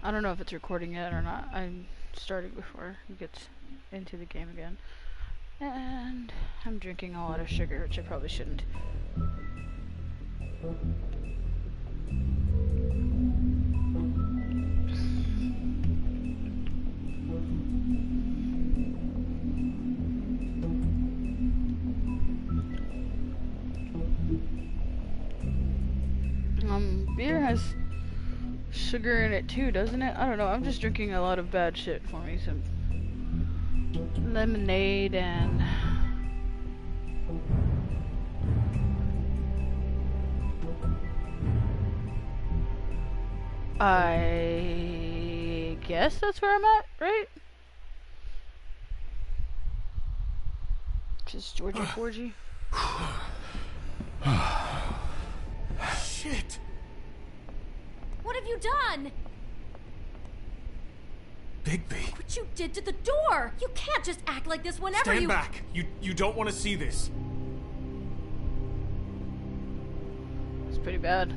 I don't know if it's recording yet or not. I started before it gets into the game again. And I'm drinking a lot of sugar, which I probably shouldn't. Beer has sugar in it too, doesn't it? I don't know. I'm just drinking a lot of bad shit for me. Some lemonade and I guess that's where I'm at, right? Just Georgie Forgy. Shit! What have you done? Bigby. What you did to the door! You can't just act like this whenever Stand back! You don't want to see this. It's pretty bad.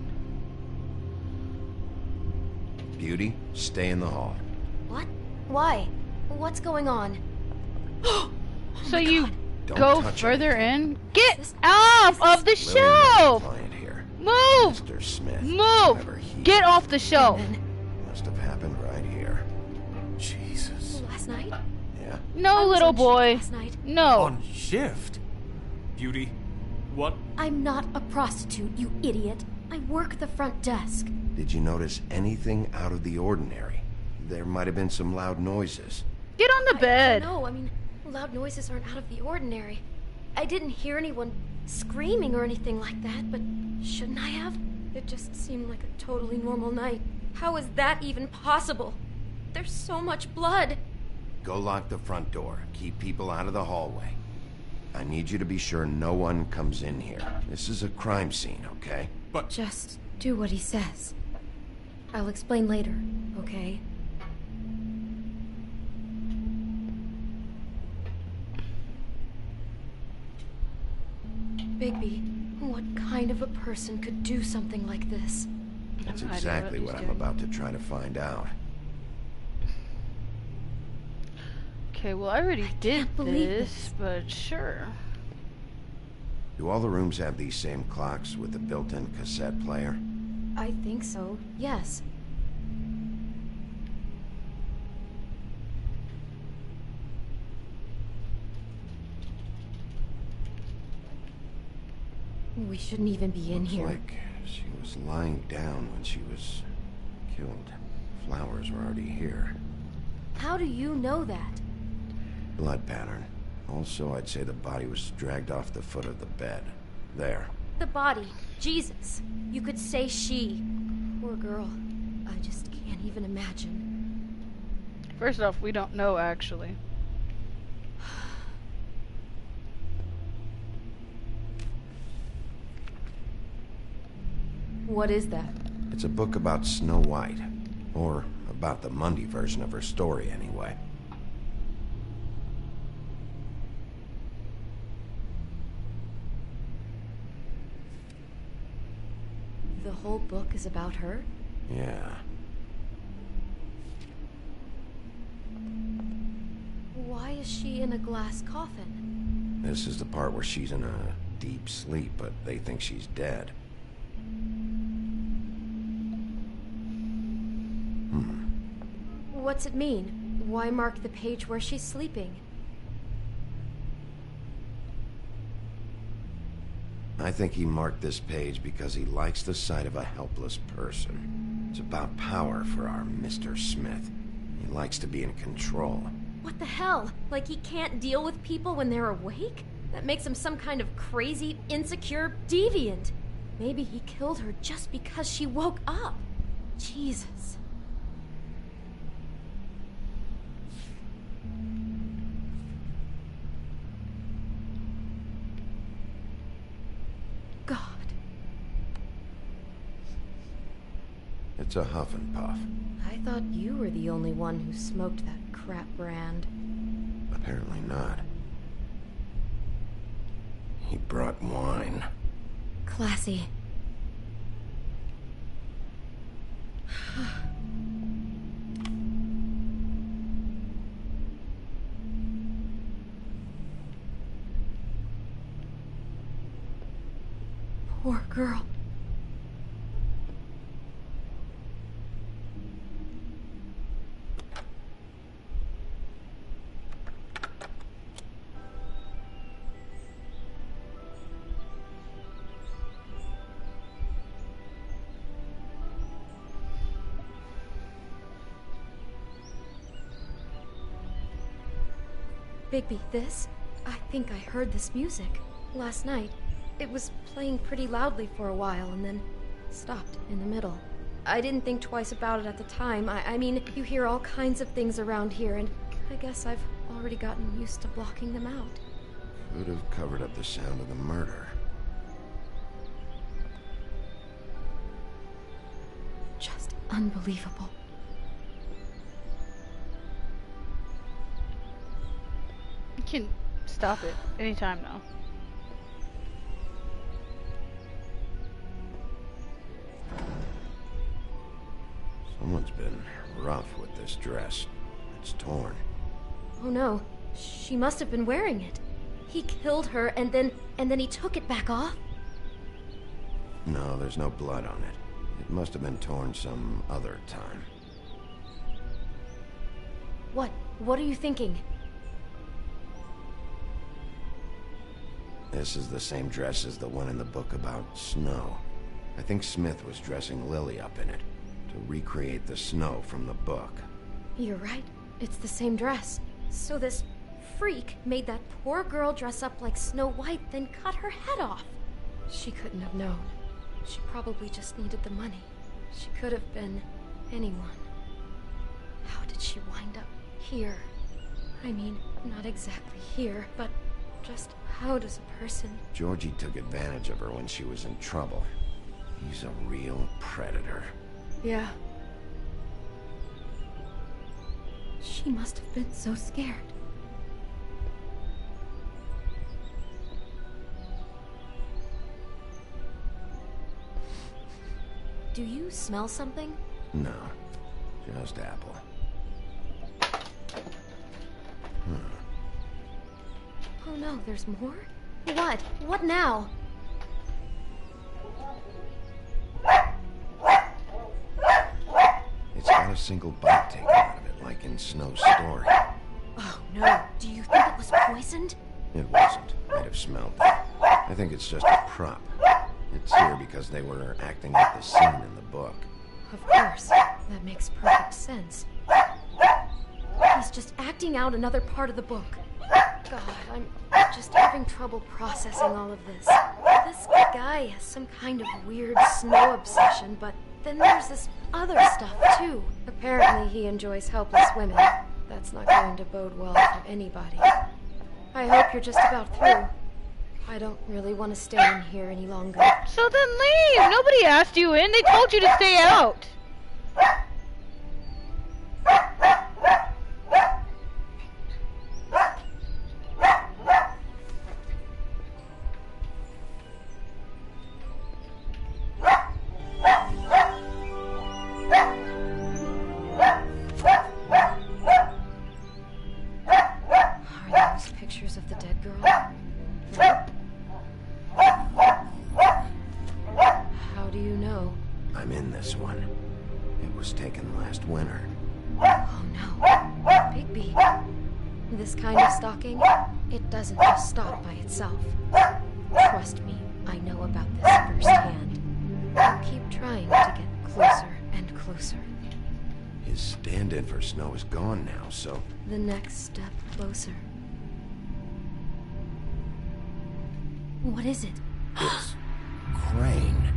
Beauty, stay in the hall. What? Why? What's going on? So you Don't go touch further anything. in? Get off of the Lillian, shelf! client here. Move! Mr. Smith. Move! whoever he Get is. off the shelf! Must have happened right here. Jesus. Last night? Yeah. No, I was little on shift boy. last night. No. On shift? Beauty, what? I'm not a prostitute, you idiot. I work the front desk. Did you notice anything out of the ordinary? There might have been some loud noises. Get on the bed. No, I mean, loud noises aren't out of the ordinary. I didn't hear anyone screaming or anything like that, but shouldn't I have? It just seemed like a totally normal night. How is that even possible? There's so much blood. Go lock the front door. Keep people out of the hallway. I need you to be sure no one comes in here. This is a crime scene, okay? But Just do what he says. I'll explain later, okay? Bigby, what kind of a person could do something like this? That's I know exactly what what he's I'm doing. about to try to find out. Okay, well I already did can't believe this, but sure. Do all the rooms have these same clocks with the built-in cassette player? I think so, yes. We shouldn't even be in Looks here. like she was lying down when she was killed. Flowers were already here. How do you know that? Blood pattern. Also, I'd say the body was dragged off the foot of the bed. There. The body. Jesus. You could say she. Poor girl. I just can't even imagine. First off, we don't know actually. What is that? It's a book about Snow White. Or about the Mundy version of her story, anyway. The whole book is about her? Yeah. Why is she in a glass coffin? This is the part where she's in a deep sleep, but they think she's dead. What's it mean? Why mark the page where she's sleeping? I think he marked this page because he likes the sight of a helpless person. It's about power for our Mr. Smith. He likes to be in control. What the hell? Like he can't deal with people when they're awake? That makes him some kind of crazy, insecure deviant. Maybe he killed her just because she woke up. Jesus. God. It's a huff and puff. I thought you were the only one who smoked that crap brand. Apparently not. He brought wine. Classy. poor girl. Bigby, this? I think I heard this music. Last night, it was playing pretty loudly for a while and then stopped in the middle. I didn't think twice about it at the time. I mean, you hear all kinds of things around here, and I guess I've already gotten used to blocking them out. Could have covered up the sound of the murder. Just unbelievable. You can stop it anytime now. Someone's been rough with this dress. It's torn. Oh no, she must have been wearing it. He killed her and then he took it back off? No, there's no blood on it. It must have been torn some other time. What are you thinking? This is the same dress as the one in the book about snow. I think Smith was dressing Lily up in it to recreate the snow from the book. You're right. It's the same dress. So this freak made that poor girl dress up like Snow White, then cut her head off. She couldn't have known. She probably just needed the money. She could have been anyone. How did she wind up here? I mean, not exactly here, but just how does a person... Georgie took advantage of her when she was in trouble. He's a real predator. Yeah. She must have been so scared. Do you smell something? No, just apple. Oh no, there's more? What? What now? It's got a single bite taken out of it, like in Snow's story. Oh no, do you think it was poisoned? It wasn't. I'd have smelled it. I think it's just a prop. It's here because they were acting out the scene in the book. Of course. That makes perfect sense. He's just acting out another part of the book. God, I'm just having trouble processing all of this. This guy has some kind of weird snow obsession, but then there's this other stuff, too. Apparently he enjoys helpless women. That's not going to bode well for anybody. I hope you're just about through. I don't really want to stay in here any longer. So then leave! Nobody asked you in, they told you to stay out! Are those pictures of the dead girl? How do you know? I'm in this one. It was taken last winter. Oh no. Bigby. This kind of stalking, it doesn't just stop by itself. Trust me, I know about this firsthand. I'll keep trying to get closer and closer. His stand-in for Snow is gone now, so... The next step closer. What is it? It's... Crane.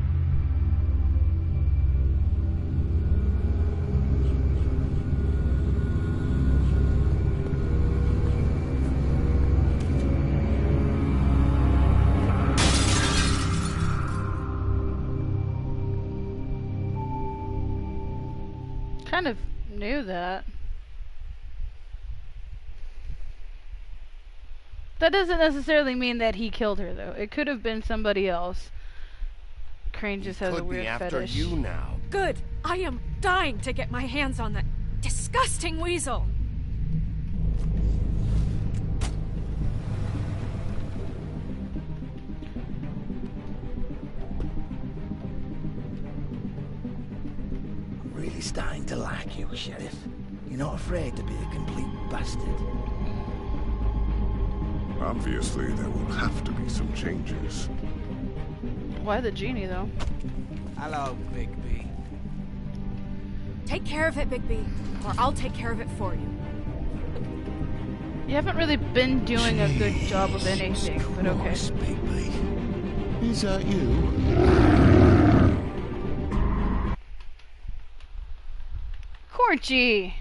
Kind of knew that. That doesn't necessarily mean that he killed her, though. It could have been somebody else. Crane just has a weird after fetish. you now. Good. I am dying to get my hands on that disgusting weasel. really starting to like you, Sheriff. You're not afraid to be a complete bastard. Obviously, there will have to be some changes. Why the genie, though? Hello, Bigby. Take care of it, Bigby, or I'll take care of it for you. You haven't really been doing a good job of anything, but okay. Bigby. Is that you? Corgi!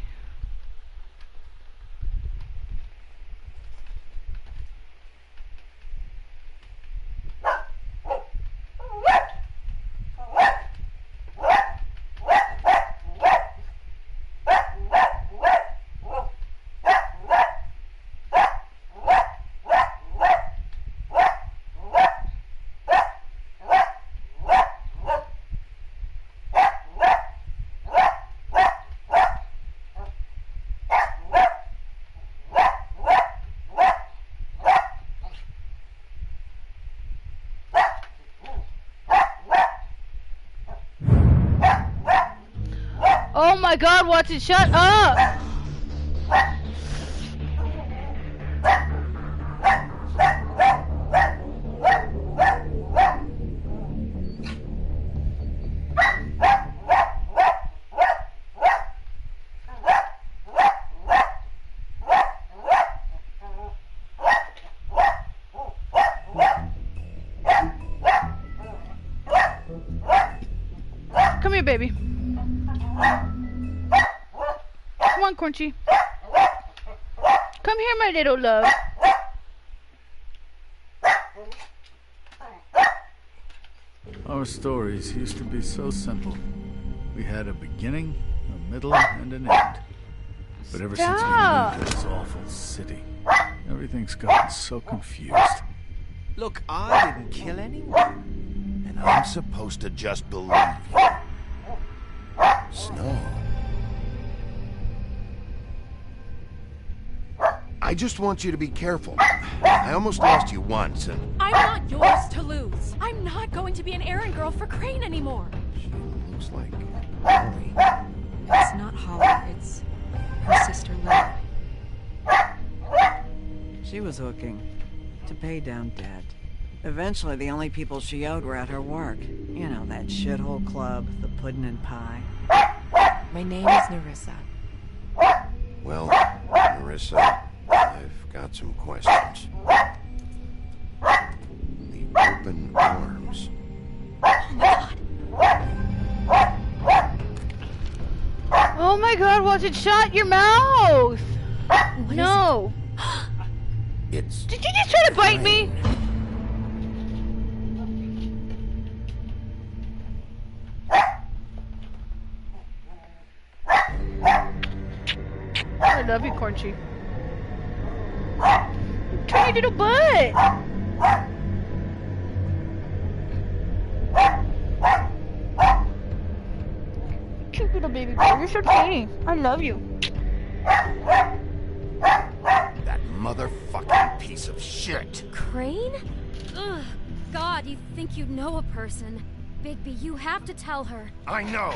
Oh my god, Watson, shut up! Come here, baby. Come on, Crunchy. Come here, my little love. Our stories used to be so simple. We had a beginning, a middle, and an end. But ever since we moved to this awful city, everything's gotten so confused. Look, I didn't kill anyone. And I'm supposed to just believe you. Snow. I just want you to be careful. I almost lost you once, and... I'm not yours to lose. I'm not going to be an errand girl for Crane anymore. She looks like Holly. It's not Holly, it's her sister Lily. She was looking to pay down debt. Eventually, the only people she owed were at her work. You know, that shithole club, the Puddin' and Pie. My name is Nerissa. Well, Nerissa, I've got some questions. The open arms. Oh my god, Watson, shut your mouth! No! It's... Did you just try to bite me? I love you, Cornchy. Tiny little butt! Cute little baby girl, you're so tiny. I love you. That motherfucking piece of shit. Crane? Ugh. God, you think you know a person. Bigby, you have to tell her. I know.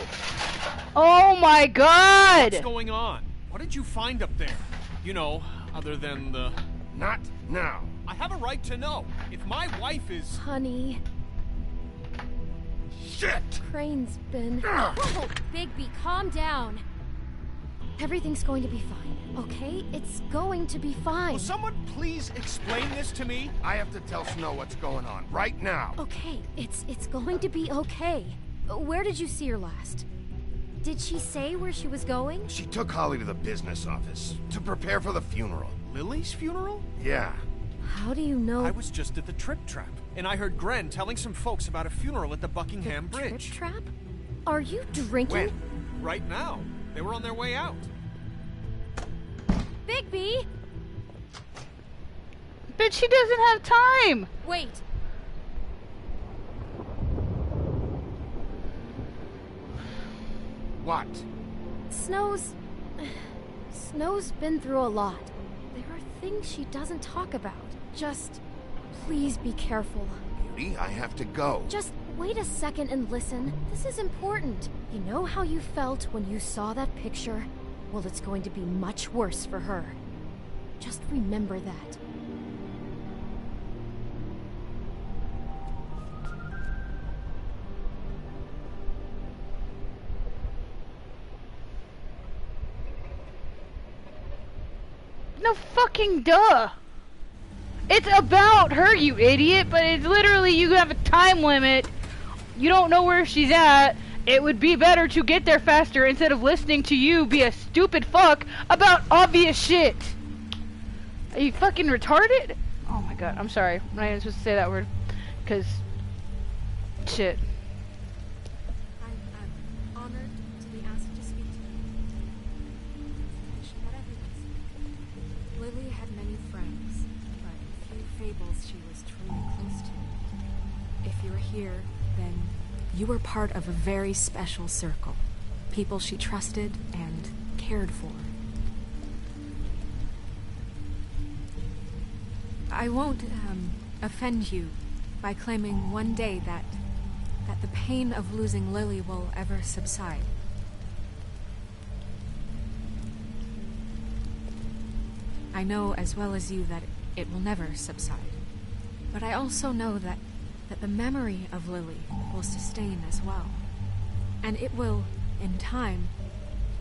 Oh my god! What's going on? What did you find up there? You know, other than the... Not now. I have a right to know. If my wife is... Honey, Shit! Crane's been... Whoa, Bigby, calm down. Everything's going to be fine, okay? It's going to be fine. Will someone please explain this to me? I have to tell Snow what's going on right now. Okay, it's going to be okay. Where did you see her last? Did she say where she was going? She took Holly to the business office to prepare for the funeral. Lily's funeral? Yeah. How do you know? I was just at the Trip Trap, and I heard Gren telling some folks about a funeral at the Buckingham Bridge. Trip Trap? Are you drinking? When? Right now. They were on their way out. Bigby! But she doesn't have time! Wait. What? Snow's been through a lot. There are things she doesn't talk about. Just, please be careful. Beauty, I have to go. Just wait a second and listen. This is important. You know how you felt when you saw that picture? Well, it's going to be much worse for her. Just remember that. No fucking duh! It's about her, you idiot, but it's literally you have a time limit. You don't know where she's at. It would be better to get there faster instead of listening to you be a stupid fuck about obvious shit. Are you fucking retarded? Oh my god, I'm sorry. I'm not even supposed to say that word. Because... shit. I'm honored to be asked to speak to you. I should let everyone see. Lily had many friends, but few fables she was truly close to. If you're here, then you were part of a very special circle. People she trusted and cared for. I won't offend you by claiming one day that the pain of losing Lily will ever subside. I know as well as you that it will never subside. But I also know that the memory of Lily will sustain as well. And it will, in time,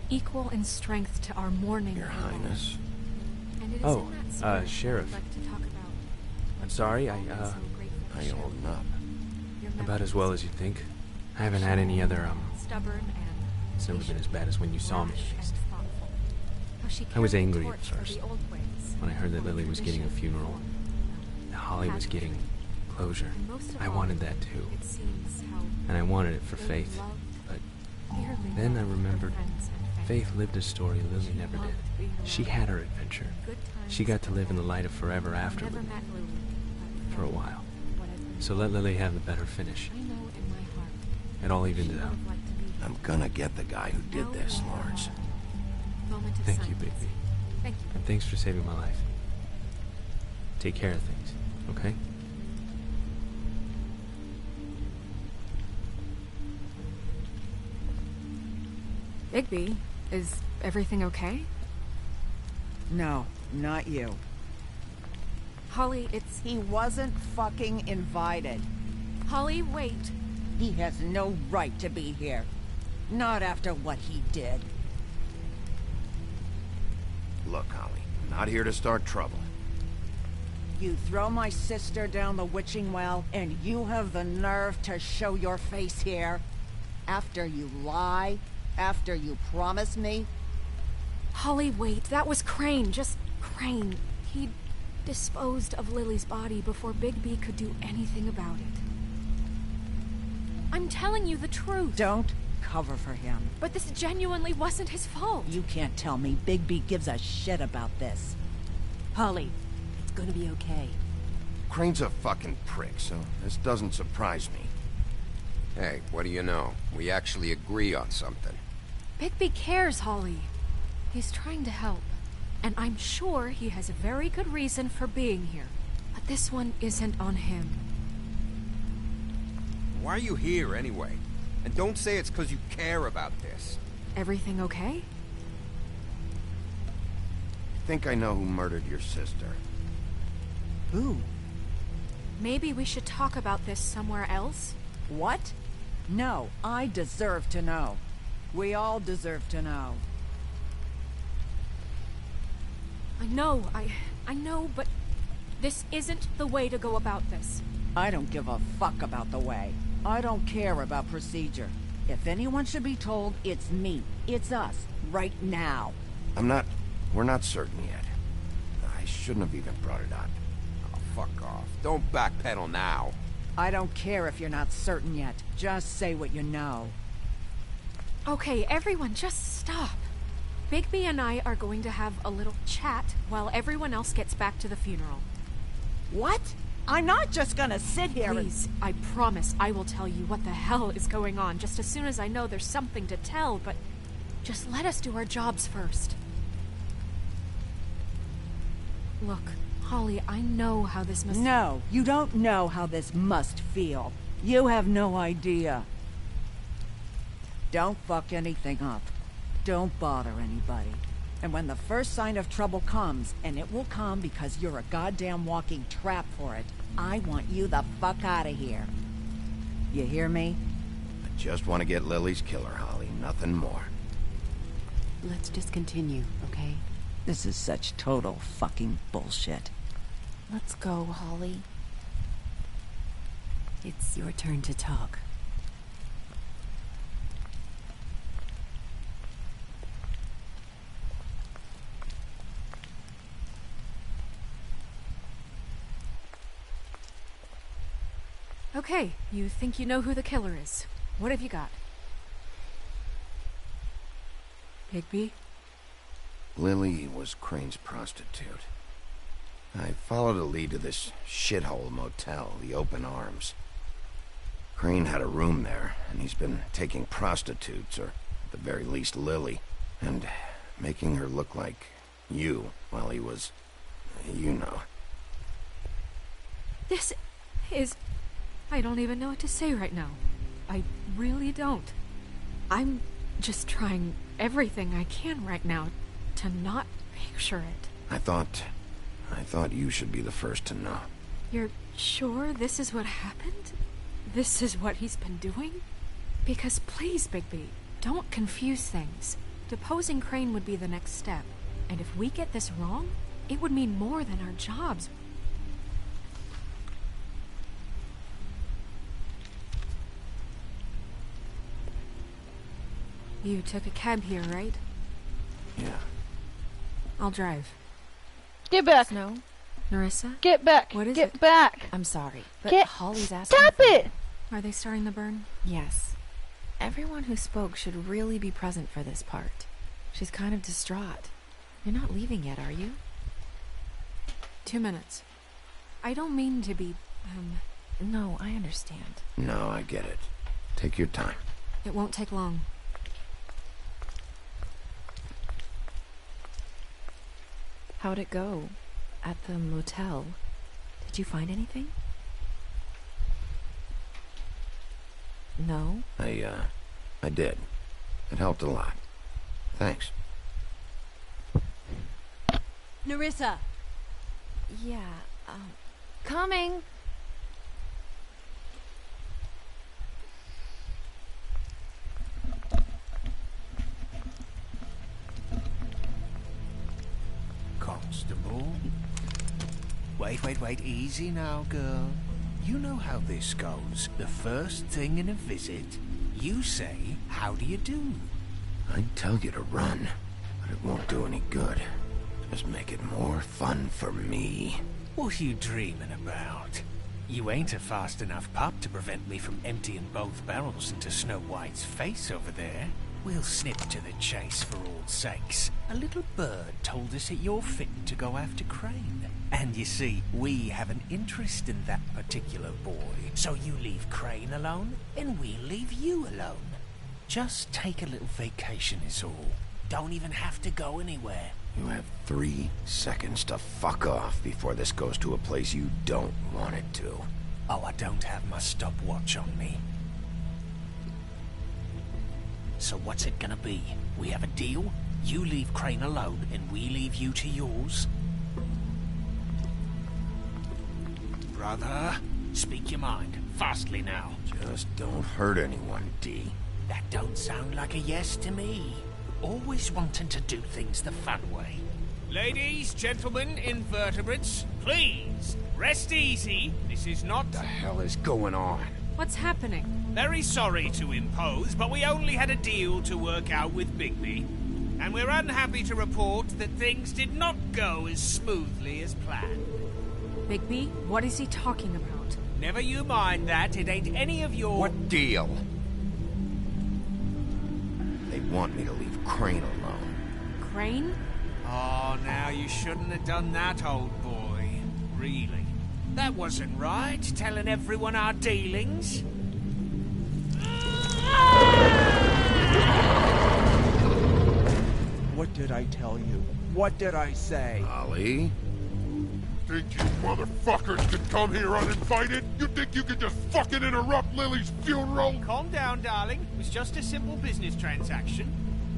equal in strength to our mourning. Your Highness. And it is in that spirit Sheriff. I'd like to talk about. I'm sorry, How you holding up? About as well as you'd think. I haven't had any other, Stubborn and it's never been as bad as when you saw me. rash and thoughtful. How she I was carried the angry at torch for first, the old ways, when I heard that while Lily was getting a tradition funeral. That Holly was getting closure. And most of I all, wanted that too. it seems how And I wanted it for Lily Faith. loved, But dearly then I loved her remembered friends and family. Faith lived a story Lily never loved did. being She around had her adventure. good times She got to and live in the bad. light of forever I after never Lily. met Lily, but For a while. what I've been So let Lily have the better finish. I know in my heart It all she evened would it out. have liked to be here. I'm gonna get the guy who did this, Lawrence. Moment of Thank you, silence. Bigby. Thank you. And thanks for saving my life. Take care of things, okay? Bigby, is everything okay? No, not you. Holly, it's... He wasn't fucking invited. Holly, wait. He has no right to be here. Not after what he did. Look, Holly, I'm not here to start trouble. You throw my sister down the witching well, and you have the nerve to show your face here? After you lie? After you promise me? Holly, wait. That was Crane. Just Crane. He disposed of Lily's body before Bigby could do anything about it. I'm telling you the truth. Don't cover for him. But this genuinely wasn't his fault. You can't tell me Bigby gives a shit about this. Holly, it's gonna be okay. Crane's a fucking prick, so this doesn't surprise me. Hey, what do you know? We actually agree on something. Bigby cares, Holly. He's trying to help. And I'm sure he has a very good reason for being here. But this one isn't on him. Why are you here, anyway? And don't say it's because you care about this. Everything okay? I think I know who murdered your sister. Who? Maybe we should talk about this somewhere else? What? No, I deserve to know. We all deserve to know. I know, but this isn't the way to go about this. I don't give a fuck about the way. I don't care about procedure. If anyone should be told, it's me. It's us. Right now. We're not certain yet. I shouldn't have even brought it up. Oh, fuck off. Don't backpedal now. I don't care if you're not certain yet. Just say what you know. Okay, everyone, just stop. Bigby and I are going to have a little chat while everyone else gets back to the funeral. What? I'm not just gonna sit here Please, I promise I will tell you what the hell is going on just as soon as I know there's something to tell, but just let us do our jobs first. Look, Holly, I know how this must... No, you don't know how this must feel. You have no idea. Don't fuck anything up. Don't bother anybody. And when the first sign of trouble comes, and it will come because you're a goddamn walking trap for it, I want you the fuck out of here. You hear me? I just want to get Lily's killer, Holly. Nothing more. Let's just continue, okay? This is such total fucking bullshit. Let's go, Holly. It's your turn to talk. Okay, you think you know who the killer is. What have you got? Bigby? Lily was Crane's prostitute. I followed a lead to this shithole motel, the Open Arms. Crane had a room there, and he's been taking prostitutes, or at the very least Lily, and making her look like you while he was, you know. This is... I don't even know what to say right now. I really don't. I'm just trying everything I can right now to not picture it. I thought you should be the first to know. You're sure this is what happened? This is what he's been doing? Because please, Bigby, don't confuse things. Deposing Crane would be the next step. And if we get this wrong, it would mean more than our jobs. You took a cab here, right? Yeah. I'll drive. Get back. Snow? Nerissa? Get back. What is Get it? back. I'm sorry, but Get... Holly's asking. Stop it! Are they starting the burn? Yes. Everyone who spoke should really be present for this part. She's kind of distraught. You're not leaving yet, are you? 2 minutes. I don't mean to be, No, I understand. No, I get it. Take your time. It won't take long. How'd it go? At the motel? Did you find anything? No? I did. It helped a lot. Thanks. Nerissa! Yeah, coming! Constable? Wait, easy now, girl. You know how this goes. The first thing in a visit, you say, how do you do? I'd tell you to run, but it won't do any good. Just make it more fun for me. What are you dreaming about? You ain't a fast enough pup to prevent me from emptying both barrels into Snow White's face over there. We'll snip to the chase for all sakes. A little bird told us that you're fitting to go after Crane. And you see, we have an interest in that particular boy. So you leave Crane alone, and we'll leave you alone. Just take a little vacation is all. Don't even have to go anywhere. You have 3 seconds to fuck off before this goes to a place you don't want it to. Oh, I don't have my stopwatch on me. So what's it gonna be? We have a deal? You leave Crane alone, and we leave you to yours? Brother, speak your mind. Fastly now. Just don't hurt anyone, D. That don't sound like a yes to me. Always wanting to do things the fun way. Ladies, gentlemen, invertebrates, please, rest easy. This is not... What the hell is going on? What's happening? Very sorry to impose, but we only had a deal to work out with Bigby. And we're unhappy to report that things did not go as smoothly as planned. Bigby, what is he talking about? Never you mind that, it ain't any of your... What deal? They want me to leave Crane alone. Crane? Oh, now you shouldn't have done that, old boy. Really. That wasn't right, telling everyone our dealings. What did I tell you? What did I say? Holly? Think you motherfuckers could come here uninvited? You think you could just fucking interrupt Lily's funeral? Calm down, darling. It was just a simple business transaction.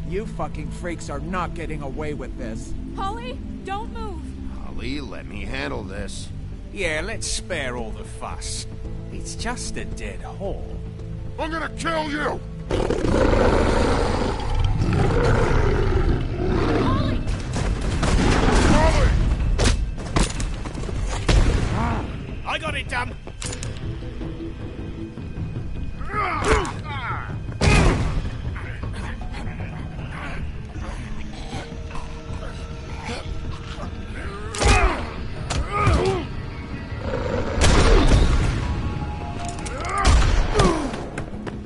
You fucking freaks are not getting away with this. Holly, don't move. Holly, let me handle this. Yeah, let's spare all the fuss. It's just a dead hole. I'm gonna kill you! I got it, damn!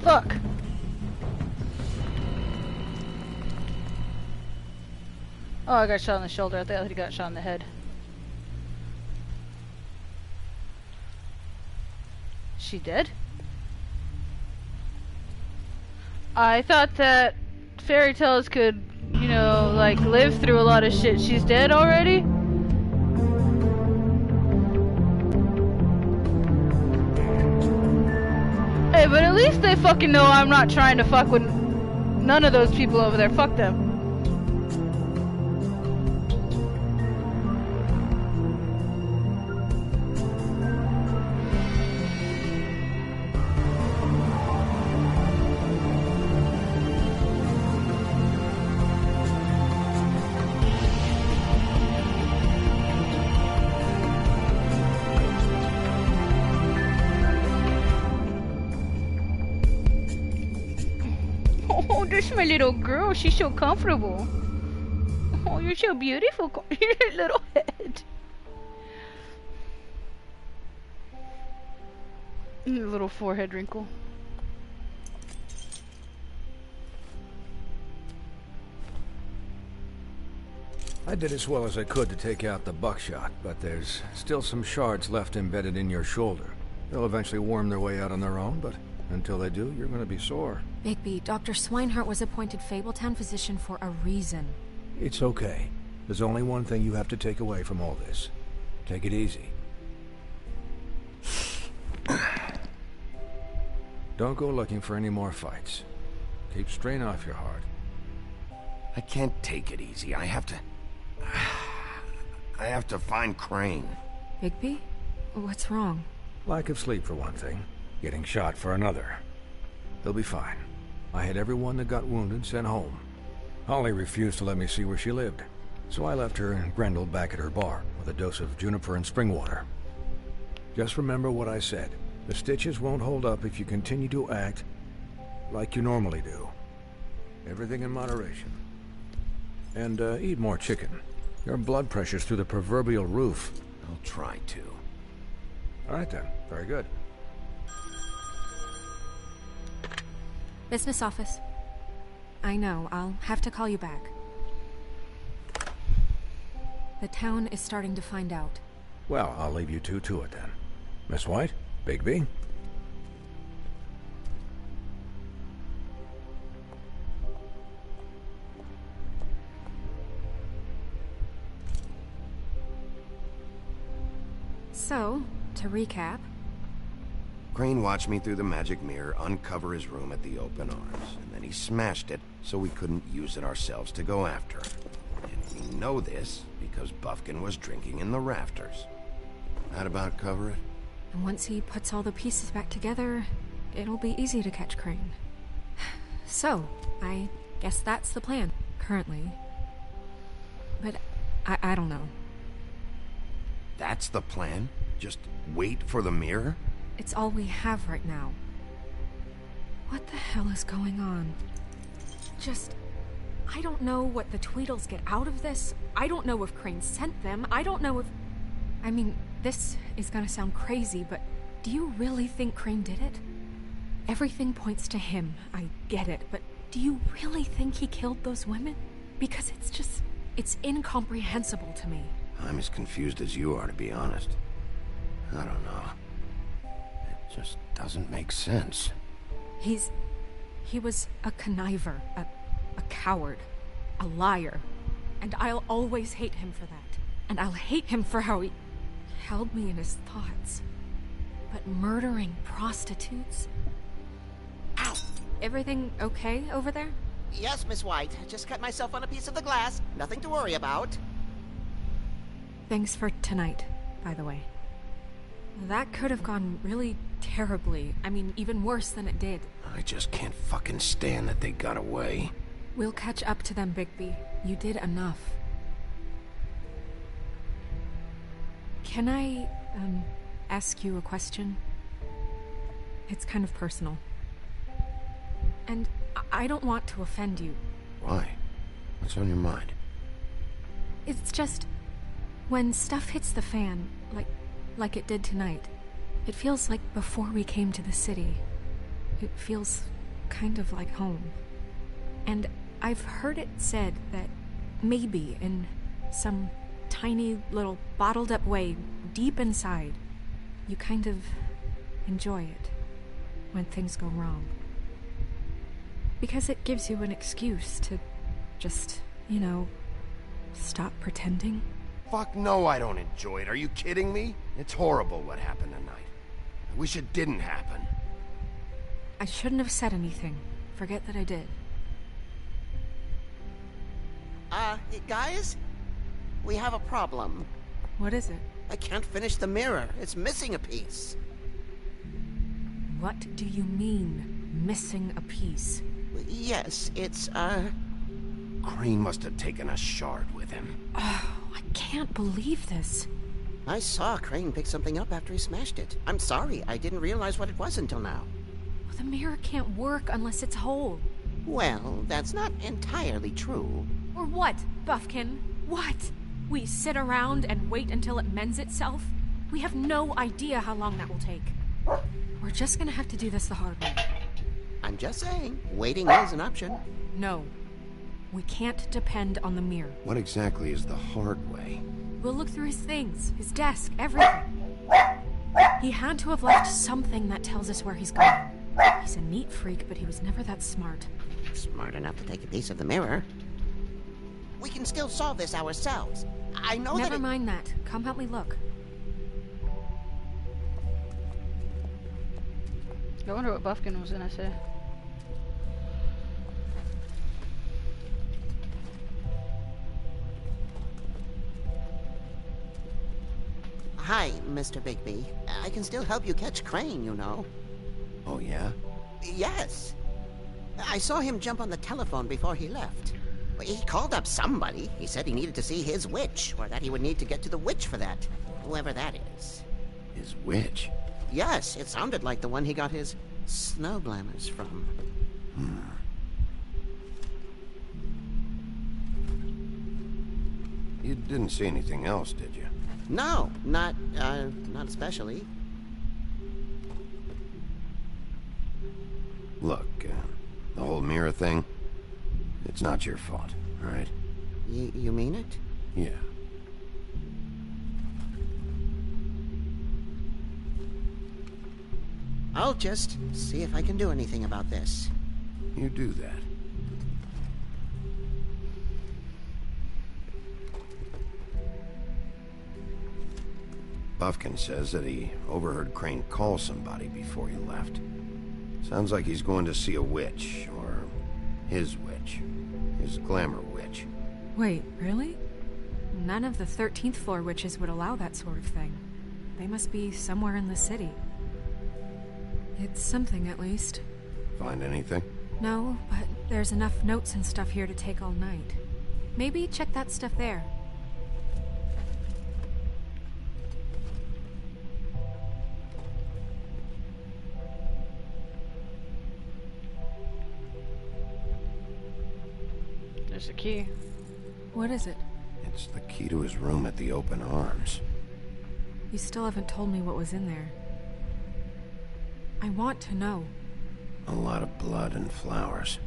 Fuck. Oh, I got shot in the shoulder. I thought he got shot in the head. She dead? I thought that fairy tales could, you know, like, live through a lot of shit. She's dead already? Hey, but at least they fucking know I'm not trying to fuck with none of those people over there. Fuck them. Oh, this is my little girl. She's so comfortable. Oh, you're so beautiful. Your little head. Your little forehead wrinkle. I did as well as I could to take out the buckshot, but there's still some shards left embedded in your shoulder. They'll eventually worm their way out on their own, but until they do, you're going to be sore. Bigby, Dr. Swinehart was appointed Fabletown physician for a reason. It's okay. There's only one thing you have to take away from all this. Take it easy. Don't go looking for any more fights. Keep strain off your heart. I can't take it easy. I have to find Crane. Bigby? What's wrong? Lack of sleep for one thing. Getting shot for another. They'll be fine. I had everyone that got wounded sent home. Holly refused to let me see where she lived, so I left her and Grendel back at her bar with a dose of juniper and spring water. Just remember what I said. The stitches won't hold up if you continue to act like you normally do. Everything in moderation. And eat more chicken. Your blood pressure's through the proverbial roof. I'll try to. All right then. Very good. Business office. I know, I'll have to call you back. The town is starting to find out. Well, I'll leave you two to it then. Miss White? Bigby? So, to recap... Crane watched me through the magic mirror uncover his room at the open arms, and then he smashed it so we couldn't use it ourselves to go after him. And we know this because Buffkin was drinking in the rafters. That about cover it? And once he puts all the pieces back together, it'll be easy to catch Crane. So, I guess that's the plan, currently. But I don't know. That's the plan? Just wait for the mirror? It's all we have right now. What the hell is going on? I don't know what the Tweedles get out of this. I don't know if Crane sent them. I don't know if... I mean, this is gonna sound crazy, but do you really think Crane did it? Everything points to him. I get it, but do you really think he killed those women? Because it's incomprehensible to me. I'm as confused as you are, to be honest. I don't know. It just doesn't make sense. He was a conniver, a coward, a liar. And I'll always hate him for that. And I'll hate him for how he... held me in his thoughts. But murdering prostitutes? Ow! Everything okay over there? Yes, Miss White. Just cut myself on a piece of the glass. Nothing to worry about. Thanks for tonight, by the way. That could have gone really terribly. I mean, even worse than it did. I just can't fucking stand that they got away. We'll catch up to them, Bigby. You did enough. Can I, ask you a question? It's kind of personal. And I don't want to offend you. Why? What's on your mind? It's just... when stuff hits the fan, like it did tonight, it feels like before we came to the city. It feels kind of like home. And I've heard it said that maybe in some tiny little bottled up way deep inside, you kind of enjoy it when things go wrong. Because it gives you an excuse to just, you know, stop pretending. Fuck no, I don't enjoy it. Are you kidding me? It's horrible what happened tonight. I wish it didn't happen. I shouldn't have said anything. Forget that I did. Guys? We have a problem. What is it? I can't finish the mirror. It's missing a piece. What do you mean, missing a piece? Yes, it's, Crane must have taken a shard with him. Oh, I can't believe this. I saw Crane pick something up after he smashed it. I'm sorry, I didn't realize what it was until now. Well, the mirror can't work unless it's whole. Well, that's not entirely true. Or what, Buffkin? What? We sit around and wait until it mends itself? We have no idea how long that will take. We're just gonna have to do this the hard way. I'm just saying, waiting is an option. No. We can't depend on the mirror. What exactly is the hard way? We'll look through his things, his desk, everything. He had to have left something that tells us where he's gone. He's a neat freak, but he was never that smart. Smart enough to take a piece of the mirror. We can still solve this ourselves. I know Never mind that. Come help me look. I wonder what Buffkin was gonna say. Hi, Mr. Bigby. I can still help you catch Crane, you know. Oh, yeah? Yes. I saw him jump on the telephone before he left. He called up somebody. He said he needed to see his witch, or that he would need to get to the witch for that. Whoever that is. His witch? Yes, it sounded like the one he got his snow glamours from. You didn't see anything else, did you? No, not especially. Look, the whole mirror thing, it's not your fault, all right? You mean it? Yeah. I'll just see if I can do anything about this. You do that. Buffkin says that he overheard Crane call somebody before he left. Sounds like he's going to see a witch, or his witch. His glamour witch. Wait, really? None of the 13th floor witches would allow that sort of thing. They must be somewhere in the city. It's something, at least. Find anything? No, but there's enough notes and stuff here to take all night. Maybe check that stuff there. There's a key. What is it? It's the key to his room at the Open Arms. You still haven't told me what was in there. I want to know. A lot of blood and flowers.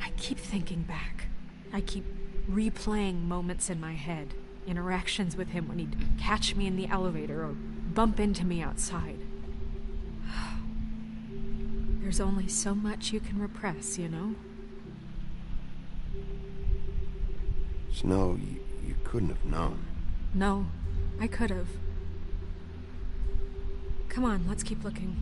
I keep thinking back. I keep replaying moments in my head. Interactions with him when he'd catch me in the elevator or bump into me outside. There's only so much you can repress, you know? Snow, you couldn't have known. No, I could have. Come on, let's keep looking.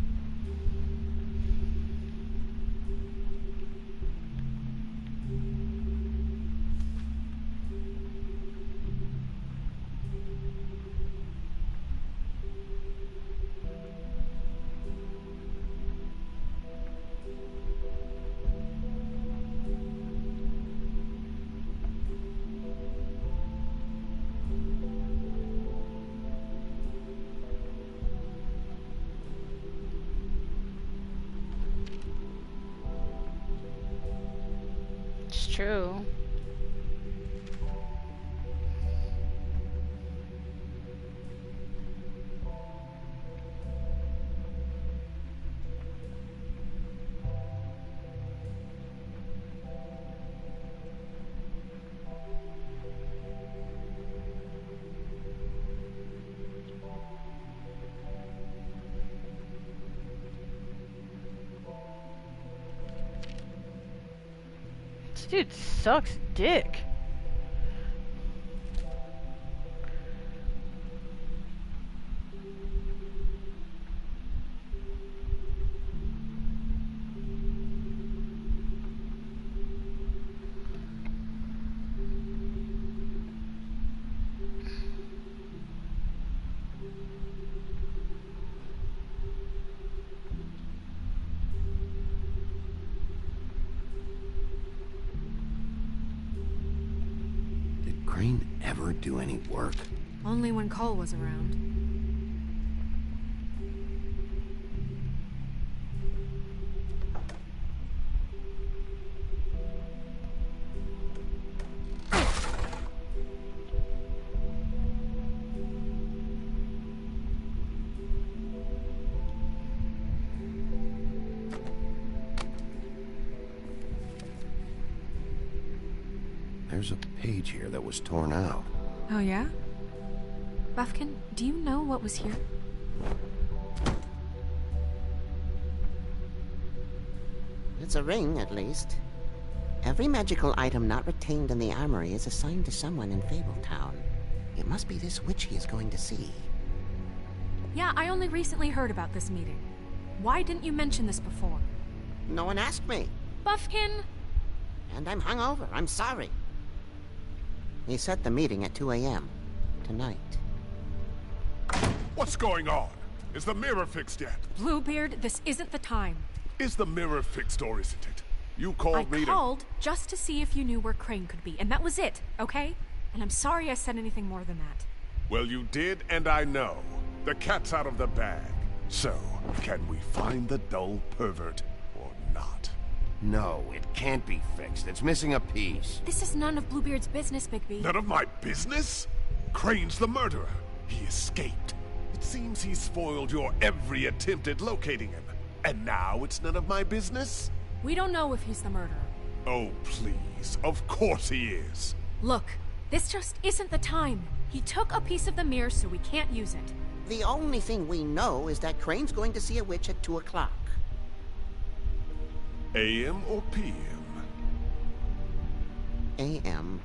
It's true. This dude sucks dick. Crane ever do any work? Only when Cole was around. There's a page here that was torn out. Oh, yeah? Buffkin, do you know what was here? It's a ring, at least. Every magical item not retained in the armory is assigned to someone in Fabletown. It must be this witch he is going to see. Yeah, I only recently heard about this meeting. Why didn't you mention this before? No one asked me. Buffkin! And I'm hungover. I'm sorry. He set the meeting at 2 a.m. tonight. What's going on? Is the mirror fixed yet? Bluebeard, this isn't the time. Is the mirror fixed or isn't it? You called me I called just to see if you knew where Crane could be, and that was it, okay? And I'm sorry I said anything more than that. Well, you did, and I know. The cat's out of the bag. So, can we find the dull pervert or not? No, it can't be fixed. It's missing a piece. This is none of Bluebeard's business, Bigby. None of my business? Crane's the murderer. He escaped. It seems he spoiled your every attempt at locating him. And now it's none of my business? We don't know if he's the murderer. Oh, please. Of course he is. Look, this just isn't the time. He took a piece of the mirror, so we can't use it. The only thing we know is that Crane's going to see a witch at 2 o'clock. AM or PM? AM.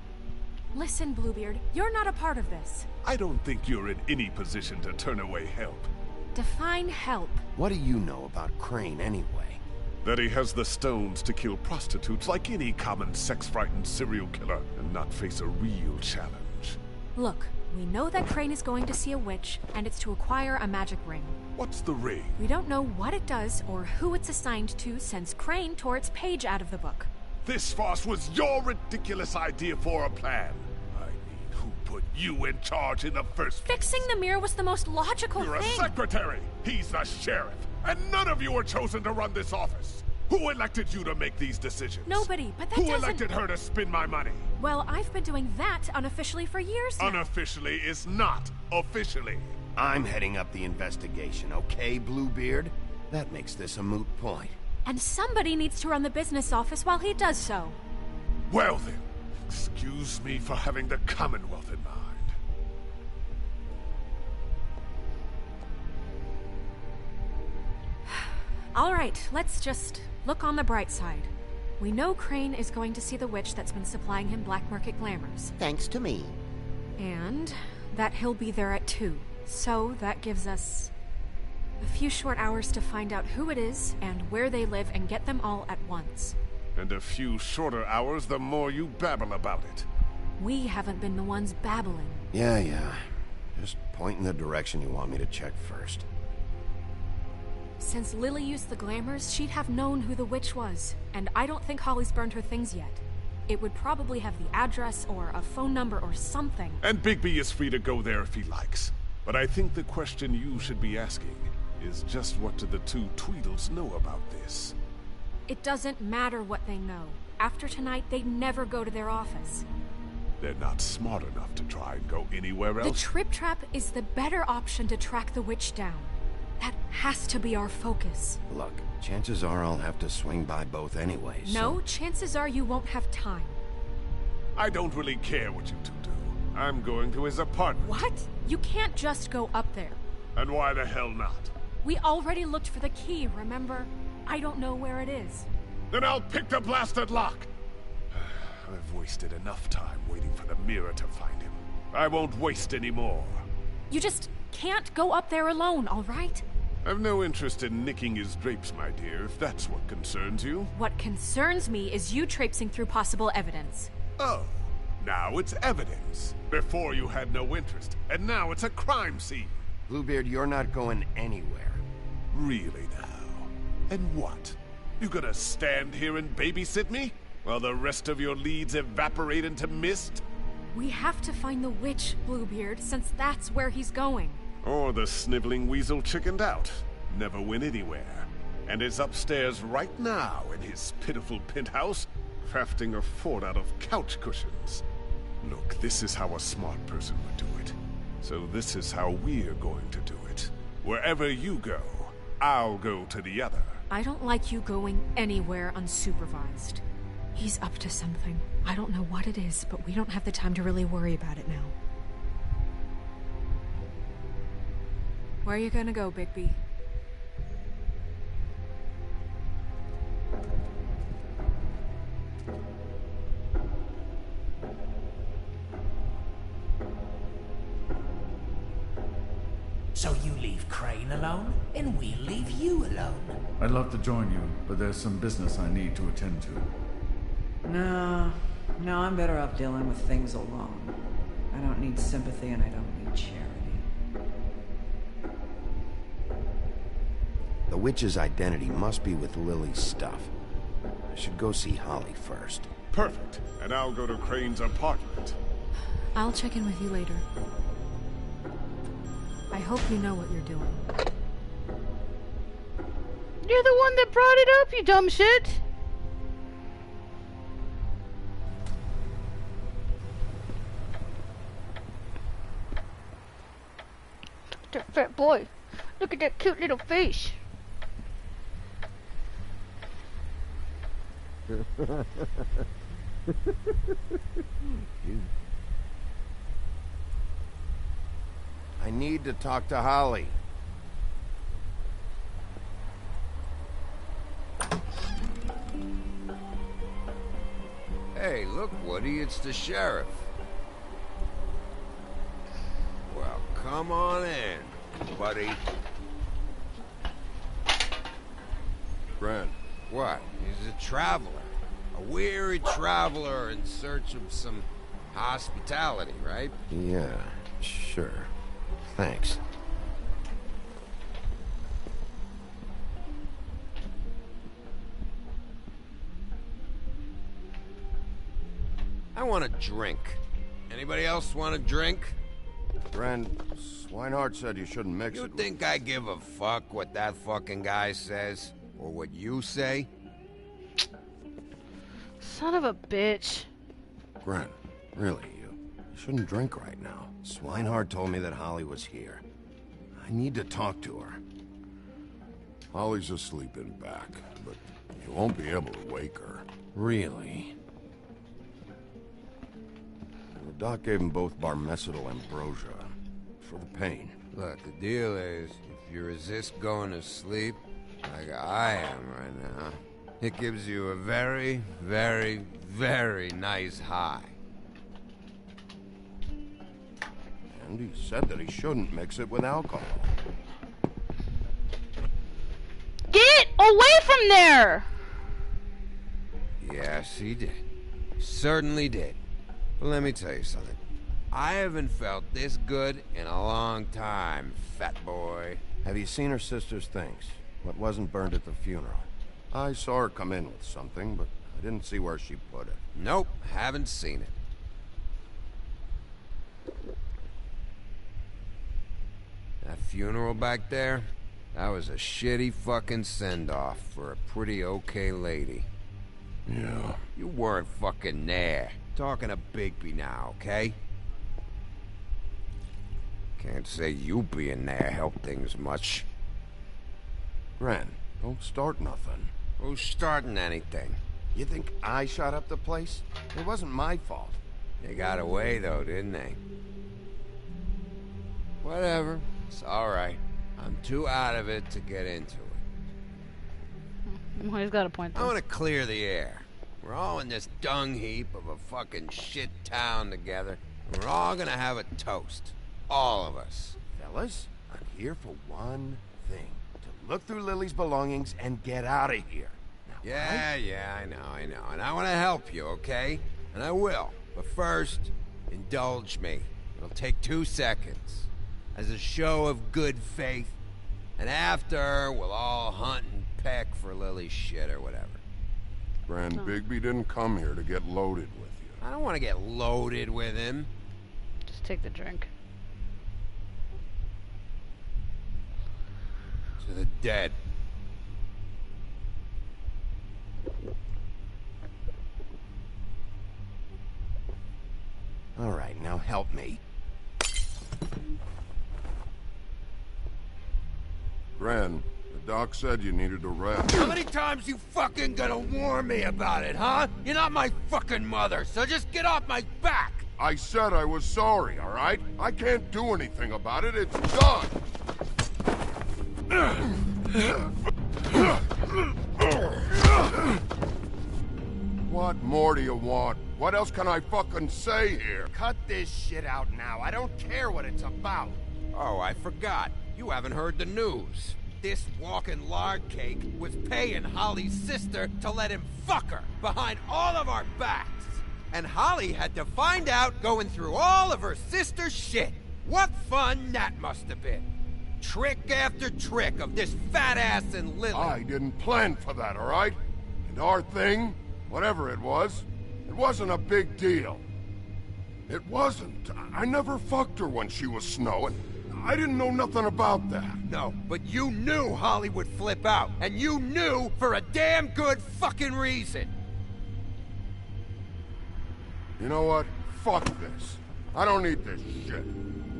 Listen, Bluebeard, you're not a part of this. I don't think you're in any position to turn away help. Define help. What do you know about Crane anyway? That he has the stones to kill prostitutes like any common sex-frightened serial killer and not face a real challenge. Look, we know that Crane is going to see a witch, and it's to acquire a magic ring. What's the ring? We don't know what it does or who it's assigned to since Crane tore its page out of the book. This farce was your ridiculous idea for a plan. I mean, who put you in charge in the first place? Fixing the mirror was the most logical You're thing. a secretary! He's the sheriff! And none of you were chosen to run this office! Who elected you to make these decisions? Nobody, but that Who doesn't... elected her to spend my money? Well, I've been doing that unofficially for years now. Unofficially is not officially. I'm heading up the investigation, okay, Bluebeard? That makes this a moot point. And somebody needs to run the business office while he does so. Well then, excuse me for having the Commonwealth in mind. All right, let's just look on the bright side. We know Crane is going to see the witch that's been supplying him black market glamours. Thanks to me. And that he'll be there at 2. So that gives us a few short hours to find out who it is and where they live and get them all at once. And a few shorter hours the more you babble about it. We haven't been the ones babbling. Yeah. Just point in the direction you want me to check first. Since Lily used the glamours, she'd have known who the witch was. And I don't think Holly's burned her things yet. It would probably have the address or a phone number or something. And Bigby is free to go there if he likes. But I think the question you should be asking is just what do the two Tweedles know about this? It doesn't matter what they know. After tonight, they'd never go to their office. They're not smart enough to try and go anywhere else. The Trip Trap is the better option to track the witch down. That has to be our focus. Look, chances are I'll have to swing by both anyway, No, chances are you won't have time. I don't really care what you two do. I'm going to his apartment. What? You can't just go up there. And why the hell not? We already looked for the key, remember? I don't know where it is. Then I'll pick the blasted lock! I've wasted enough time waiting for the mirror to find him. I won't waste any more. You just can't go up there alone, all right? I've no interest in nicking his drapes, my dear, if that's what concerns you. What concerns me is you traipsing through possible evidence. Oh, now it's evidence. Before you had no interest, and now it's a crime scene. Bluebeard, you're not going anywhere. Really now? And what? You gonna stand here and babysit me? While the rest of your leads evaporate into mist? We have to find the witch, Bluebeard, since that's where he's going. Or the sniveling weasel chickened out. Never went anywhere. And is upstairs right now in his pitiful penthouse, crafting a fort out of couch cushions. Look, this is how a smart person would do it. So this is how we're going to do it. Wherever you go, I'll go to the other. I don't like you going anywhere unsupervised. He's up to something. I don't know what it is, but we don't have the time to really worry about it now. Where are you gonna go, Bigby? So you leave Crane alone, and we'll leave you alone. I'd love to join you, but there's some business I need to attend to. No, I'm better off dealing with things alone. I don't need sympathy and I don't need charity. The witch's identity must be with Lily's stuff. I should go see Holly first. Perfect. And I'll go to Crane's apartment. I'll check in with you later. I hope you know what you're doing. You're the one that brought it up, you dumb shit! Look at that fat boy. Look at that cute little face. I need to talk to Holly. Hey, look, Woody, it's the sheriff. Well, come on in, buddy. Grant. What? He's a traveler. A weary traveler in search of some hospitality, right? Yeah, sure. Thanks. I want a drink. Anybody else want a drink? Brent, Swinehart said you shouldn't mix it. You think I give a fuck what that fucking guy says? Or what you say? Son of a bitch. Grant, really, you shouldn't drink right now. Swinehart told me that Holly was here. I need to talk to her. Holly's asleep in back, but you won't be able to wake her. Really? The doc gave him both Barmecidal and Ambrosia for the pain. Look, the deal is, if you resist going to sleep, like I am right now, it gives you a very, very, very nice high. And he said that he shouldn't mix it with alcohol. Get away from there! Yes, he did. Certainly did. But let me tell you something. I haven't felt this good in a long time, fat boy. Have you seen her sister's things? What wasn't burned at the funeral? I saw her come in with something, but I didn't see where she put it. Nope, haven't seen it. That funeral back there, that was a shitty fucking send-off for a pretty okay lady. Yeah. You weren't fucking there. Talking to Bigby now, okay? Can't say you being there helped things much. Gren, don't start nothing. Who's starting anything? You think I shot up the place? It wasn't my fault. They got away, though, didn't they? Whatever. It's alright. I'm too out of it to get into it. Well, he's got a point, though. I want to clear the air. We're all in this dung heap of a fucking shit town together, and we're all gonna have a toast. All of us. Fellas, I'm here for one thing. To look through Lily's belongings and get out of here. Now, Yeah, I know. And I want to help you, okay? And I will. But first, indulge me. It'll take 2 seconds. As a show of good faith. And after, we'll all hunt and peck for Lily's shit or whatever. Grand Bigby didn't come here to get loaded with you. I don't want to get loaded with him. Just take the drink. To the dead. All right, now help me. Gren, the doc said you needed a rest. How many times you fucking gonna warn me about it, huh? You're not my fucking mother, so just get off my back! I said I was sorry, all right? I can't do anything about it. It's done. What more do you want? What else can I fucking say here? Cut this shit out now. I don't care what it's about. Oh, I forgot. You haven't heard the news. This walking lard cake was paying Holly's sister to let him fuck her behind all of our backs. And Holly had to find out going through all of her sister's shit. What fun that must have been. Trick after trick of this fat ass and Lily. I didn't plan for that, all right? And our thing, whatever it wasn't a big deal. It wasn't. I never fucked her when she was snowing. I didn't know nothing about that. No, but you knew Holly would flip out. And you knew for a damn good fucking reason. You know what? Fuck this. I don't need this shit.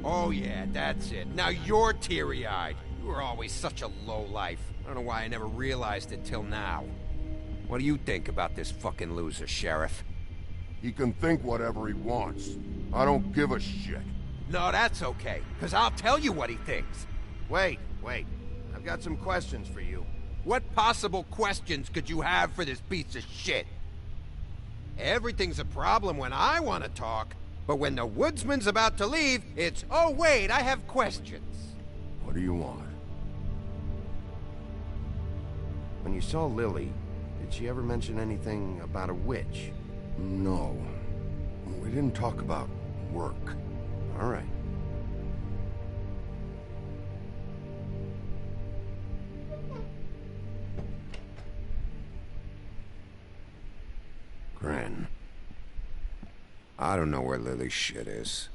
Oh yeah, that's it. Now you're teary-eyed. You were always such a lowlife. I don't know why I never realized it till now. What do you think about this fucking loser, Sheriff? He can think whatever he wants. I don't give a shit. No, that's okay, because I'll tell you what he thinks. Wait. I've got some questions for you. What possible questions could you have for this piece of shit? Everything's a problem when I want to talk, but when the woodsman's about to leave, it's, oh wait, I have questions. What do you want? When you saw Lily, did she ever mention anything about a witch? No. We didn't talk about work. All right. Gren. I don't know where Lily's shit is.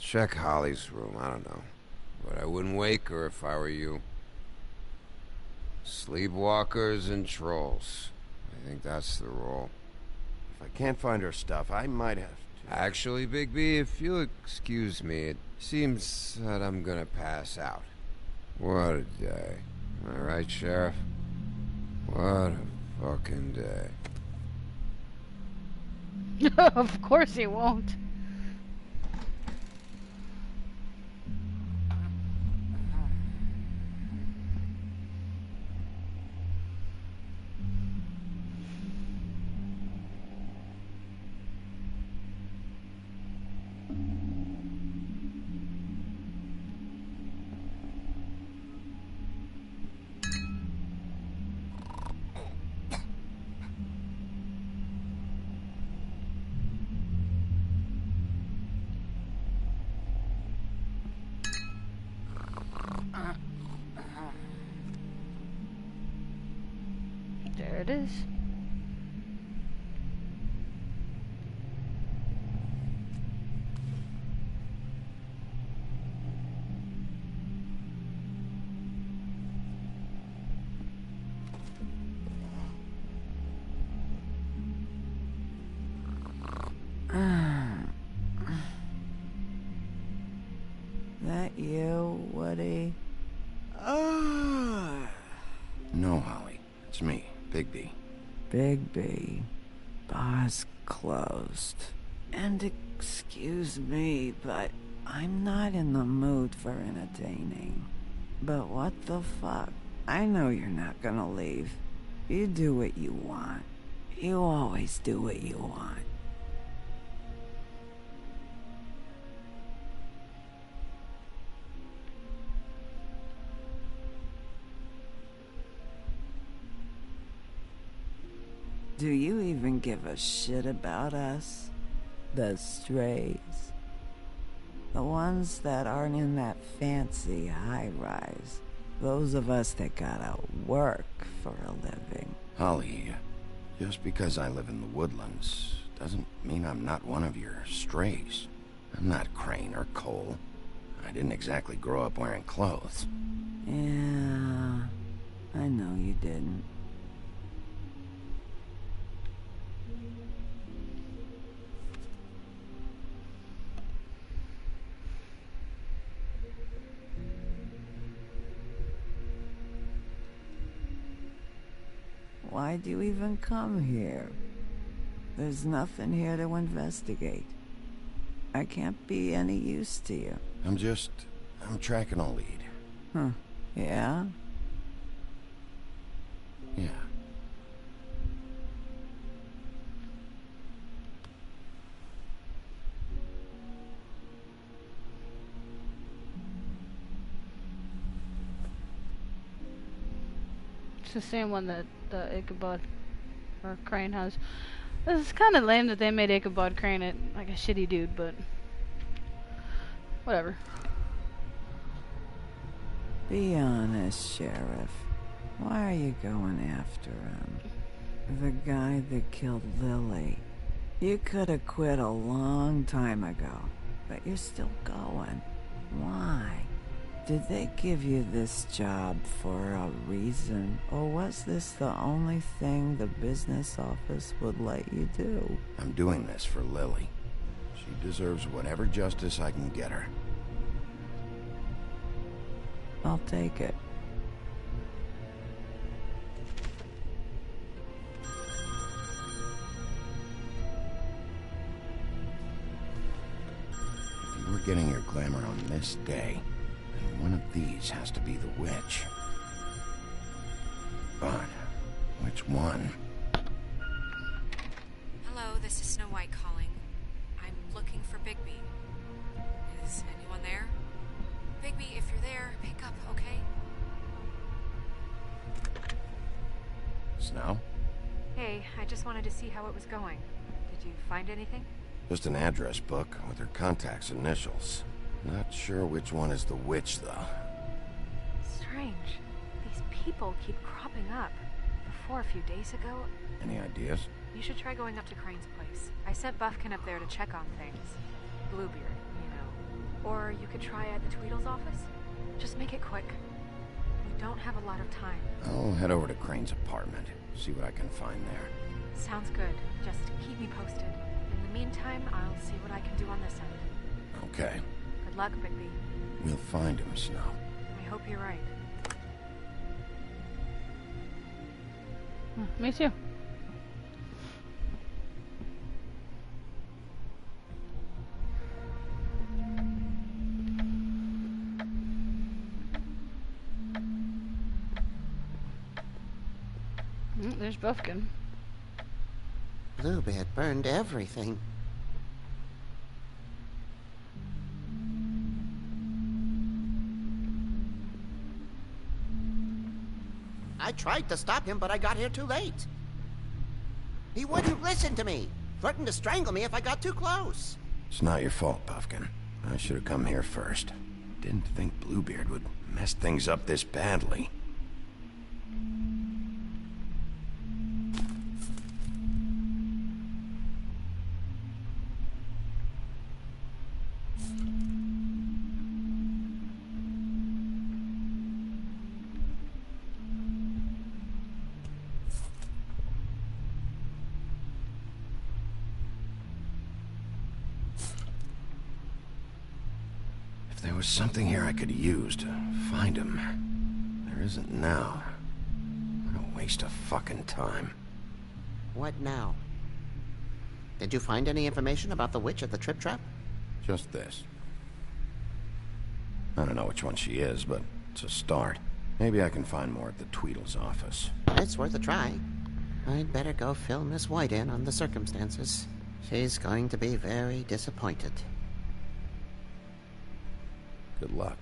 Check Holly's room, I don't know. But I wouldn't wake her if I were you. Sleepwalkers and trolls. I think that's the rule. If I can't find her stuff, I might have to... Actually, Bigby, if you'll excuse me, it seems that I'm gonna pass out. What a day. Am I right, Sheriff? What a fucking day. Of course he won't. it is. That you, Woody? No, Holly. It's me, Bigby. Bigby. Bar's closed. And excuse me, but I'm not in the mood for entertaining. But what the fuck? I know you're not gonna leave. You do what you want. You always do what you want. Do you even give a shit about us? The strays? The ones that aren't in that fancy high-rise. Those of us that gotta work for a living. Holly, just because I live in the woodlands doesn't mean I'm not one of your strays. I'm not Crane or Cole. I didn't exactly grow up wearing clothes. Yeah, I know you didn't. Why'd you even come here? There's nothing here to investigate. I can't be any use to you. I'm tracking a lead. Huh. Yeah? Yeah. It's the same one that the Ichabod or Crane has. It's kind of lame that they made Ichabod Crane it like a shitty dude, but whatever. Be honest, Sheriff. Why are you going after him? The guy that killed Lily. You could have quit a long time ago, but you're still going. Why? Did they give you this job for a reason, or was this the only thing the business office would let you do? I'm doing this for Lily. She deserves whatever justice I can get her. I'll take it. If you were getting your glamour on this day, then one of these has to be the witch. But which one? Hello, this is Snow White calling. I'm looking for Bigby. Is anyone there? Bigby, if you're there, pick up, okay? Snow? Hey, I just wanted to see how it was going. Did you find anything? Just an address book with her contact's initials. Not sure which one is the witch, though. Strange. These people keep cropping up. Before, a few days ago... Any ideas? You should try going up to Crane's place. I sent Buffkin up there to check on things. Bluebeard, you know. Or you could try at the Tweedle's office. Just make it quick. We don't have a lot of time. I'll head over to Crane's apartment, see what I can find there. Sounds good. Just keep me posted. In the meantime, I'll see what I can do on this end. Okay. Good luck, Bigby. We'll find him, Snow. I hope you're right. Me too. There's Buffkin. Bluebeard burned everything. I tried to stop him, but I got here too late. He wouldn't listen to me. Threatened to strangle me if I got too close. It's not your fault, Buffkin. I should have come here first. Didn't think Bluebeard would mess things up this badly. There was something here I could use to find him. There isn't now. What a waste of fucking time. What now? Did you find any information about the witch at the Trip Trap? Just this. I don't know which one she is, but it's a start. Maybe I can find more at the Tweedle's office. It's worth a try. I'd better go fill Miss White in on the circumstances. She's going to be very disappointed. Good luck.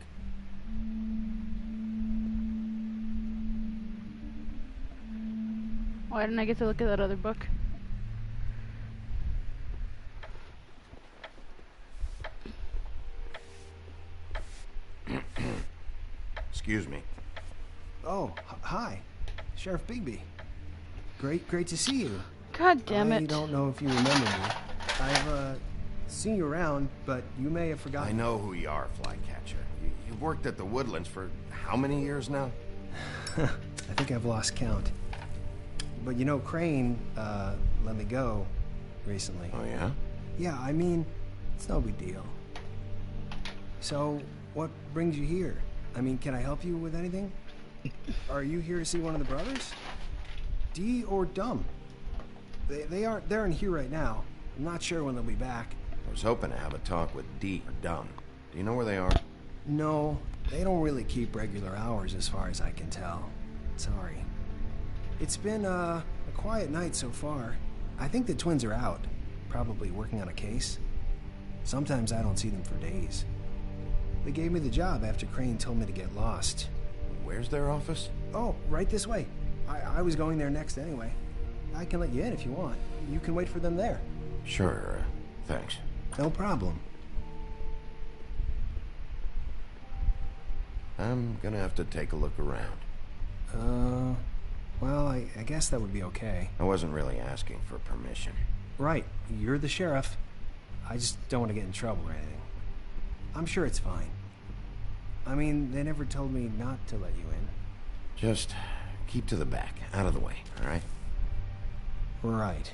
Why didn't I get to look at that other book? Excuse me. Oh, hi. Sheriff Bigby. Great to see you. God damn it. I don't know if you remember me. I've, seen you around, but you may have forgotten. I know who you are, Flycatcher. You've worked at the Woodlands for how many years now? I think I've lost count. But you know, Crane, let me go recently. Oh, yeah? Yeah, I mean, it's no big deal. So, what brings you here? I mean, can I help you with anything? Are you here to see one of the brothers? D or Dumb? They're in here right now. I'm not sure when they'll be back. I was hoping to have a talk with D or Dumb. Do you know where they are? No, they don't really keep regular hours as far as I can tell. Sorry. It's been, a quiet night so far. I think the twins are out, probably working on a case. Sometimes I don't see them for days. They gave me the job after Crane told me to get lost. Where's their office? Oh, right this way. I was going there next anyway. I can let you in if you want. You can wait for them there. Sure, thanks. No problem. I'm gonna have to take a look around. Well, I guess that would be okay. I wasn't really asking for permission. Right, you're the sheriff. I just don't want to get in trouble or anything. I'm sure it's fine. I mean, they never told me not to let you in. Just keep to the back, out of the way, all right? Right.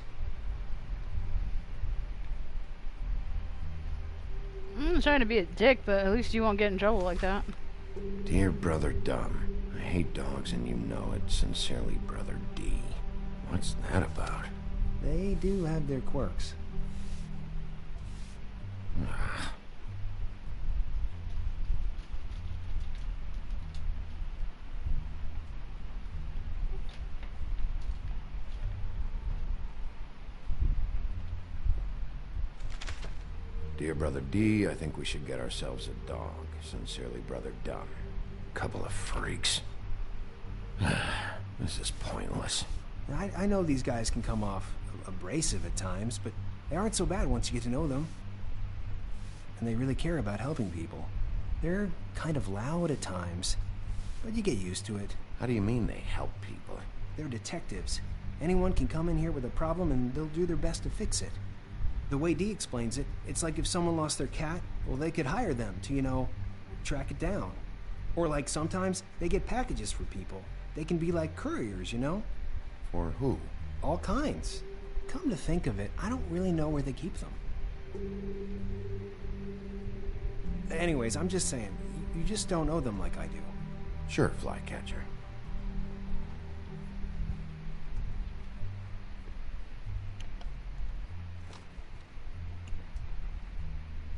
I'm trying to be a dick, but at least you won't get in trouble like that. Dear Brother Dumb, I hate dogs and you know it. Sincerely, Brother D. What's that about? They do have their quirks. Dear Brother D, I think we should get ourselves a dog. Sincerely, Brother Dumb. Couple of freaks. This is pointless. I know these guys can come off abrasive at times, but they aren't so bad once you get to know them. And they really care about helping people. They're kind of loud at times, but you get used to it. How do you mean they help people? They're detectives. Anyone can come in here with a problem and they'll do their best to fix it. The way Dee explains it, it's like if someone lost their cat, well, they could hire them to, you know, track it down. Or like sometimes they get packages for people. They can be like couriers, you know? For who? All kinds. Come to think of it, I don't really know where they keep them. Anyways, I'm just saying, you just don't know them like I do. Sure, Flycatcher.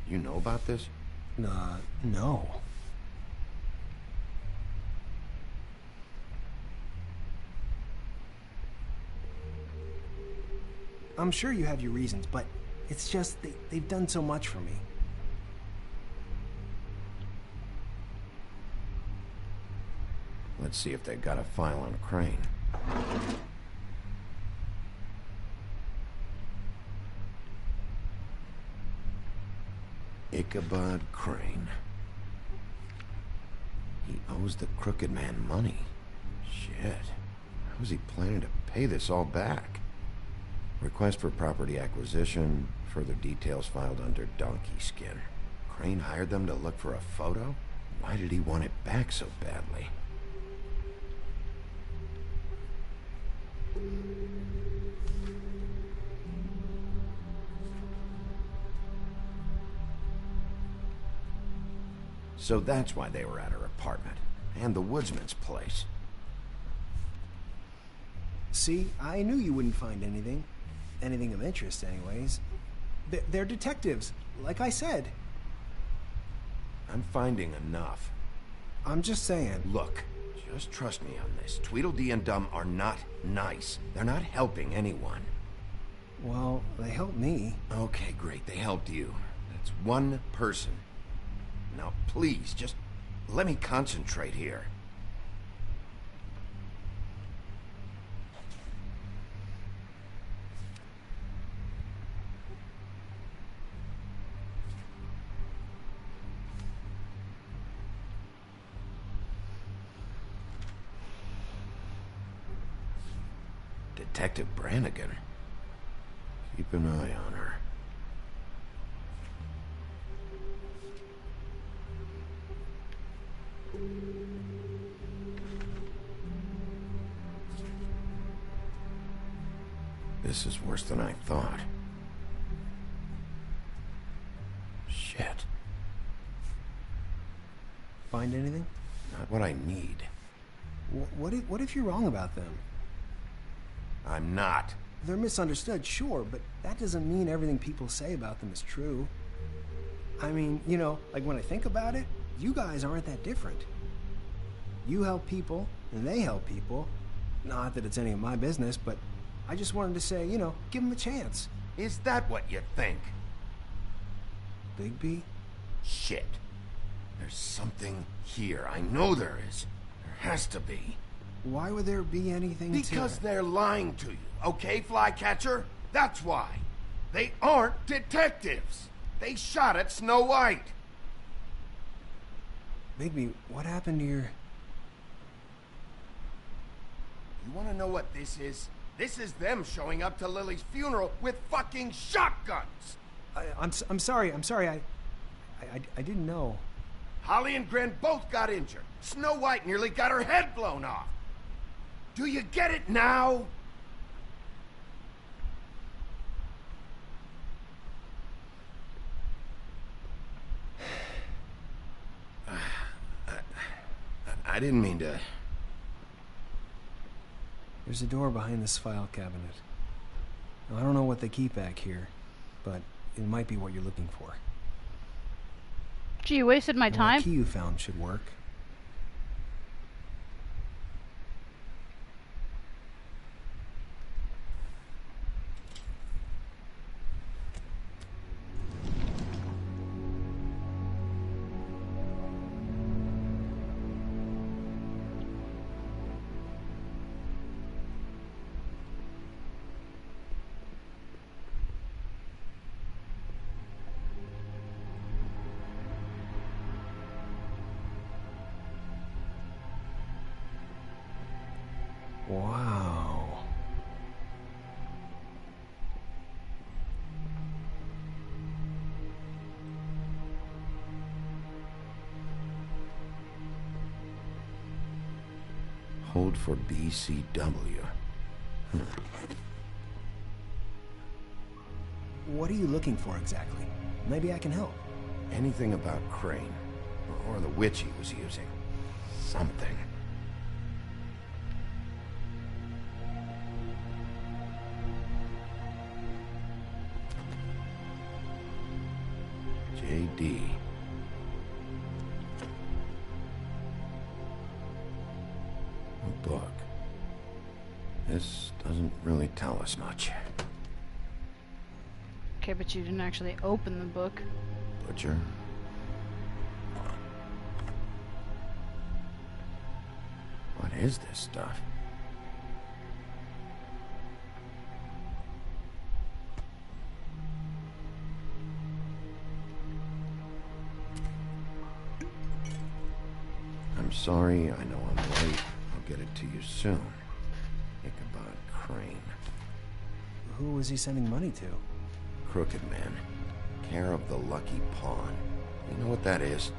You know about this? No. I'm sure you have your reasons, but it's just they've done so much for me. Let's see if they got a file on Crane. Ichabod Crane. He owes the crooked man money. Shit. How was he planning to pay this all back? Request for property acquisition. Further details filed under donkey skin. Crane hired them to look for a photo? Why did he want it back so badly? So that's why they were at her apartment. And the woodsman's place. See, I knew you wouldn't find anything. Anything of interest, anyways. They're detectives, like I said. I'm finding enough. I'm just saying. Look, just trust me on this. Tweedledee and Dum are not nice. They're not helping anyone. Well, they helped me. Okay, great. They helped you. That's one person. Now, please, just let me concentrate here. Detective Brannigan. Keep an eye on her. This is worse than I thought. Shit. Find anything? Not what I need. What if you're wrong about them? I'm not. They're misunderstood, sure, but that doesn't mean everything people say about them is true. I mean, you know, like when I think about it, you guys aren't that different. You help people, and they help people. Not that it's any of my business, but I just wanted to say, you know, give them a chance. Is that what you think? Bigby? Shit. There's something here. I know there is. There has to be. Why would there be anything Because they're lying to you, okay, Flycatcher? That's why. They aren't detectives. They shot at Snow White. Bigby, what happened to your... You want to know what this is? This is them showing up to Lily's funeral with fucking shotguns. I'm sorry. I didn't know. Holly and Gren both got injured. Snow White nearly got her head blown off. Do you get it now? I didn't mean to... There's a door behind this file cabinet. Now, I don't know what they keep back here, but it might be what you're looking for. Gee, you wasted my time. The key you found should work. Wow. Hold for BCW. What are you looking for exactly? Maybe I can help. Anything about Crane, or the witch he was using. Something. JD. A book. This doesn't really tell us much. Okay, but you didn't actually open the book. Butcher. What is this stuff? I'm sorry, I know I'm late. I'll get it to you soon. Ichabod Crane. Who was he sending money to? Crooked Man. Care of the Lucky Pawn. You know what that is?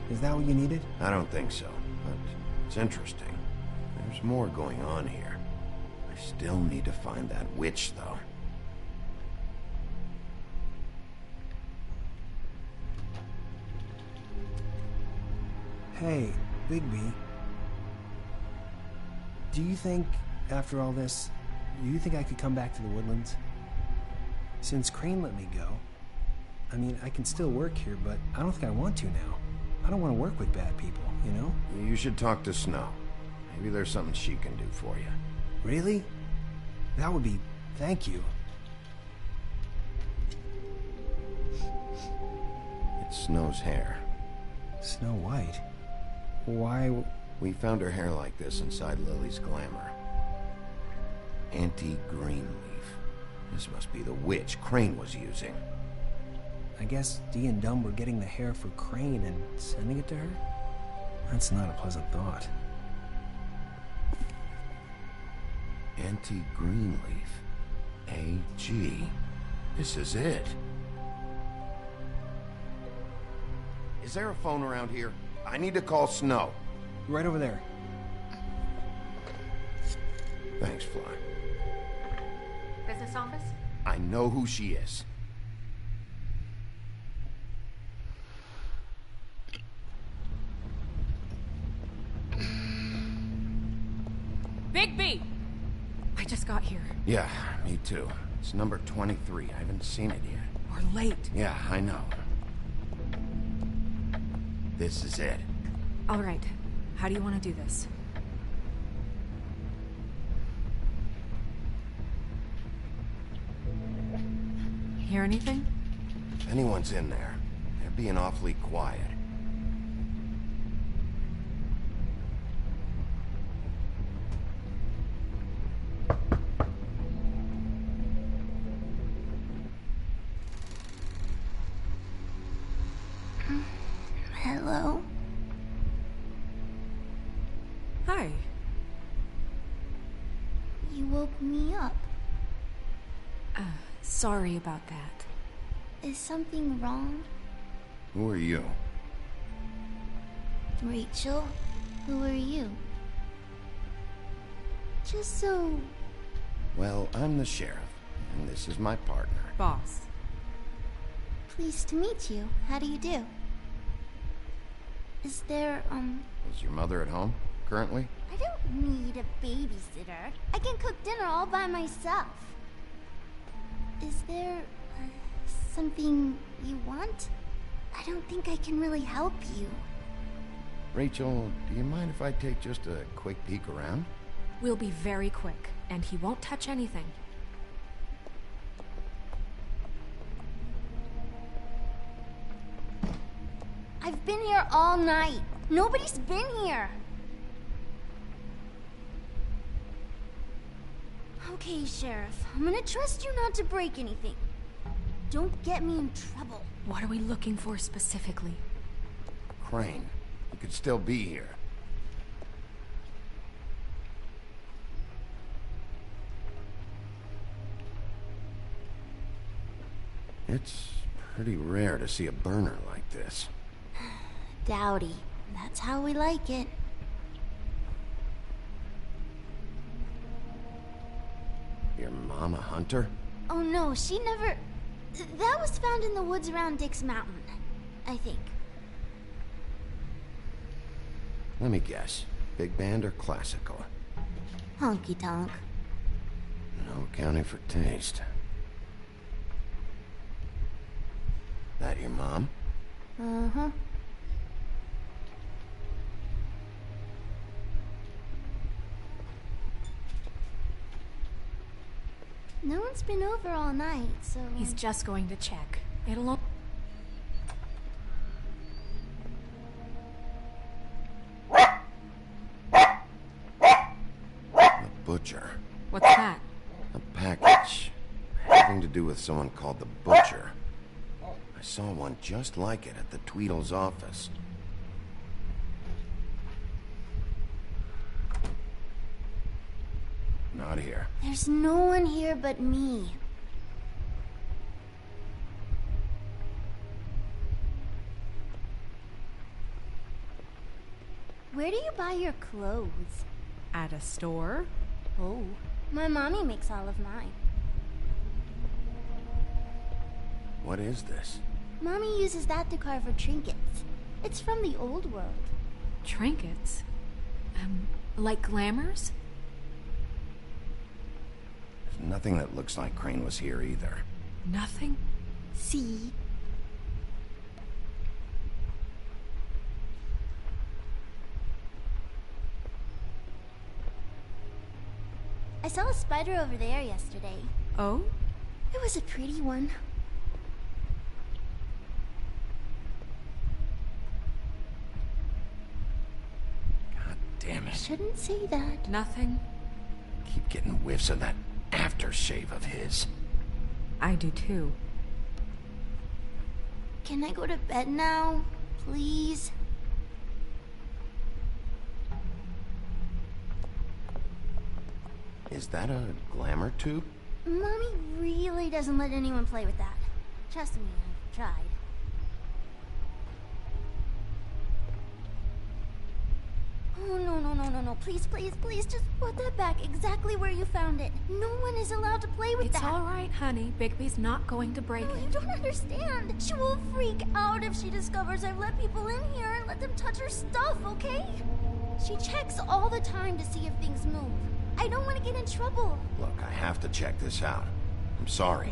Is that what you needed? I don't think so, but sounds interesting. There's more going on here. I still need to find that witch, though. Hey, Bigby. Do you think, after all this, do you think I could come back to the Woodlands? Since Crane let me go, I mean, I can still work here, but I don't think I want to now. I don't want to work with bad people, you know? You should talk to Snow. Maybe there's something she can do for you. Really? That would be... thank you. It's Snow's hair. Snow White? Why... We found her hair like this inside Lily's glamour. Anti-Greenleaf. This must be the witch Crane was using. I guess Dee and Dumb were getting the hair for Crane and sending it to her? That's not a pleasant thought. Anti-Greenleaf. AG. This is it. Is there a phone around here? I need to call Snow. Right over there. Thanks, Fly. Business office? I know who she is. Bigby! I just got here. Yeah, me too. It's number 23. I haven't seen it yet. We're late. Yeah, I know. This is it. All right. How do you want to do this? Hear anything? If anyone's in there, they're being awfully quiet. Hello? Hi. You woke me up. Sorry about that. Is something wrong? Who are you? Rachel? Who are you? Just so... Well, I'm the sheriff, and this is my partner. Boss. Pleased to meet you. How do you do? Is there, Is your mother at home, currently? I don't need a babysitter. I can cook dinner all by myself. Is there, something you want? I don't think I can really help you. Rachel, do you mind if I take just a quick peek around? We'll be very quick, and he won't touch anything. I've been here all night. Nobody's been here. Okay, Sheriff. I'm gonna trust you not to break anything. Don't get me in trouble. What are we looking for specifically? Crane. He could still be here. It's pretty rare to see a burner like this. Dowdy. That's how we like it. Your mom a hunter? Oh no, she never... That was found in the woods around Dick's Mountain, I think. Let me guess. Big band or classical? Honky tonk. No accounting for taste. That your mom? Uh-huh. No one's been over all night, so... He's just going to check. It'll... The butcher. What's that? A package. Having to do with someone called the Butcher. I saw one just like it at the Tweedle's office. Not here. There's no one here but me. Where do you buy your clothes? At a store? Oh, my mommy makes all of mine. What is this? Mommy uses that to carve her trinkets. It's from the old world. Trinkets? Like glamours? There's nothing that looks like Crane was here either. Nothing? See? I saw a spider over there yesterday. Oh? It was a pretty one. God damn it. Shouldn't say that. Nothing? Keep getting whiffs of that aftershave of his. I do too. Can I go to bed now? Please? Is that a glamour tube? Mommy really doesn't let anyone play with that. Trust me, I've tried. Oh, no. Please, just put that back exactly where you found it. No one is allowed to play with that. It's all right, honey. Bigby's not going to break it. You don't understand. She will freak out if she discovers I've let people in here and let them touch her stuff, okay? She checks all the time to see if things move. I don't want to get in trouble. Look, I have to check this out. I'm sorry.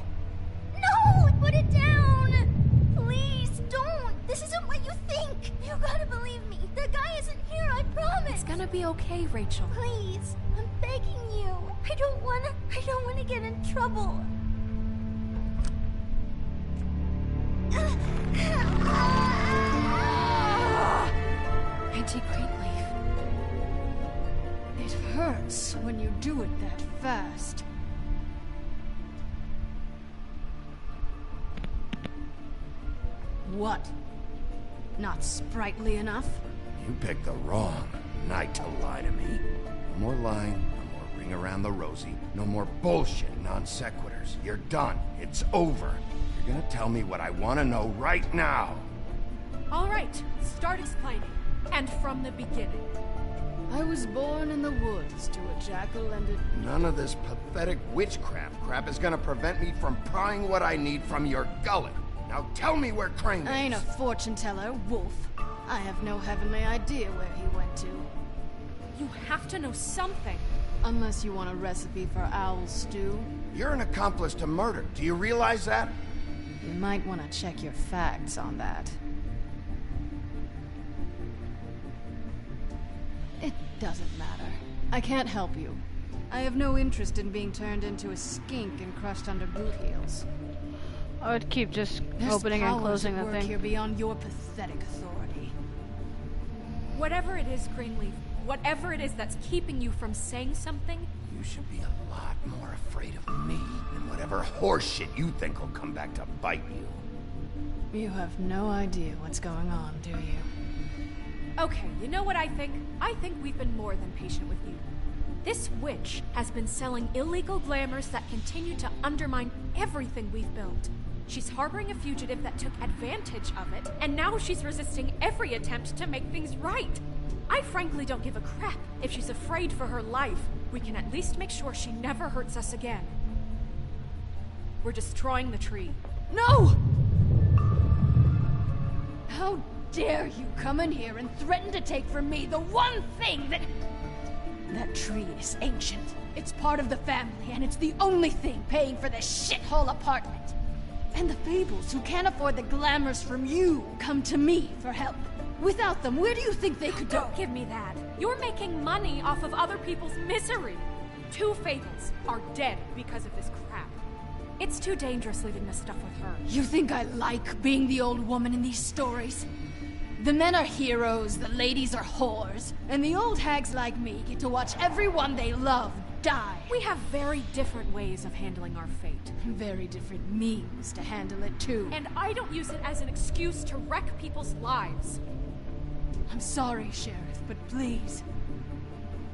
No! Put it down! Please, don't! This isn't what you think! You gotta believe me. The guy isn't here, I promise! It's gonna be okay, Rachel. Please, I'm begging you. I don't wanna get in trouble. Auntie Greenleaf. It hurts when you do it that fast. What? Not sprightly enough? You picked the wrong night to lie to me. No more lying, no more ring around the rosy, no more bullshit non sequiturs. You're done. It's over. You're gonna tell me what I want to know right now. All right, start explaining. And from the beginning. I was born in the woods to a jackal and a... None of this pathetic witchcraft crap is gonna prevent me from prying what I need from your gullet. Now tell me where Crane is. I ain't a fortune teller, Wolf. I have no heavenly idea where he went to. You have to know something. Unless you want a recipe for owl stew. You're an accomplice to murder. Do you realize that? You might want to check your facts on that. It doesn't matter. I can't help you. I have no interest in being turned into a skink and crushed under boot heels. I would keep just opening and closing the thing. Here beyond your pathetic authority. Whatever it is, Greenleaf, whatever it is that's keeping you from saying something, you should be a lot more afraid of me than whatever horseshit you think will come back to bite you. You have no idea what's going on, do you? Okay, you know what I think? I think we've been more than patient with you. This witch has been selling illegal glamours that continue to undermine everything we've built. She's harboring a fugitive that took advantage of it, and now she's resisting every attempt to make things right. I frankly don't give a crap if she's afraid for her life. We can at least make sure she never hurts us again. We're destroying the tree. No! How dare you come in here and threaten to take from me the one thing that... That tree is ancient. It's part of the family, and it's the only thing paying for this shithole apartment. And the Fables, who can't afford the glamours from you, come to me for help. Without them, where do you think they could go? Don't give me that. You're making money off of other people's misery. 2 Fables are dead because of this crap. It's too dangerous leaving this stuff with her. You think I like being the old woman in these stories? The men are heroes, the ladies are whores, and the old hags like me get to watch everyone they love die. We have very different ways of handling our fate. Very different means to handle it, too. And I don't use it as an excuse to wreck people's lives. I'm sorry, Sheriff, but please,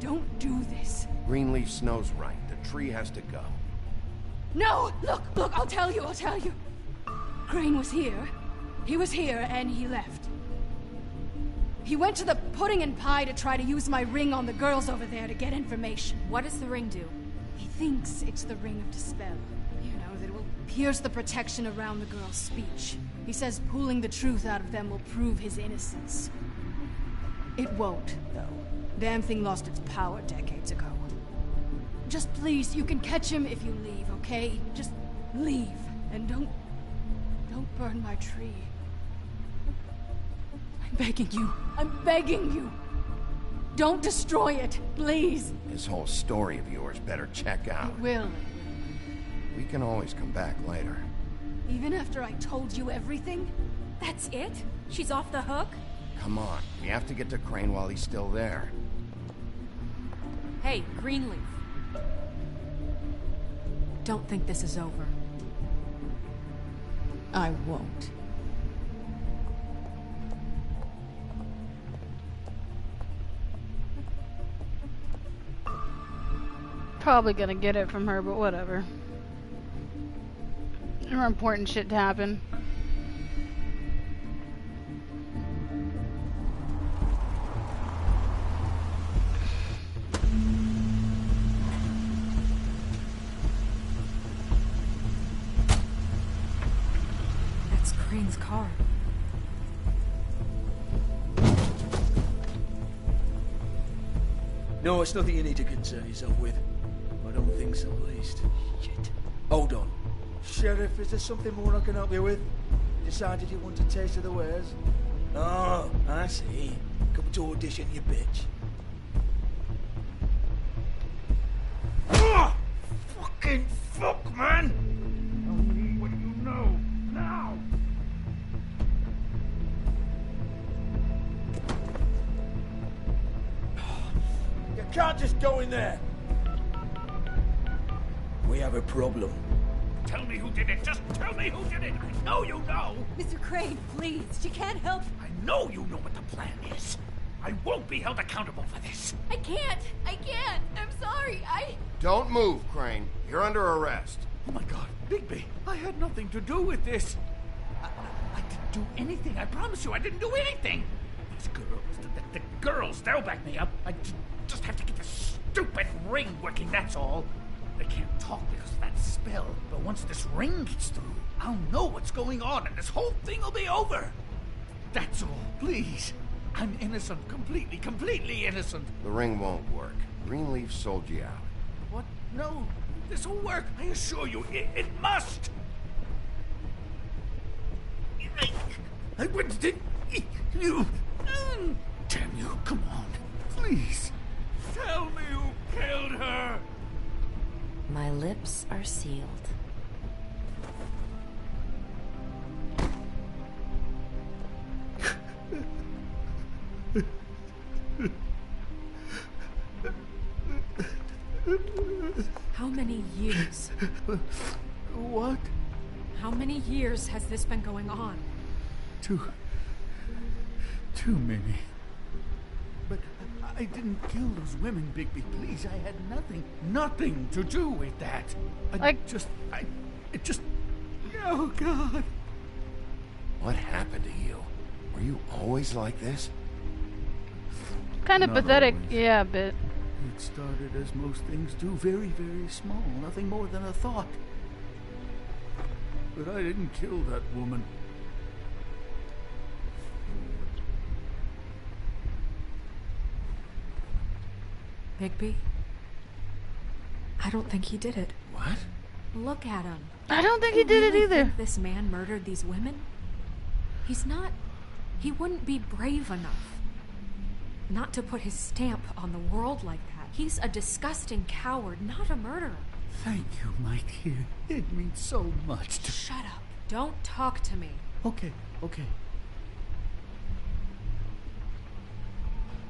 don't do this. Greenleaf Snow's right. The tree has to go. No! Look, I'll tell you. Crane was here. He was here, and he left. He went to the pudding and pie to try to use my ring on the girls over there to get information. What does the ring do? He thinks it's the ring of dispel. You know, that it will pierce the protection around the girl's speech. He says pulling the truth out of them will prove his innocence. It won't, though. Damn thing lost its power decades ago. Just please, you can catch him if you leave, okay? Just leave, and don't burn my tree. I'm begging you. I'm begging you. Don't destroy it, please. This whole story of yours better check out. It will. We can always come back later. Even after I told you everything? That's it? She's off the hook? Come on, we have to get to Crane while he's still there. Hey, Greenleaf. Don't think this is over. I won't. Probably gonna get it from her, but whatever. More important shit to happen. That's Crane's car. No, it's nothing you need to concern yourself with. I don't think so, at least. Shit. Hold on. Sheriff, is there something more I can help you with? Decided you want a taste of the wares? Oh, I see. Come to audition, you bitch. Oh, fucking fuck, man! Tell me what you know, now! You can't just go in there! We have a problem. Tell me who did it. Just tell me who did it. I know you know. Mr. Crane, please. She can't help. I know you know what the plan is. I won't be held accountable for this. I can't. I'm sorry. Don't move, Crane. You're under arrest. Oh my God, Bigby, I had nothing to do with this. I didn't do anything. I promise you, I didn't do anything. These girls, the girls, they'll back me up. I just have to get this stupid ring working, that's all. They can't talk because of that spell, but once this ring gets through, I'll know what's going on and this whole thing will be over. That's all, please. I'm innocent, completely innocent. The ring won't work. Greenleaf sold you out. What? No, this will work. I assure you, it must. I wouldn't. You. Damn you! Come on, please. Tell me who killed her. My lips are sealed. How many years? What? How many years has this been going on? Two, maybe. But I didn't kill those women, Bigby. Please, I had nothing to do with that. Oh, God. What happened to you? Were you always like this? Kind of Not pathetic, always. yeah, a bit. It started as most things do, very, very small. Nothing more than a thought. But I didn't kill that woman. Bigby? I don't think he did it. What? Look at him. I don't think he You did it really either. think this man murdered these women? He's not... He wouldn't be brave enough. Not to put his stamp on the world like that. He's a disgusting coward, not a murderer. Thank you, my dear. It means so much to... Shut up. Don't talk to me. Okay.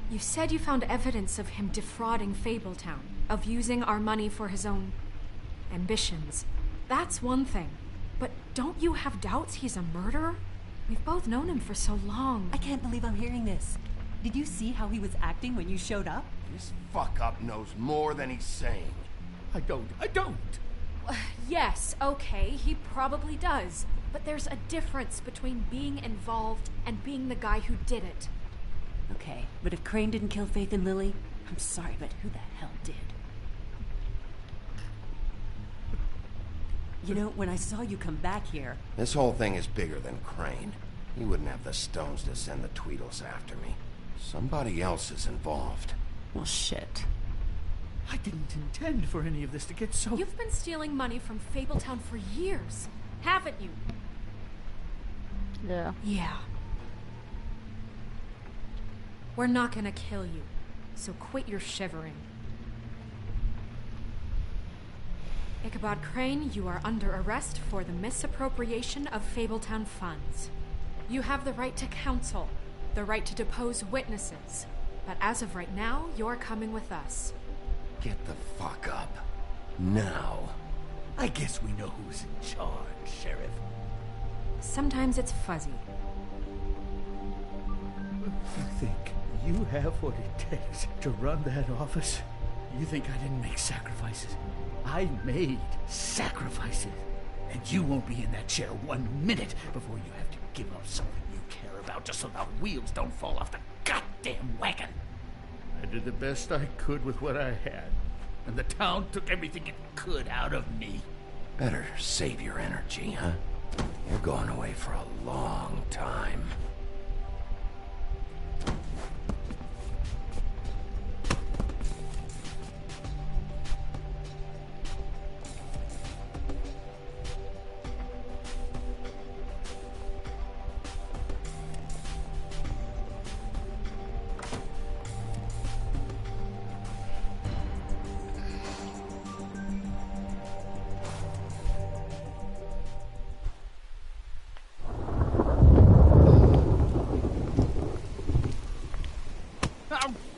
You said you found evidence of him defrauding Fabletown, of using our money for his own ambitions. That's one thing. But don't you have doubts he's a murderer? We've both known him for so long. I can't believe I'm hearing this. Did you see how he was acting when you showed up? This fuck-up knows more than he's saying. I don't. Yes, okay, he probably does. But there's a difference between being involved and being the guy who did it. Okay, but if Crane didn't kill Faith and Lily, I'm sorry, but who the hell did? You know, when I saw you come back here... This whole thing is bigger than Crane. He wouldn't have the stones to send the Tweedles after me. Somebody else is involved. Well, shit. I didn't intend for any of this to get so... You've been stealing money from Fabletown for years, haven't you? Yeah. Yeah. We're not gonna kill you, so quit your shivering. Ichabod Crane, you are under arrest for the misappropriation of Fabletown funds. You have the right to counsel, the right to depose witnesses, but as of right now, you're coming with us. Get the fuck up. Now. I guess we know who's in charge, Sheriff. Sometimes it's fuzzy. You think you have what it takes to run that office? You think I didn't make sacrifices? I made sacrifices. And you won't be in that chair 1 minute before you have to give up something you care about just so the wheels don't fall off the goddamn wagon. I did the best I could with what I had, and the town took everything it could out of me. Better save your energy, huh? You're going away for a long time.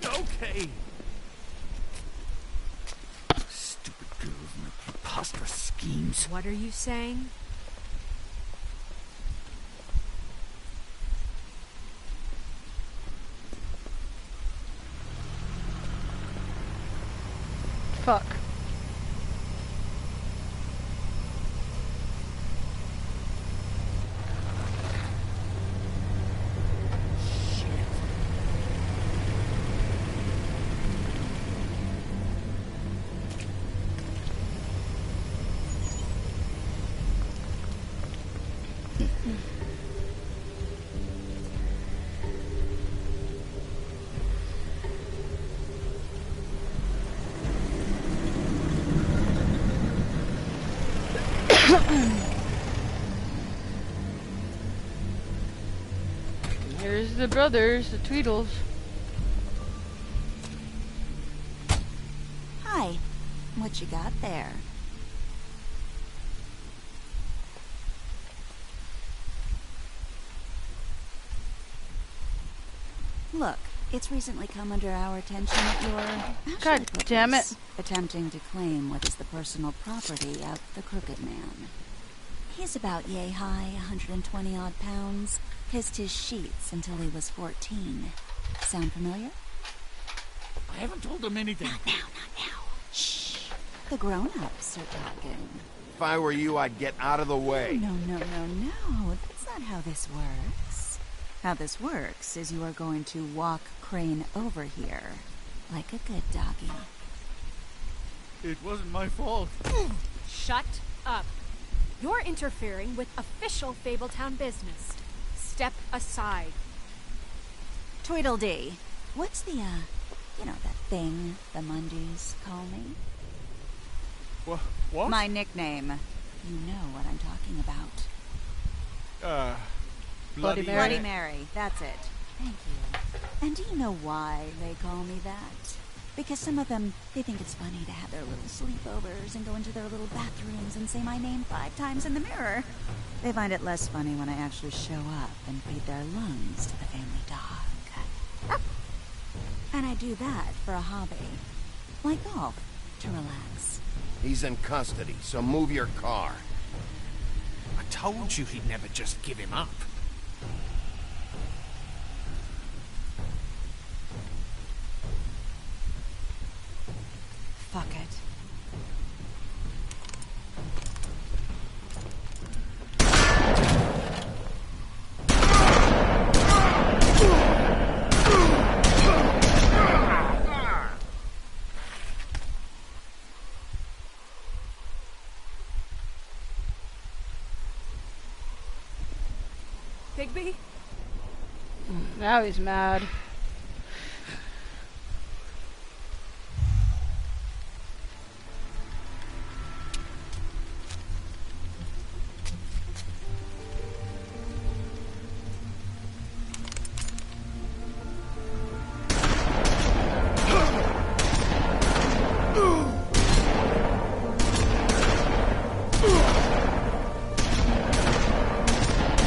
Okay. Stupid girls and their preposterous schemes. What are you saying? Fuck. Here's the brothers, the Tweedles. Hi. What you got there? Look, it's recently come under our attention that you're... God damn it. Attempting to claim what is the personal property of the Crooked Man. He's about yay high, 120 odd pounds. Kissed his sheets until he was 14. Sound familiar? I haven't told them anything. Not now. Shh. The grown-ups are talking. If I were you, I'd get out of the way. No. That's not how this works. How this works is you are going to walk Crane over here. Like a good doggy. It wasn't my fault. Shut up. You're interfering with official Fabletown business. Step aside. Tweedledee. What's the, you know, that thing the Mundies call me? What? My nickname. You know what I'm talking about. Bloody Mary. That's it. Thank you. And do you know why they call me that? Because some of them, they think it's funny to have their little sleepovers and go into their little bathrooms and say my name 5 times in the mirror. They find it less funny when I actually show up and feed their lungs to the family dog. And I do that for a hobby. Like golf, to relax. He's in custody, so move your car. I told you he'd never just give him up. Fuck it. Now he's mad.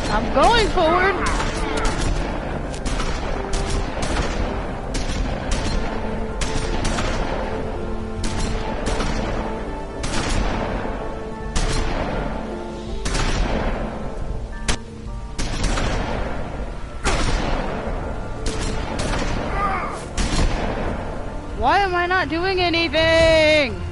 I'm going forward. Why am I not doing anything?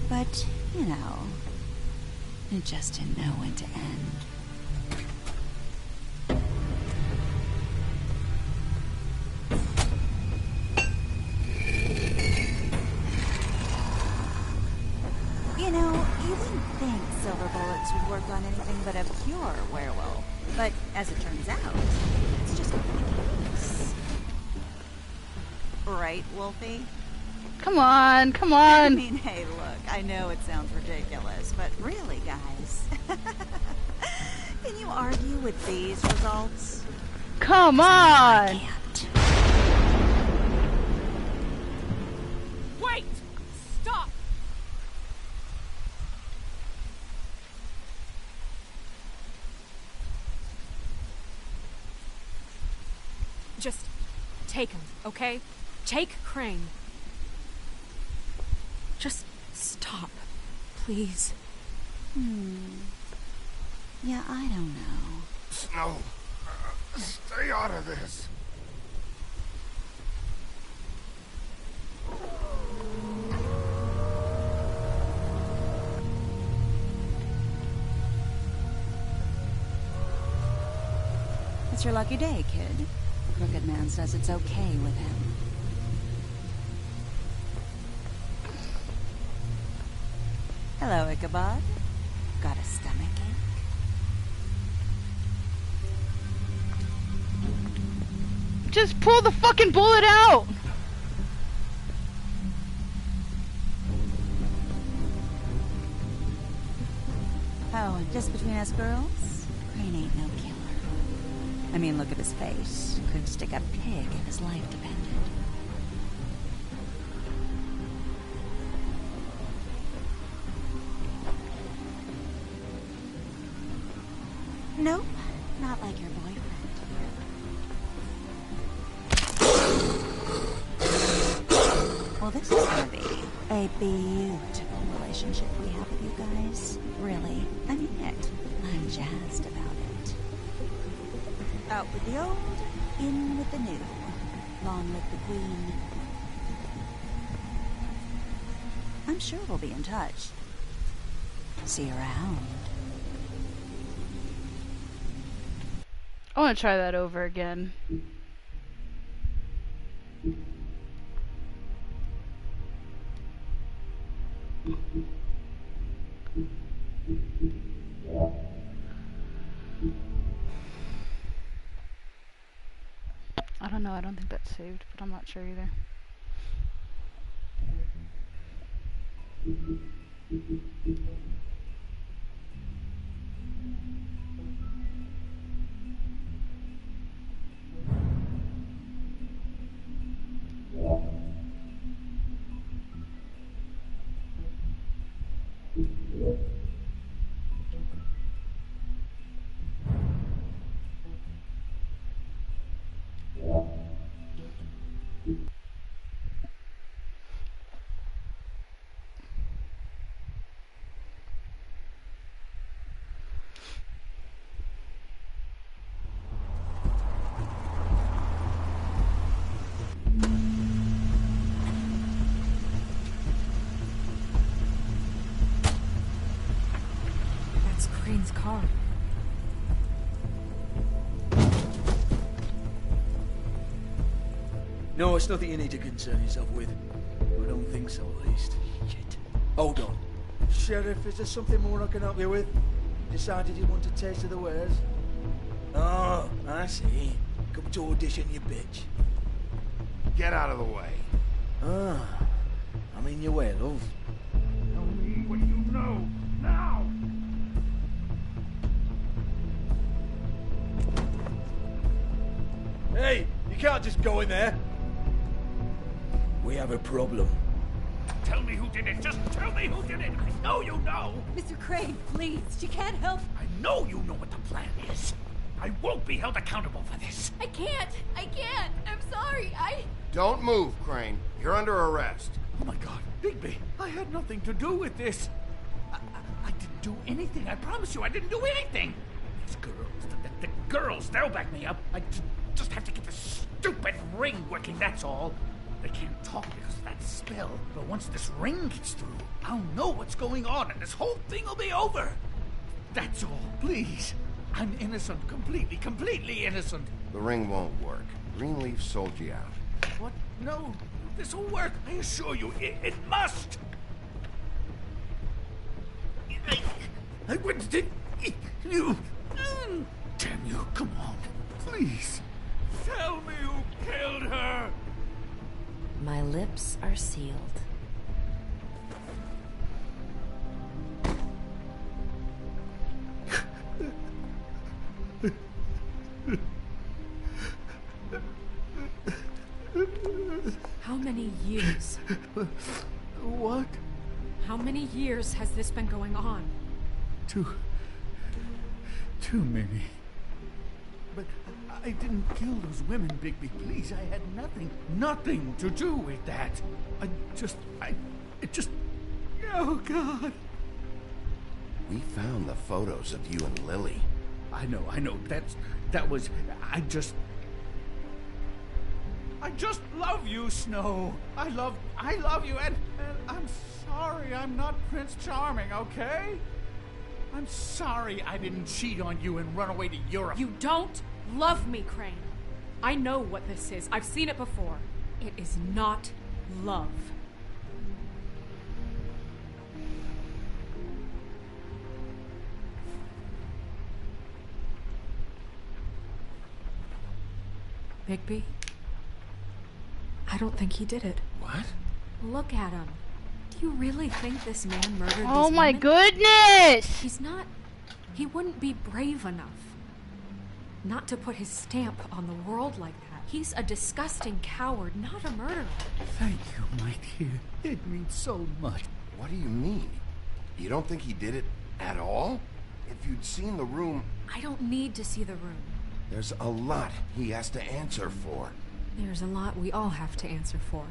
But, you know, it just didn't know when to end. You know, you wouldn't think silver bullets would work on anything but a pure werewolf. But as it turns out, it's just one of the case. Right, Wolfie? Come on, come I on. mean, hey, look, I know it sounds ridiculous, but really, guys, can you argue with these results? Come on. Wait! Stop! Just take him, okay? Take Crane. Just stop, please. Yeah, I don't know. Snow, stay out of this. It's your lucky day, kid. Crooked Man says it's okay with him. Hello, Ichabod. Got a stomachache? Just pull the fucking bullet out. Oh, and just between us girls, Crane ain't no killer. I mean, look at his face. Couldn't stick a pig if his life depended. Nope, not like your boyfriend. Well, this is gonna be a beautiful relationship we have with you guys. Really, I mean it. I'm jazzed about it. Out with the old, in with the new. Long live the queen. I'm I'm sure we'll be in touch. See you around. I want to try that over again. I don't know, I don't think that's saved, but I'm not sure either. That's Crane's car. No, it's nothing you need to concern yourself with. I don't think so, at least. Shit. Hold on. Sheriff, is there something more I can help you with? Decided you want a taste of the wares? Oh, I see. Come to audition, you bitch. Get out of the way. Ah, I'm in your way, love. Tell me what you know, now! Hey, you can't just go in there. We have a problem. Tell me who did it. Just tell me who did it. I know you know. Mr. Crane, please. You can't help. I know you know what the plan is. I won't be held accountable for this. I can't. I'm sorry. Don't move, Crane. You're under arrest. Oh my God, Bigby, I had nothing to do with this. I didn't do anything. I promise you, I didn't do anything. These girls, the girls, they'll back me up. I just have to get this stupid ring working, that's all. They can't talk because of that spell. But once this ring gets through, I'll know what's going on and this whole thing will be over. That's all, please. I'm innocent, completely innocent. The ring won't work. Greenleaf sold you out. What? No, this will work. I assure you, it must. I wouldn't did you. Damn you, come on, please. Tell me who killed her. My lips are sealed. How many years? What? How many years has this been going on? Too many. But I didn't kill those women, Bigby. Please, I had nothing to do with that. It just... Oh, God. We found the photos of you and Lily. I know. That was... I just love you, Snow. I love you, and I'm sorry I'm not Prince Charming, okay? I'm sorry I didn't cheat on you and run away to Europe. You don't love me, Crane. I know what this is. I've seen it before. It is not love. Bigby? I don't think he did it. What? Look at him. Do you really think this man murdered Oh these my women? goodness! He's not... He wouldn't be brave enough. Not to put his stamp on the world like that. He's a disgusting coward, not a murderer. Thank you, my dear. It means so much. What do you mean? You don't think he did it at all? If you'd seen the room... I don't need to see the room. There's a lot he has to answer for. There's a lot we all have to answer for.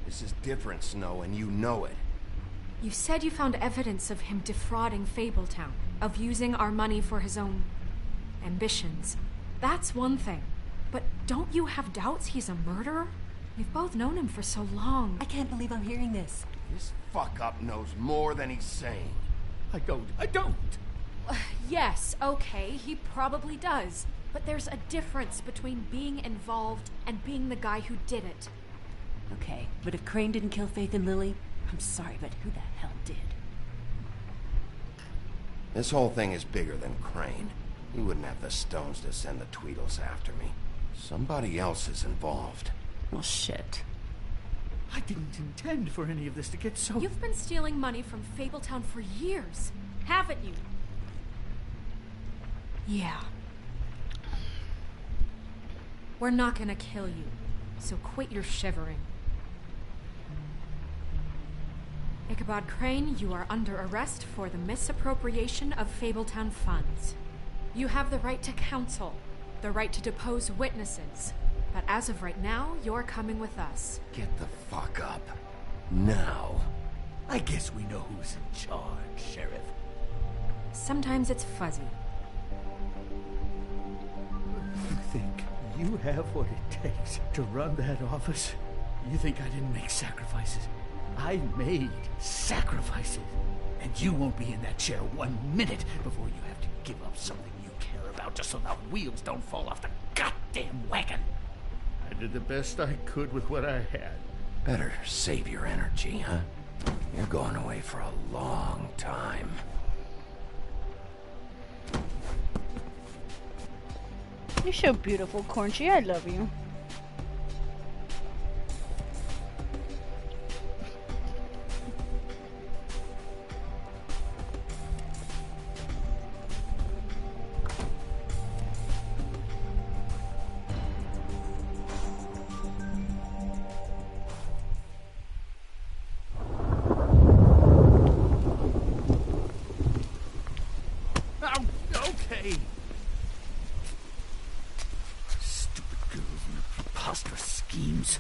This is different, Snow, and you know it. You said you found evidence of him defrauding Fabletown, of using our money for his own ambitions. That's one thing. But don't you have doubts he's a murderer? We've both known him for so long. I can't believe I'm hearing this. This fuck-up knows more than he's saying. I don't. Yes, okay, he probably does. But there's a difference between being involved and being the guy who did it. Okay, but if Crane didn't kill Faith and Lily, I'm sorry, but who the hell did? This whole thing is bigger than Crane. He wouldn't have the stones to send the Tweedles after me. Somebody else is involved. Well, shit. I didn't intend for any of this to get so... You've been stealing money from Fabletown for years, haven't you? Yeah. We're not gonna kill you, so quit your shivering. Ichabod Crane, you are under arrest for the misappropriation of Fabletown funds. You have the right to counsel, the right to depose witnesses, but as of right now, you're coming with us. Get the fuck up. Now. I guess we know who's in charge, Sheriff. Sometimes it's fuzzy. You think you have what it takes to run that office? You think I didn't make sacrifices? I made sacrifices. And you won't be in that chair 1 minute before you have to give up something you care about just so the wheels don't fall off the goddamn wagon. I did the best I could with what I had. Better save your energy, huh? You're going away for a long time. You're so beautiful, Cornchy. I love you.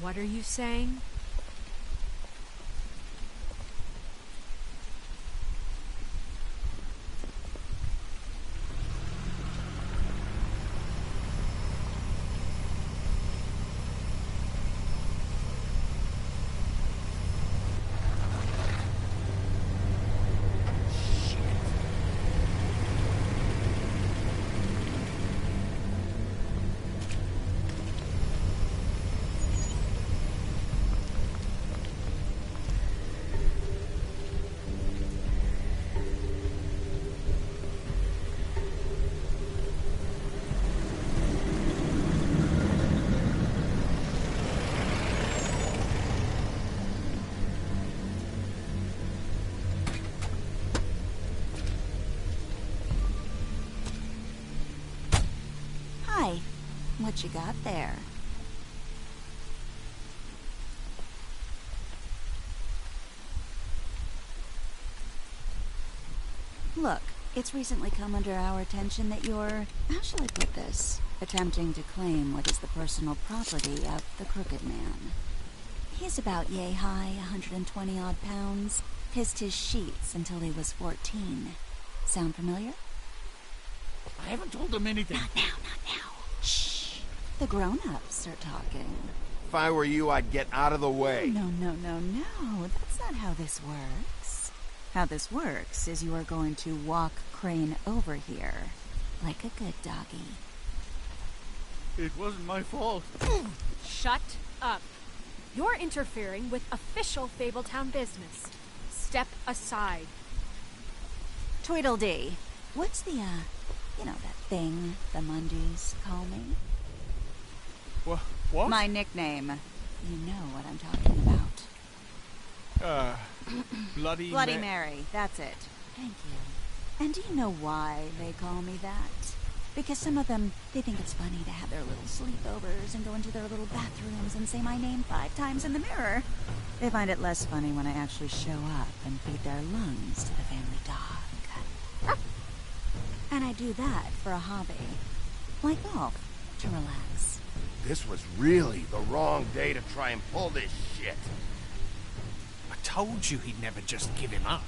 What are you saying? What you got there? Look, it's recently come under our attention that you're, how shall I put this, attempting to claim what is the personal property of the Crooked Man. He's about yay high, 120 odd pounds, pissed his sheets until he was 14. Sound familiar? I haven't told him anything. Not now. Shh. The grown-ups are talking. If I were you, I'd get out of the way. No. That's not how this works. How this works is you are going to walk Crane over here. Like a good doggy. It wasn't my fault. Shut up. You're interfering with official Fabletown business. Step aside. Tweedledee. What's the, that thing the Mundies call me? What? My nickname. You know what I'm talking about. Bloody Mary. That's it. Thank you. And do you know why they call me that? Because some of them, they think it's funny to have their little sleepovers and go into their little bathrooms and say my name 5 times in the mirror. They find it less funny when I actually show up and feed their lungs to the family dog. And I do that for a hobby. Like golf. To relax. This was really the wrong day to try and pull this shit. I told you he'd never just give him up.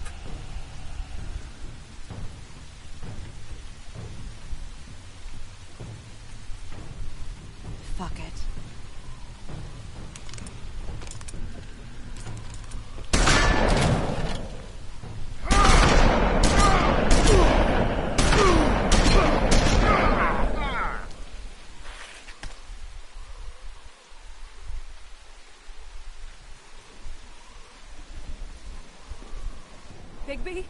Fuck it. Bigby?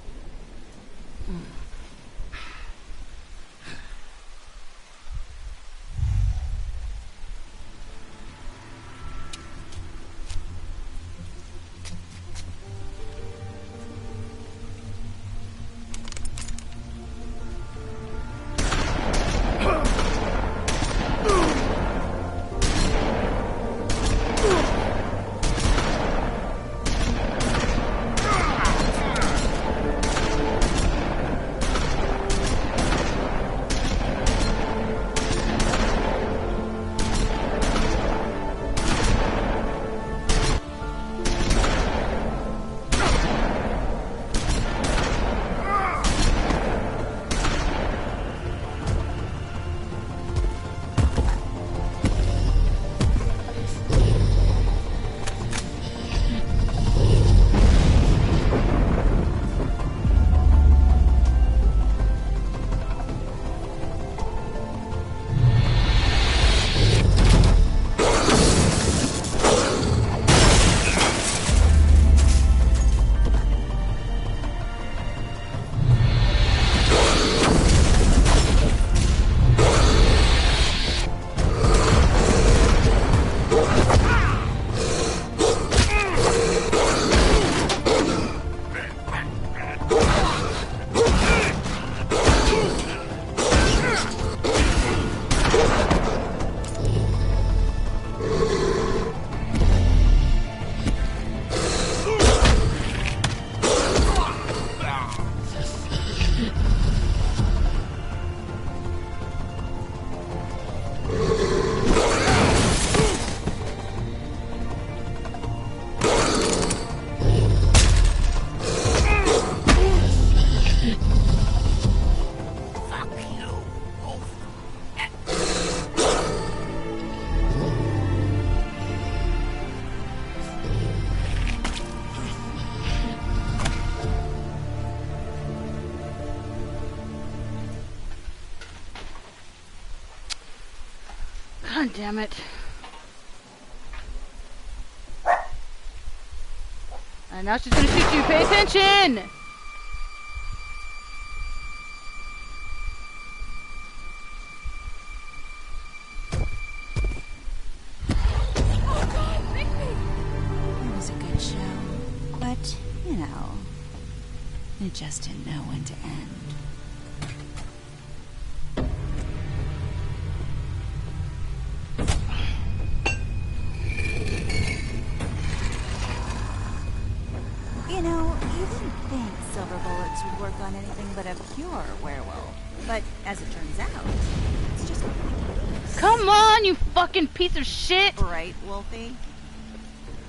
God damn it. And now she's gonna shoot you. Pay attention! It was a good show, but, you know, it just didn't know when to end. You know, you didn't think silver bullets would work on anything but a pure werewolf. But as it turns out, it's just Come on, you fucking piece of shit! Right, Wolfie?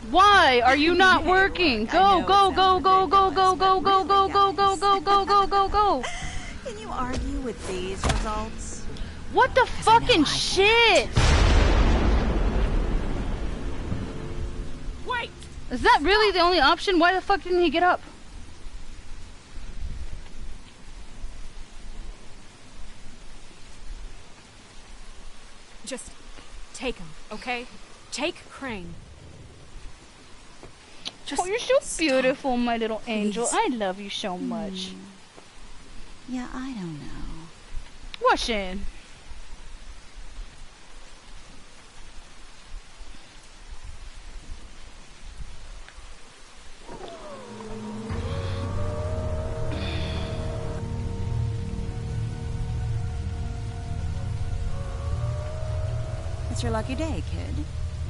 Why are you not working? Go, go, go, go, go, go, go, go, go, go, go, go, go, go, go, go! Can you argue with these results? What the fucking shit? Wait! Is that really the only option? Why the fuck didn't he get up? Just take him, okay? Take Crane. Oh, you're so beautiful, my little angel. I love you so much. Yeah, I don't know. Wash in. It's your lucky day, kid.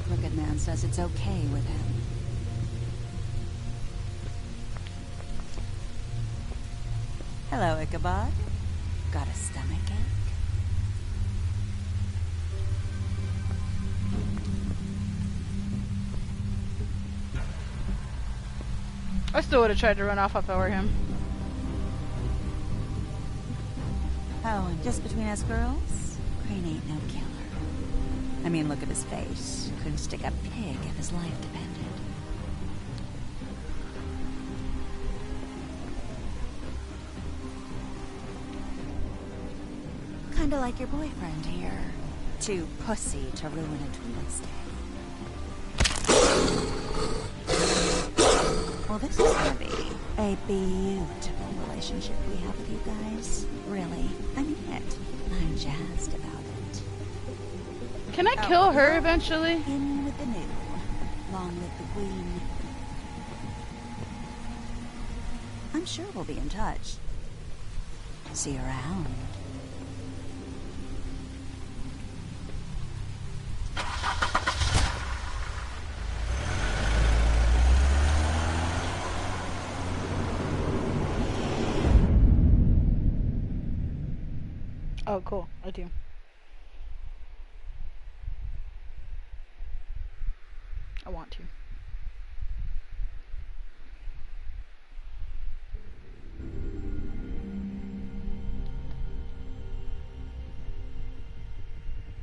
Crooked Man says it's okay with him. Hello, Ichabod. Got a stomachache? I still would have tried to run off if I were him. Oh, and just between us girls, Crane ain't no killer. I mean, look at his face. Couldn't stick a pig if his life depended. Kinda like your boyfriend here. Too pussy to ruin a Tweedle's day. Well, this is gonna be a beautiful relationship we have with you guys. Really, I mean it. I'm jazzed about it. Can I kill her eventually? In with the new. Long live the queen. I'm sure we'll be in touch. See you around. Oh, cool. I do. I want to.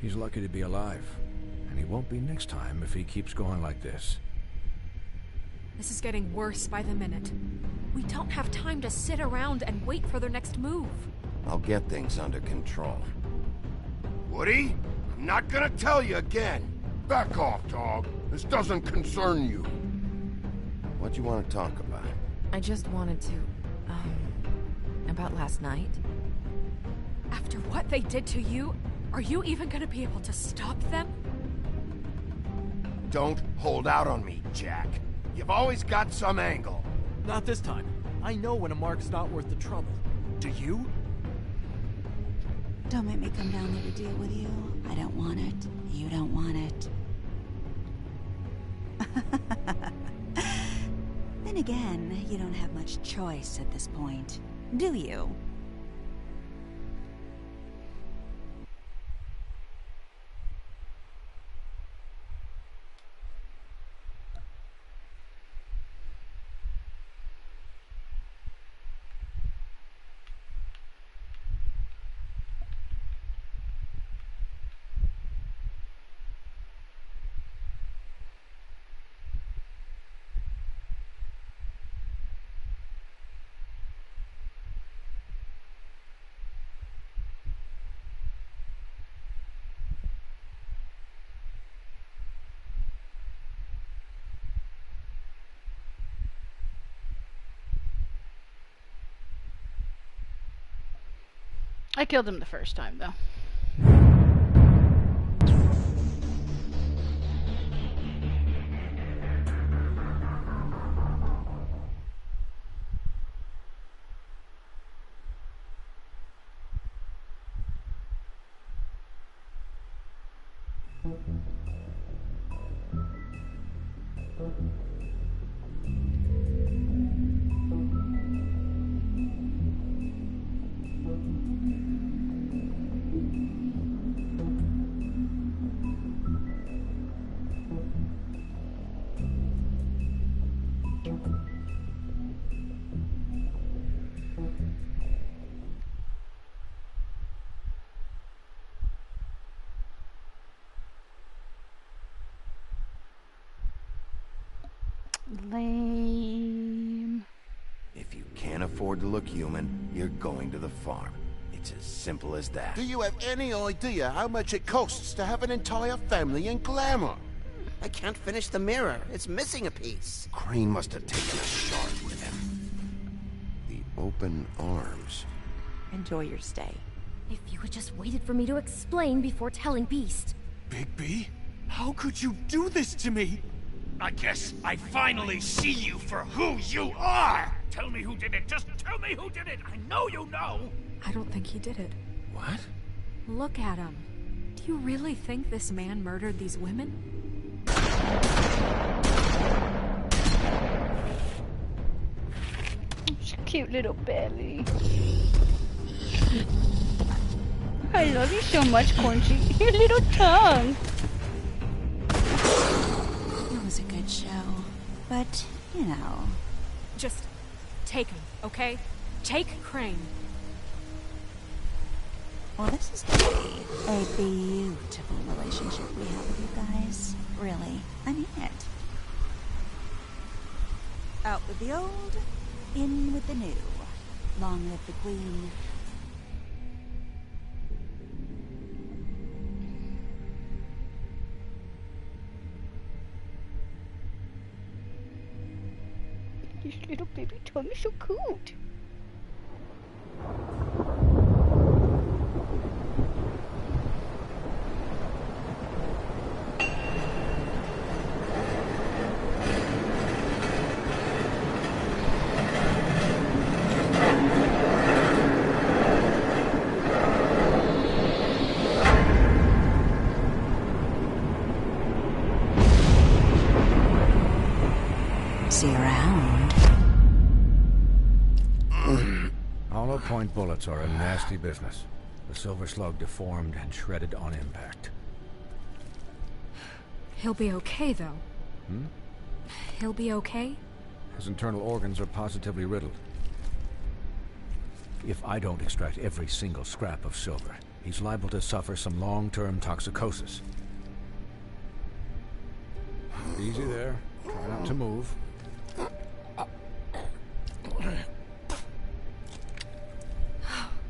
He's lucky to be alive. And he won't be next time if he keeps going like this. This is getting worse by the minute. We don't have time to sit around and wait for their next move. I'll get things under control. Woody, I'm not gonna tell you again. Back off, dog. This doesn't concern you. What do you want to talk about? I just wanted to, about last night. After what they did to you, are you even gonna be able to stop them? Don't hold out on me, Jack. You've always got some angle. Not this time. I know when a mark's not worth the trouble. Do you? Don't make me come down there to deal with you. I don't want it. You don't want it. Then again, you don't have much choice at this point, do you? I killed him the first time, though. Lame. If you can't afford to look human, you're going to the farm. It's as simple as that. Do you have any idea how much it costs to have an entire family in glamour? I can't finish the mirror. It's missing a piece. Crane must have taken a shard with him. The open arms. Enjoy your stay. If you had just waited for me to explain before telling Beast. Bigby, how could you do this to me? I guess I finally see you for who you are! Tell me who did it! Just tell me who did it! I know you know! I don't think he did it. What? Look at him. Do you really think this man murdered these women? Cute little belly. I love you so much, Cornchi. Your little tongue. It was a good show, but, you know. Just take him, okay? Take Crane. Well, this is gonna be a beautiful relationship we have with you guys. Really, I mean it. Out with the old, in with the new. Long live the queen. baby tongue is so cute. See you around. Hollow point bullets are a nasty business. The silver slug deformed and shredded on impact. He'll be okay, though. Hmm? He'll be okay? His internal organs are positively riddled. If I don't extract every single scrap of silver, he's liable to suffer some long-term toxicosis. Easy there. Try not to move.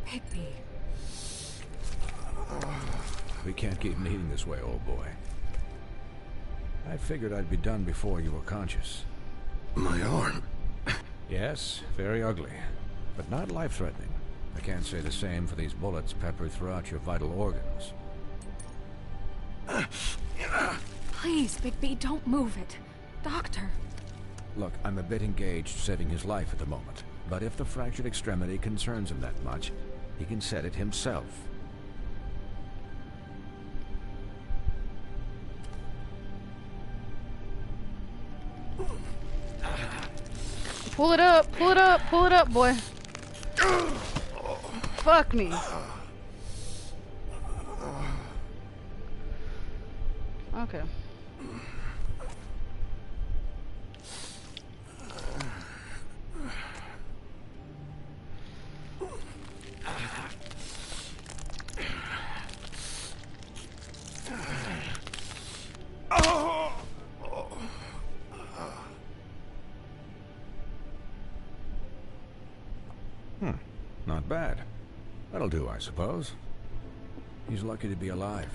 Baby. We can't keep needing this way, old boy. I figured I'd be done before you were conscious. My arm. Yes, very ugly, but not life-threatening. I can't say the same for these bullets peppered throughout your vital organs. Please, Bigby, don't move it. Doctor. Look, I'm a bit engaged saving his life at the moment, but if the fractured extremity concerns him that much, he can set it himself. Pull it up, boy. Fuck me. Okay. Not bad. That'll do, I suppose. He's lucky to be alive.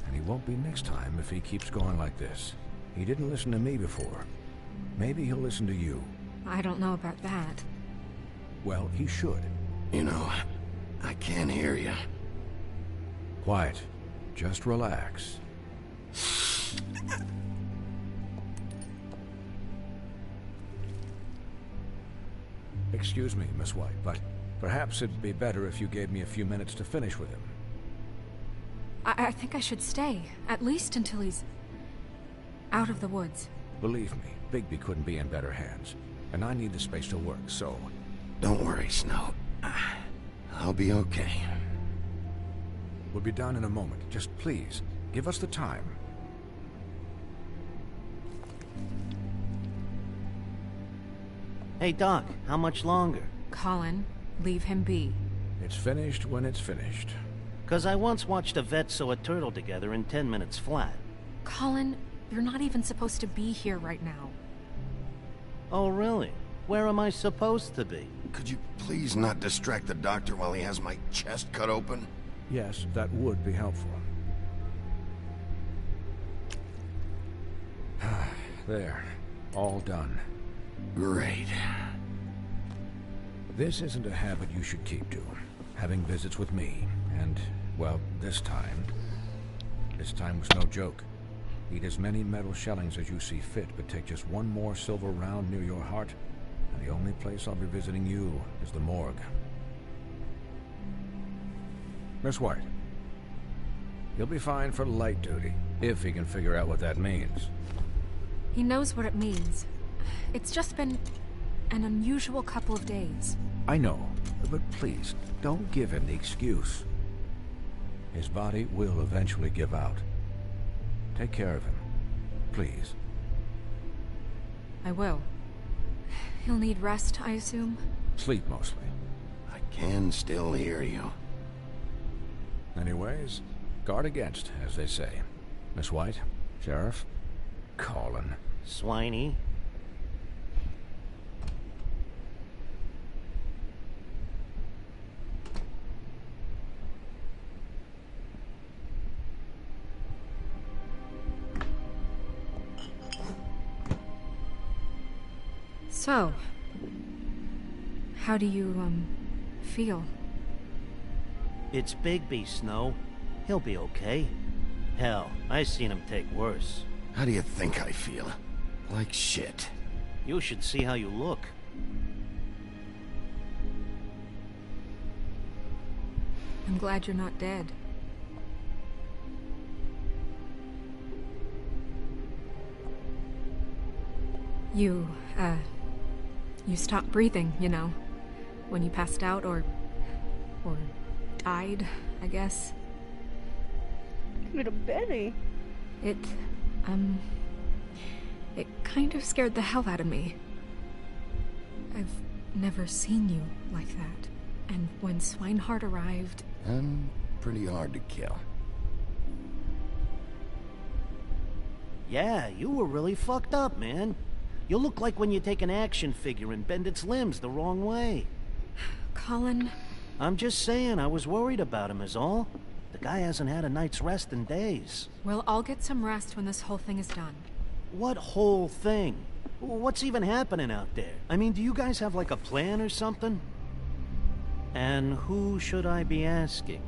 And he won't be next time if he keeps going like this. He didn't listen to me before. Maybe he'll listen to you. I don't know about that. Well, he should. You know, I can't hear you. Quiet. Just relax. Excuse me, Miss White, but perhaps it'd be better if you gave me a few minutes to finish with him. I think I should stay, at least until he's out of the woods. Believe me, Bigby couldn't be in better hands, and I need the space to work, so... Don't worry, Snow. I'll be okay. We'll be done in a moment. Just please, give us the time. Hey, Doc, how much longer? Colin, leave him be. It's finished when it's finished. 'Cause I once watched a vet sew a turtle together in 10 minutes flat. Colin, you're not even supposed to be here right now. Oh, really? Where am I supposed to be? Could you please not distract the doctor while he has my chest cut open? Yes, that would be helpful. There. All done. Great. This isn't a habit you should keep to. Having visits with me. And, well, this time was no joke. Eat as many metal shellings as you see fit, but take just one more silver round near your heart, and the only place I'll be visiting you is the morgue. Miss White, you'll be fine for light duty, if he can figure out what that means. He knows what it means. It's just been an unusual couple of days. I know, but please, don't give him the excuse. His body will eventually give out. Take care of him, please. I will. He'll need rest, I assume? Sleep, mostly. I can still hear you. Anyways, guard against, as they say. Miss White, Sheriff, Colin. Swiney. So, How do you, feel? It's Bigby, Snow. He'll be okay. Hell, I seen him take worse. How do you think I feel? Like shit. You should see how you look. I'm glad you're not dead. You stopped breathing, you know, when you passed out or died, I guess. Little Betty. It kind of scared the hell out of me. I've never seen you like that. And when Swinehart arrived... I'm pretty hard to kill. Yeah, you were really fucked up, man. You look like when you take an action figure and bend its limbs the wrong way. Colin... I'm just saying, I was worried about him is all. The guy hasn't had a night's rest in days. We'll all get some rest when this whole thing is done. What whole thing? What's even happening out there? I mean, do you guys have like a plan or something? And who should I be asking?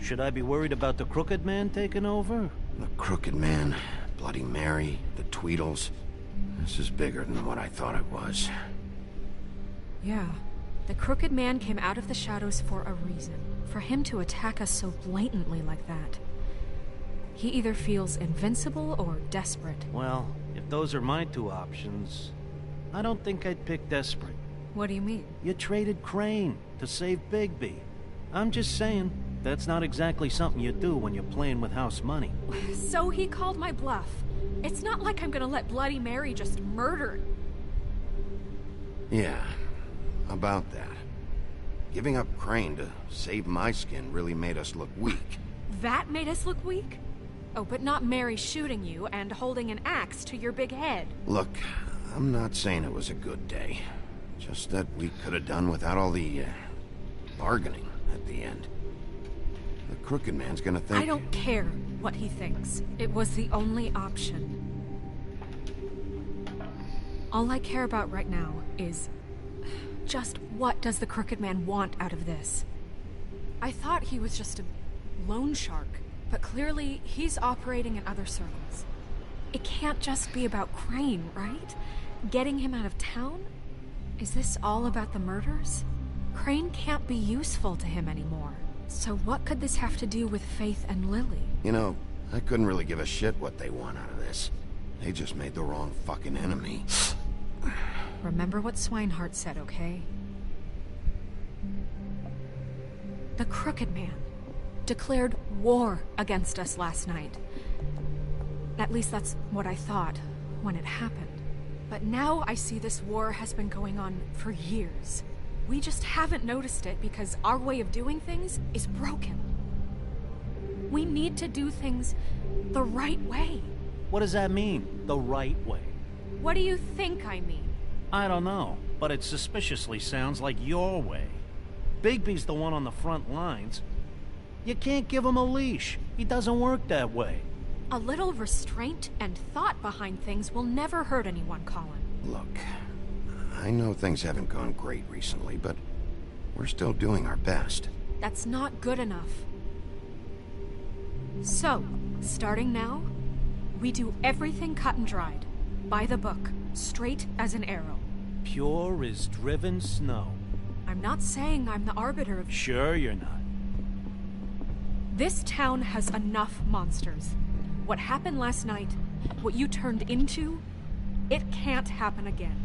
Should I be worried about the Crooked Man taking over? The Crooked Man, Bloody Mary, the Tweedles. This is bigger than what I thought it was. Yeah. The Crooked Man came out of the shadows for a reason. For him to attack us so blatantly like that. He either feels invincible or desperate. Well, if those are my two options, I don't think I'd pick desperate. What do you mean? You traded Crane to save Bigby. I'm just saying, that's not exactly something you do when you're playing with house money. So he called my bluff. It's not like I'm gonna let Bloody Mary just murder... Yeah, about that. Giving up Crane to save my skin really made us look weak. That made us look weak? Oh, but not Mary shooting you and holding an axe to your big head. Look, I'm not saying it was a good day. Just that we could have done without all the, bargaining at the end. The Crooked Man's gonna think... I don't care what he thinks. It was the only option. All I care about right now is... just what does the Crooked Man want out of this? I thought he was just a loan shark, but clearly he's operating in other circles. It can't just be about Crane, right? Getting him out of town? Is this all about the murders? Crane can't be useful to him anymore. So what could this have to do with Faith and Lily? You know, I couldn't really give a shit what they want out of this. They just made the wrong fucking enemy. Remember what Swinehart said, okay? The Crooked Man declared war against us last night. At least that's what I thought when it happened. But now I see this war has been going on for years. We just haven't noticed it because our way of doing things is broken. We need to do things the right way. What does that mean, the right way? What do you think I mean? I don't know, but it suspiciously sounds like your way. Bigby's the one on the front lines. You can't give him a leash. He doesn't work that way. A little restraint and thought behind things will never hurt anyone, Colin. Look, I know things haven't gone great recently, but we're still doing our best. That's not good enough. So, starting now, we do everything cut and dried. By the book, straight as an arrow. Pure as driven snow. I'm not saying I'm the arbiter of... Sure you're not. This town has enough monsters. What happened last night, what you turned into, it can't happen again.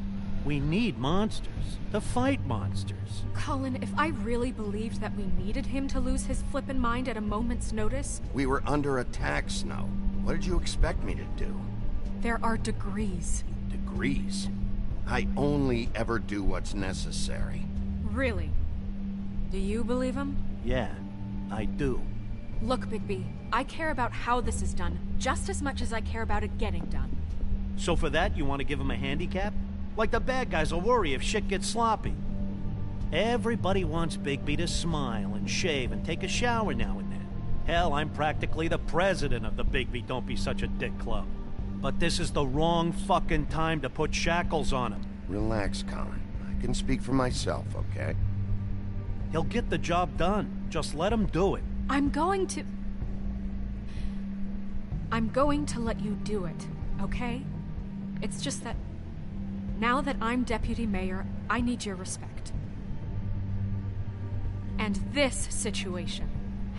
We need monsters to fight monsters. Colin, if I really believed that we needed him to lose his flippin' mind at a moment's notice... We were under attack, Snow. What did you expect me to do? There are degrees. Degrees? I only ever do what's necessary. Really? Do you believe him? Yeah, I do. Look, Bigby, I care about how this is done just as much as I care about it getting done. So for that, you want to give him a handicap? Like the bad guys will worry if shit gets sloppy. Everybody wants Bigby to smile and shave and take a shower now and then. Hell, I'm practically the president of the Bigby Don't Be Such a Dick Club. But this is the wrong fucking time to put shackles on him. Relax, Colin. I can speak for myself, okay? He'll get the job done. Just let him do it. I'm going to let you do it, okay? It's just that now that I'm deputy mayor, I need your respect. And this situation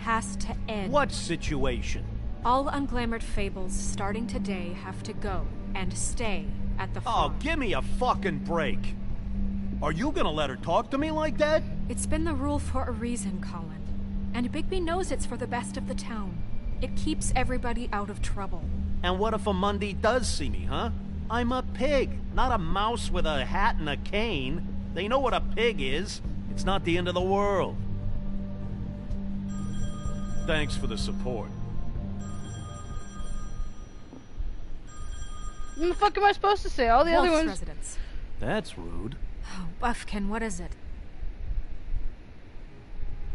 has to end. What situation? All unglamored fables starting today have to go and stay at the farm. Oh, give me a fucking break. Are you gonna let her talk to me like that? It's been the rule for a reason, Colin. And Bigby knows it's for the best of the town. It keeps everybody out of trouble. And what if a Mundy does see me, huh? I'm a pig, not a mouse with a hat and a cane. They know what a pig is. It's not the end of the world. Thanks for the support. What the fuck am I supposed to say? All the other ones... residence. That's rude. Oh, Buffkin, what is it?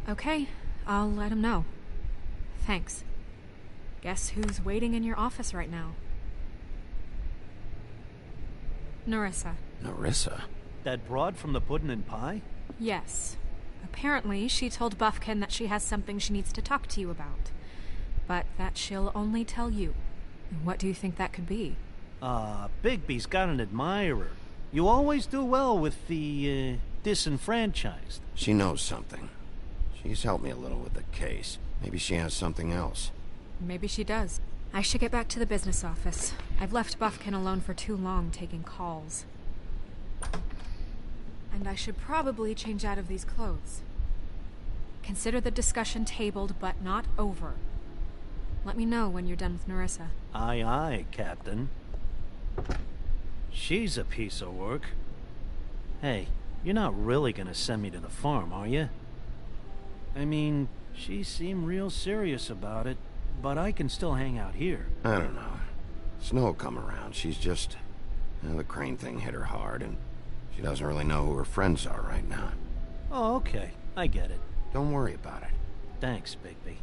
Okay, I'll let him know. Thanks. Guess who's waiting in your office right now? Nerissa. Nerissa? That broad from the Puddin' and Pie? Yes. Apparently, she told Buffkin that she has something she needs to talk to you about. But that she'll only tell you. What do you think that could be? Bigby's got an admirer. You always do well with the, disenfranchised. She knows something. She's helped me a little with the case. Maybe she has something else. Maybe she does. I should get back to the business office. I've left Buffkin alone for too long taking calls. And I should probably change out of these clothes. Consider the discussion tabled, but not over. Let me know when you're done with Nerissa. Aye, aye, Captain. She's a piece of work. Hey, you're not really gonna send me to the farm, are you? I mean, she seemed real serious about it, but I can still hang out here. I don't know. Snow will come around. She's just... the Crane thing hit her hard, and she doesn't really know who her friends are right now. Oh, okay. I get it. Don't worry about it. Thanks, Bigby.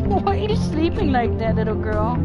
Why are you sleeping like that, little girl?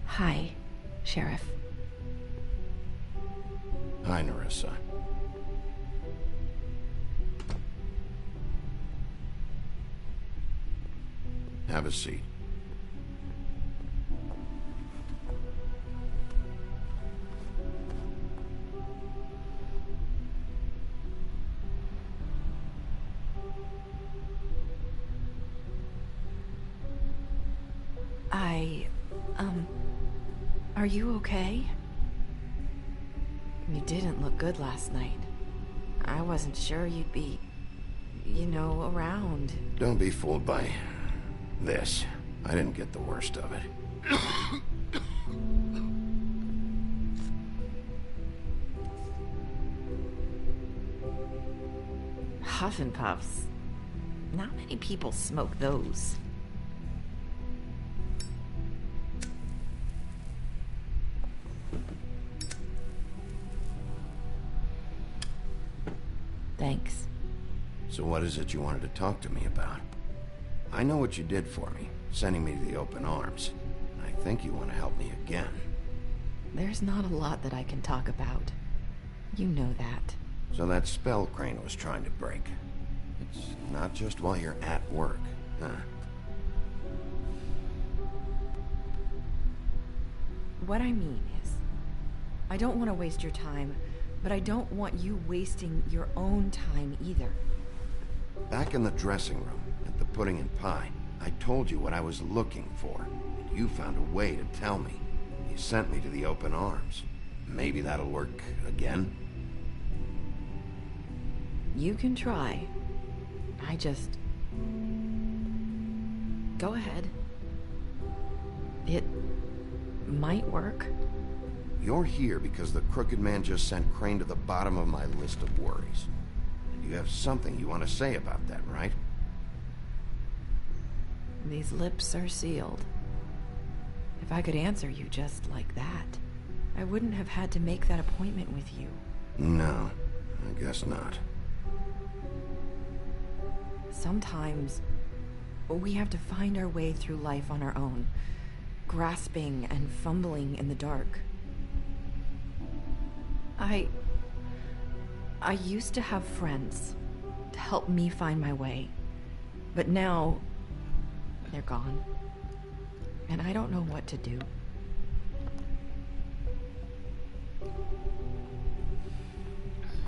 Hi, Sheriff. Hi, Nerissa. Have a seat. Are you okay? You didn't look good last night. I wasn't sure you'd be, around. Don't be fooled by this. I didn't get the worst of it. Huff and Puffs. Not many people smoke those. Thanks. So what is it you wanted to talk to me about? I know what you did for me, sending me to the open arms. And I think you want to help me again. There's not a lot that I can talk about. You know that. So that spell Crane was trying to break. It's not just while you're at work, huh? What I mean is, I don't want to waste your time, but I don't want you wasting your own time either. Back in the dressing room, at the pudding and pie, I told you what I was looking for, and you found a way to tell me. You sent me to the open arms. Maybe that'll work again? You can try. I just... Go ahead. It might work. You're here because the Crooked Man just sent Crane to the bottom of my list of worries. And you have something you want to say about that, right? These lips are sealed. If I could answer you just like that, I wouldn't have had to make that appointment with you. No, I guess not. Sometimes we have to find our way through life on our own, grasping and fumbling in the dark. I used to have friends to help me find my way, but now they're gone, and I don't know what to do.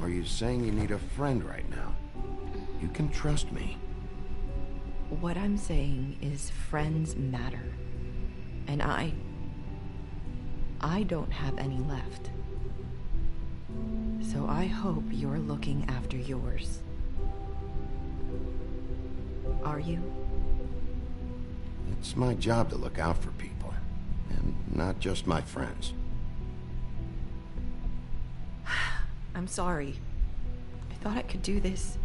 Are you saying you need a friend right now? You can trust me. What I'm saying is friends matter, and I don't have any left. So I hope you're looking after yours. Are you? It's my job to look out for people, and not just my friends. I'm sorry. I thought I could do this.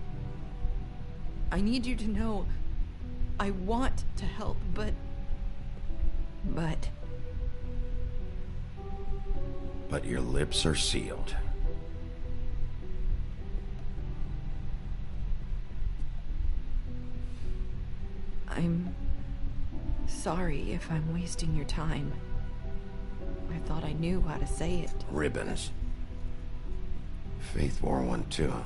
I need you to know I want to help, but... But your lips are sealed. I'm sorry if I'm wasting your time. I thought I knew how to say it. Ribbons. Faith 412.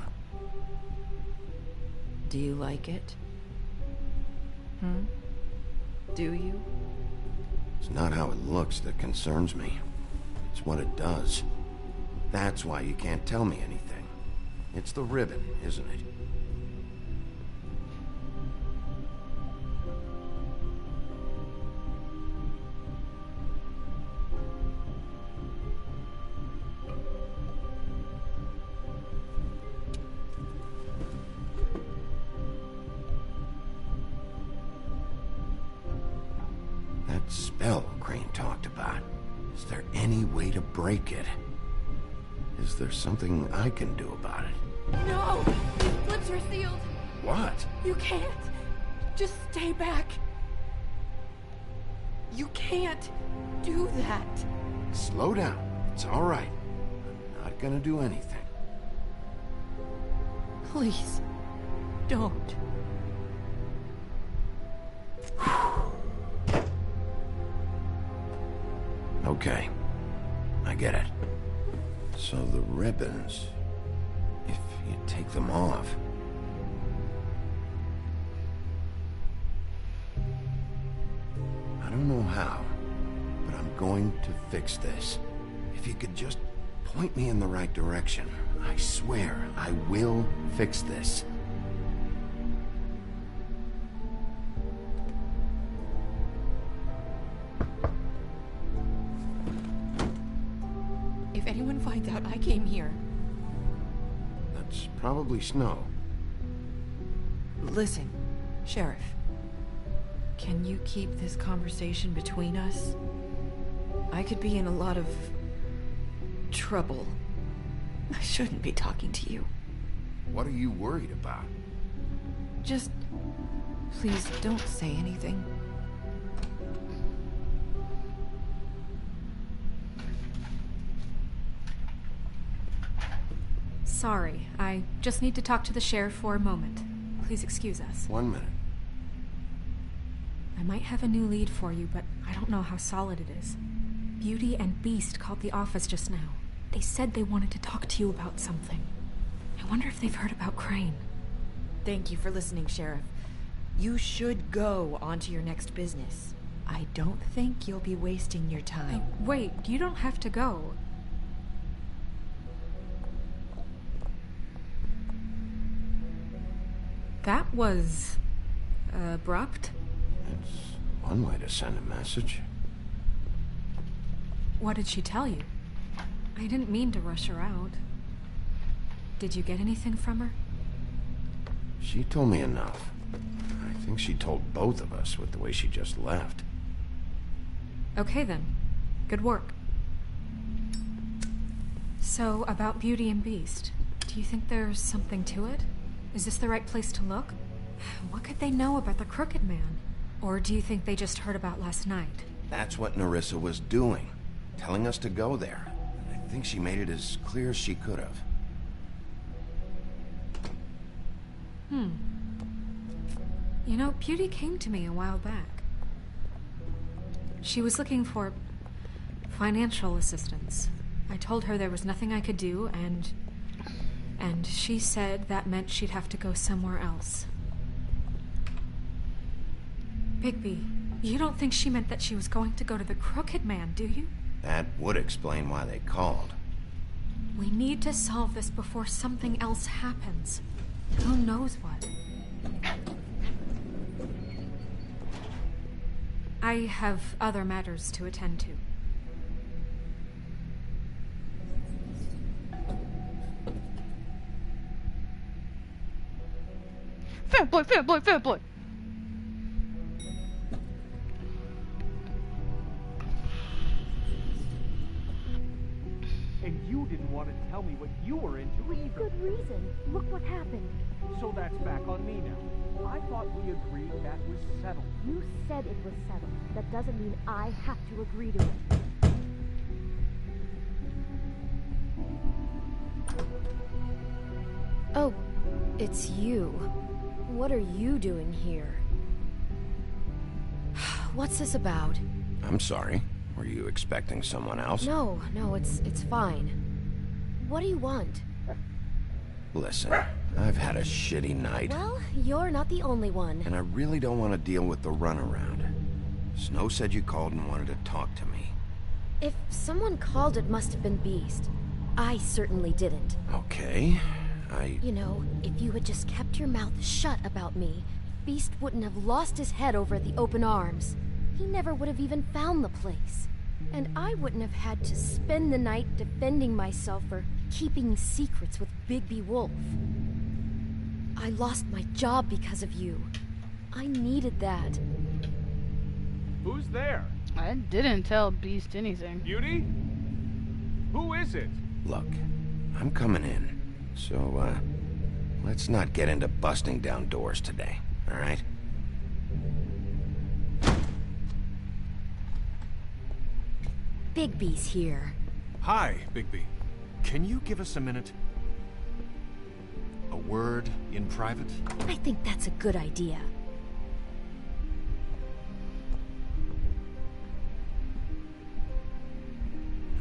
Do you like it? Do you? It's not how it looks that concerns me. It's what it does. That's why you can't tell me anything. It's the ribbon, isn't it? That spell Crane talked about. Is there any way to break it? Is there something I can do about it? No! These lips are sealed. What? You can't. Just stay back. You can't do that. Slow down. It's all right. I'm not gonna do anything. Please, don't. Okay. I get it. So the ribbons, if you take them off... I don't know how, but I'm going to fix this. If you could just point me in the right direction, I swear I will fix this. If anyone finds out I came here... That's probably Snow. Listen, Sheriff. Can you keep this conversation between us? I could be in a lot of... trouble. I shouldn't be talking to you. What are you worried about? Just... please don't say anything. Sorry, I just need to talk to the sheriff for a moment. Please excuse us. 1 minute. I might have a new lead for you, but I don't know how solid it is. Beauty and Beast called the office just now. They said they wanted to talk to you about something. I wonder if they've heard about Crane. Thank you for listening, Sheriff. You should go on to your next business. I don't think you'll be wasting your time. Wait, you don't have to go. That was... abrupt? It's one way to send a message. What did she tell you? I didn't mean to rush her out. Did you get anything from her? She told me enough. I think she told both of us with the way she just left. Okay then. Good work. So, about Beauty and Beast, do you think there's something to it? Is this the right place to look? What could they know about the Crooked Man? Or do you think they just heard about last night? That's what Nerissa was doing. Telling us to go there. I think she made it as clear as she could have. You know, Beauty came to me a while back. She was looking for financial assistance. I told her there was nothing I could do, and she said that meant she'd have to go somewhere else. Bigby, you don't think she meant that she was going to go to the Crooked Man, do you? That would explain why they called. We need to solve this before something else happens. Who knows what? I have other matters to attend to. Fanboy, fanboy, fanboy! And you didn't want to tell me what you were into either. Good reason. Look what happened. So that's back on me now. I thought we agreed that was settled. You said it was settled. That doesn't mean I have to agree to it. Oh, it's you. What are you doing here? What's this about? I'm sorry. Were you expecting someone else? No, it's fine. What do you want? Listen, I've had a shitty night. Well, you're not the only one. And I really don't want to deal with the runaround. Snow said you called and wanted to talk to me. If someone called, it must have been Beast. I certainly didn't. Okay, You know, if you had just kept your mouth shut about me, Beast wouldn't have lost his head over at the open arms. He never would have even found the place. And I wouldn't have had to spend the night defending myself for keeping secrets with Bigby Wolf. I lost my job because of you. I needed that. Who's there? I didn't tell Beast anything. Beauty? Who is it? Look, I'm coming in. So, let's not get into busting down doors today, all right? Bigby's here. Hi, Bigby. Can you give us a minute? A word in private? I think that's a good idea.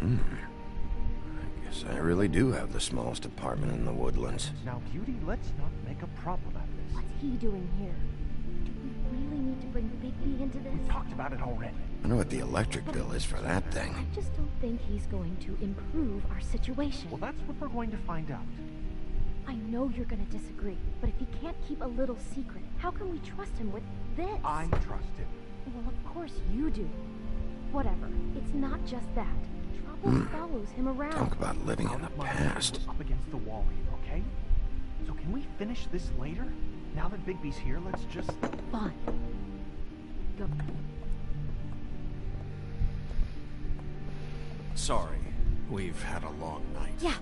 I guess I really do have the smallest apartment in the woodlands. Now, Beauty, let's not make a problem out of this. What's he doing here? Do we really need to bring Bigby into this? We talked about it already. I know what the electric bill is for that thing. I just don't think he's going to improve our situation. Well, that's what we're going to find out. I know you're going to disagree, but if he can't keep a little secret, how can we trust him with this? I trust him. Well, of course you do. Whatever. It's not just that. Trouble follows him around. Talk about living in the past. Up against the wall here, okay? So can we finish this later? Now that Bigby's here, let's just... Fine. Go. Sorry. We've had a long night. Yeah.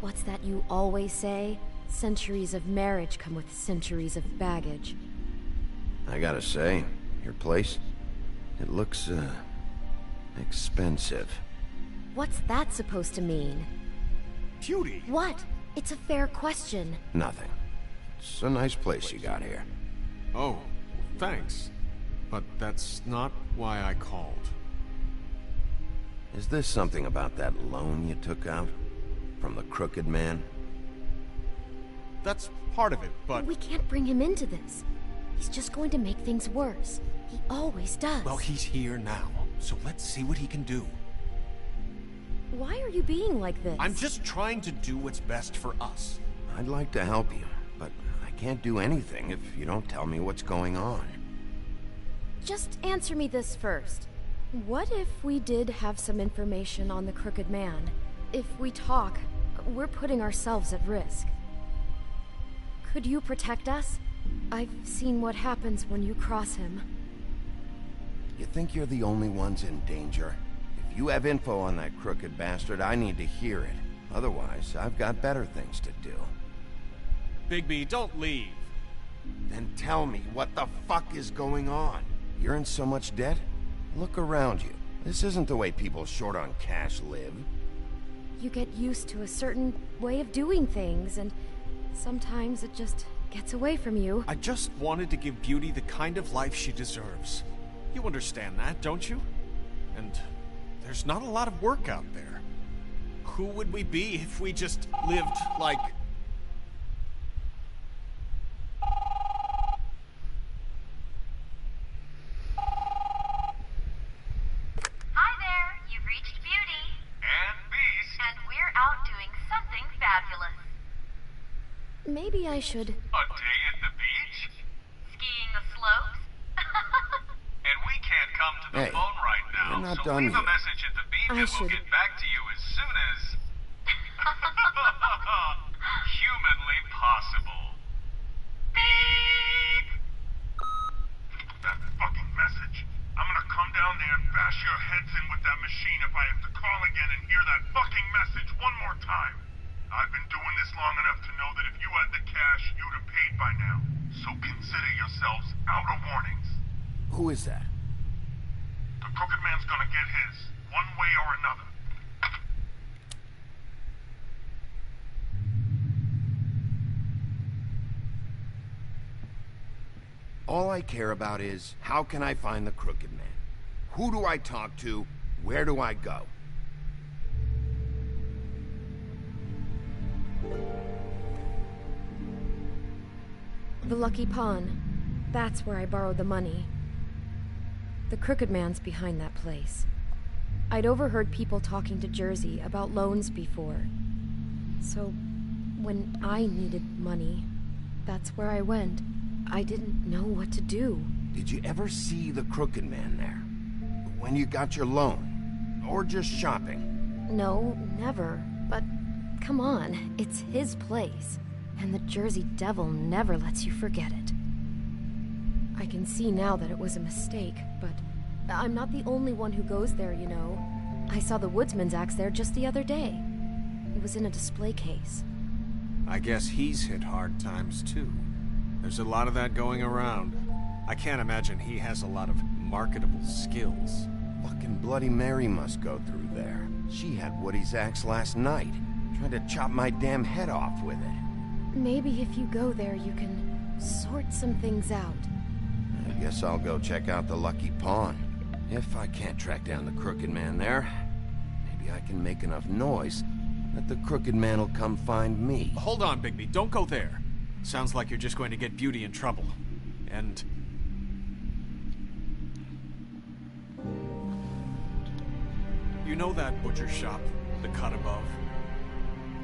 What's that you always say? Centuries of marriage come with centuries of baggage. I gotta say, your place, it looks, expensive. What's that supposed to mean? Beauty! What? It's a fair question. Nothing. It's a nice place you got here. Oh, well, thanks. But that's not why I called. Is this something about that loan you took out? From the crooked man? That's part of it, but... We can't bring him into this. He's just going to make things worse. He always does. Well, he's here now, so let's see what he can do. Why are you being like this? I'm just trying to do what's best for us. I'd like to help you, but I can't do anything if you don't tell me what's going on. Just answer me this first. What if we did have some information on the crooked man? If we talk, we're putting ourselves at risk. Could you protect us? I've seen what happens when you cross him. You think you're the only ones in danger? If you have info on that crooked bastard, I need to hear it. Otherwise, I've got better things to do. Bigby, don't leave. Then tell me what the fuck is going on. You're in so much debt? Look around you. This isn't the way people short on cash live. You get used to a certain way of doing things, and sometimes it just gets away from you. I just wanted to give Beauty the kind of life she deserves. You understand that, don't you? And there's not a lot of work out there. Who would we be if we just lived like... Hi there, you've reached Beauty. And Beast. And we're out doing something fabulous. Maybe I should... A day at the beach? Skiing the slopes? And we can't come to the phone right now, we're not so done leave a yet. message at the beep and we'll get back to you as soon as... humanly possible. Beep! That fucking message. I'm gonna come down there and bash your heads in with that machine if I have to call again and hear that fucking message one more time. I've been doing this long enough to know that if you had the cash, you'd have paid by now. So consider yourselves out of warnings. Who is that? The crooked man's gonna get his, one way or another. All I care about is, how can I find the crooked man? Who do I talk to? Where do I go? The Lucky Pawn. That's where I borrowed the money. The crooked man's behind that place. I'd overheard people talking to Jersey about loans before. So, when I needed money, that's where I went. I didn't know what to do. Did you ever see the crooked man there? When you got your loan? Or just shopping? No, never. But, come on, it's his place. And the Jersey Devil never lets you forget it. I can see now that it was a mistake, but I'm not the only one who goes there, you know. I saw the woodsman's axe there just the other day. It was in a display case. I guess he's hit hard times, too. There's a lot of that going around. I can't imagine he has a lot of marketable skills. Fucking Bloody Mary must go through there. She had Woody's axe last night. Tried to chop my damn head off with it. Maybe if you go there, you can sort some things out. I guess I'll go check out the Lucky Pawn. If I can't track down the crooked man there, maybe I can make enough noise that the crooked man will come find me. Hold on, Bigby. Don't go there. Sounds like you're just going to get Beauty in trouble. And... you know that butcher shop, the cut above?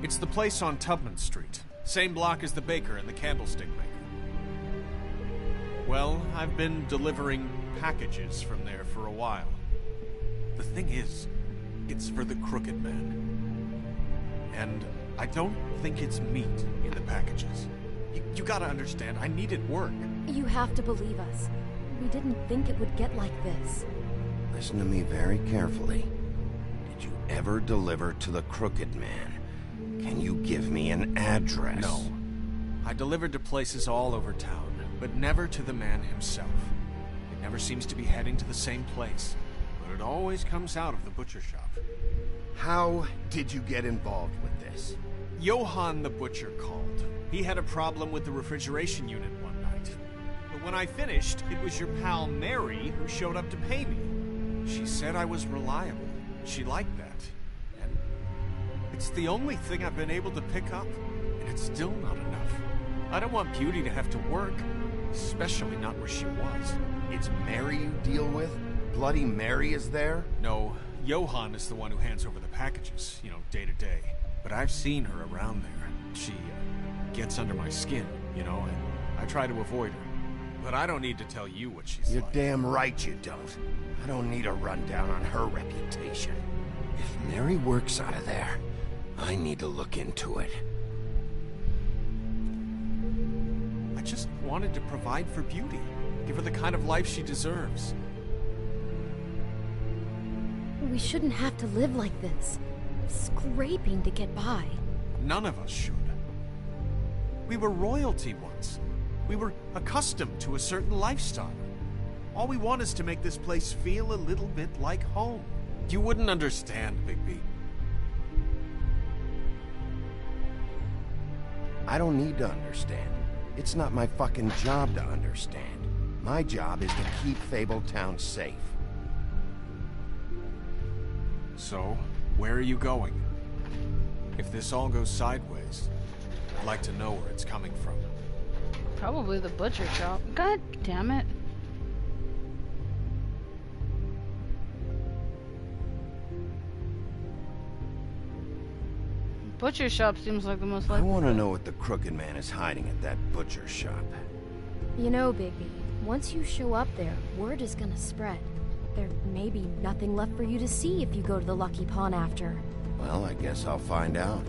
It's the place on Tubman Street. Same block as the baker and the candlestick maker. Well, I've been delivering packages from there for a while. The thing is, it's for the crooked man. And I don't think it's meat in the packages. You gotta understand, I needed work. You have to believe us. We didn't think it would get like this. Listen to me very carefully. Did you ever deliver to the crooked man? Can you give me an address? No. I delivered to places all over town, but never to the man himself. It never seems to be heading to the same place, but it always comes out of the butcher shop. How did you get involved with this? Johann the butcher called. He had a problem with the refrigeration unit one night. But when I finished, it was your pal Mary who showed up to pay me. She said I was reliable. she liked that. And it's the only thing I've been able to pick up, and it's still not enough. I don't want Beauty to have to work, especially not where she was. It's Mary you deal with? Bloody Mary is there? No, Johan is the one who hands over the packages, day to day. But I've seen her around there. She gets under my skin, and I try to avoid her. But I don't need to tell you what she's You're like. damn right you don't. I don't need a rundown on her reputation. If Mary works out of there, I need to look into it. I just wanted to provide for Beauty. Give her the kind of life she deserves. We shouldn't have to live like this, scraping to get by. None of us should. We were royalty once. We were accustomed to a certain lifestyle. All we want is to make this place feel a little bit like home. You wouldn't understand, Bigby. I don't need to understand. It's not my fucking job to understand. My job is to keep Fabletown safe. So, where are you going? If this all goes sideways, I'd like to know where it's coming from. Probably the butcher shop. God damn it. Butcher shop seems like the most I likely. want to know what the Crooked Man is hiding at that butcher shop. You know, Bigby, once you show up there, word is gonna spread. There may be nothing left for you to see if you go to the Lucky Pawn after. Well, I guess I'll find out.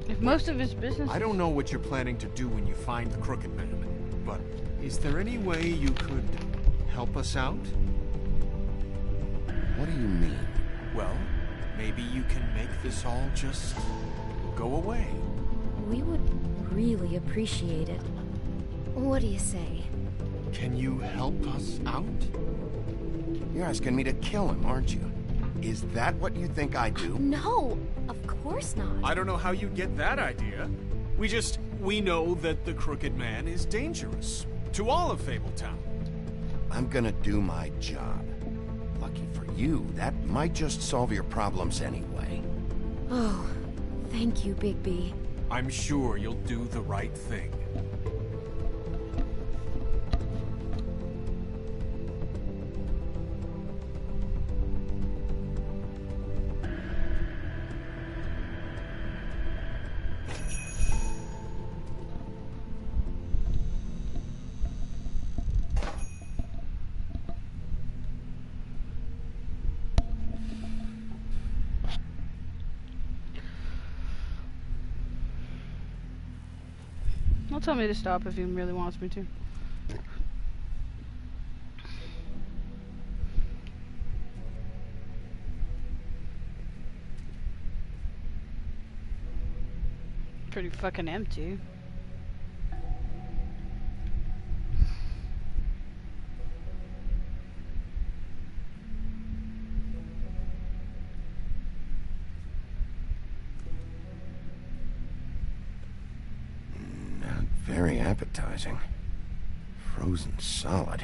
If most of his business... I don't know what you're planning to do when you find the Crooked Man, but is there any way you could help us out? What do you mean? Well, maybe you can make this all just go away. We would really appreciate it. What do you say? Can you help us out? You're asking me to kill him, aren't you? Is that what you think I do? No, of course not. I don't know how you get that idea. We know that the Crooked Man is dangerous. To all of Fabletown. I'm gonna do my job. Lucky for you, that might just solve your problems anyway. Oh, thank you, Bigby. I'm sure you'll do the right thing. He'll tell me to stop if he really wants me to. Pretty fucking empty. Very appetizing. Frozen solid.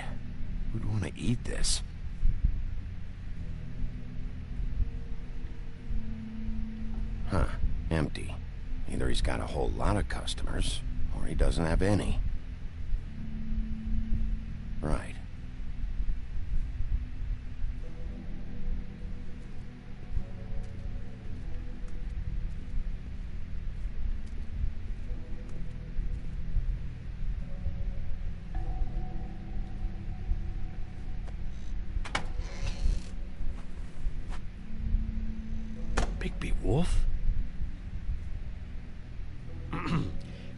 Who'd want to eat this? Huh. Empty. Either he's got a whole lot of customers, or he doesn't have any. Right. Bigby Wolf?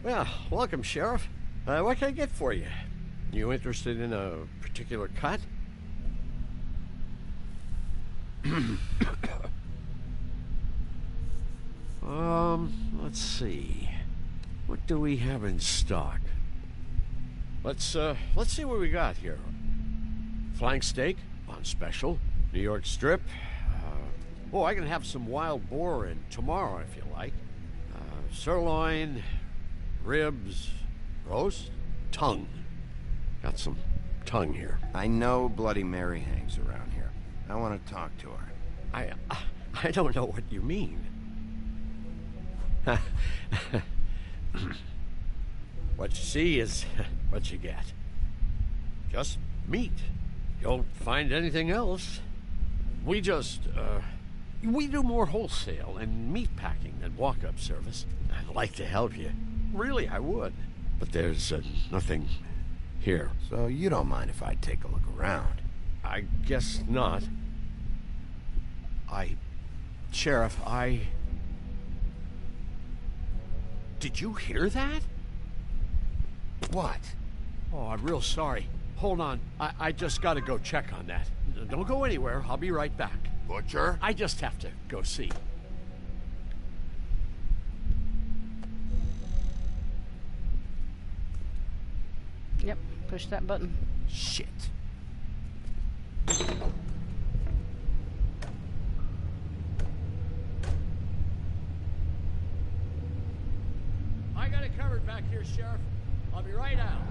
Well, welcome, Sheriff. What can I get for you? You interested in a particular cut? Let's see. What do we have in stock? Let's see what we got here. Flank steak on special. New York strip. I can have some wild boar in tomorrow if you like. Sirloin, ribs, roast, tongue. Got some tongue here. I know Bloody Mary hangs around here. I want to talk to her. I don't know what you mean. What you see is what you get. Just meat. You don't find anything else. We do more wholesale and meat packing than walk-up service. I'd like to help you. Really, I would. But there's nothing here. So you don't mind if I take a look around? I guess not. Sheriff, Did you hear that? What? Oh, I'm real sorry. Hold on. I just gotta go check on that. Don't go anywhere. I'll be right back. Butcher? I just have to go see. Yep, push that button. Shit. I got it covered back here, Sheriff. I'll be right out.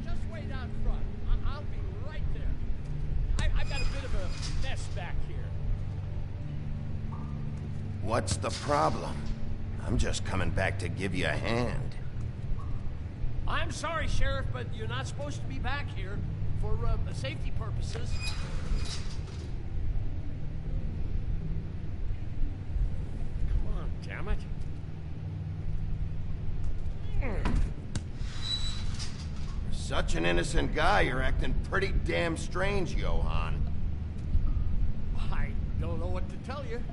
Just wait out front. I'll be right there. I've got a bit of a mess back here. What's the problem? I'm just coming back to give you a hand. I'm sorry, Sheriff, but you're not supposed to be back here for safety purposes. Come on, damn it. You're such an innocent guy, you're acting pretty damn strange, Johann. I don't know what to tell you.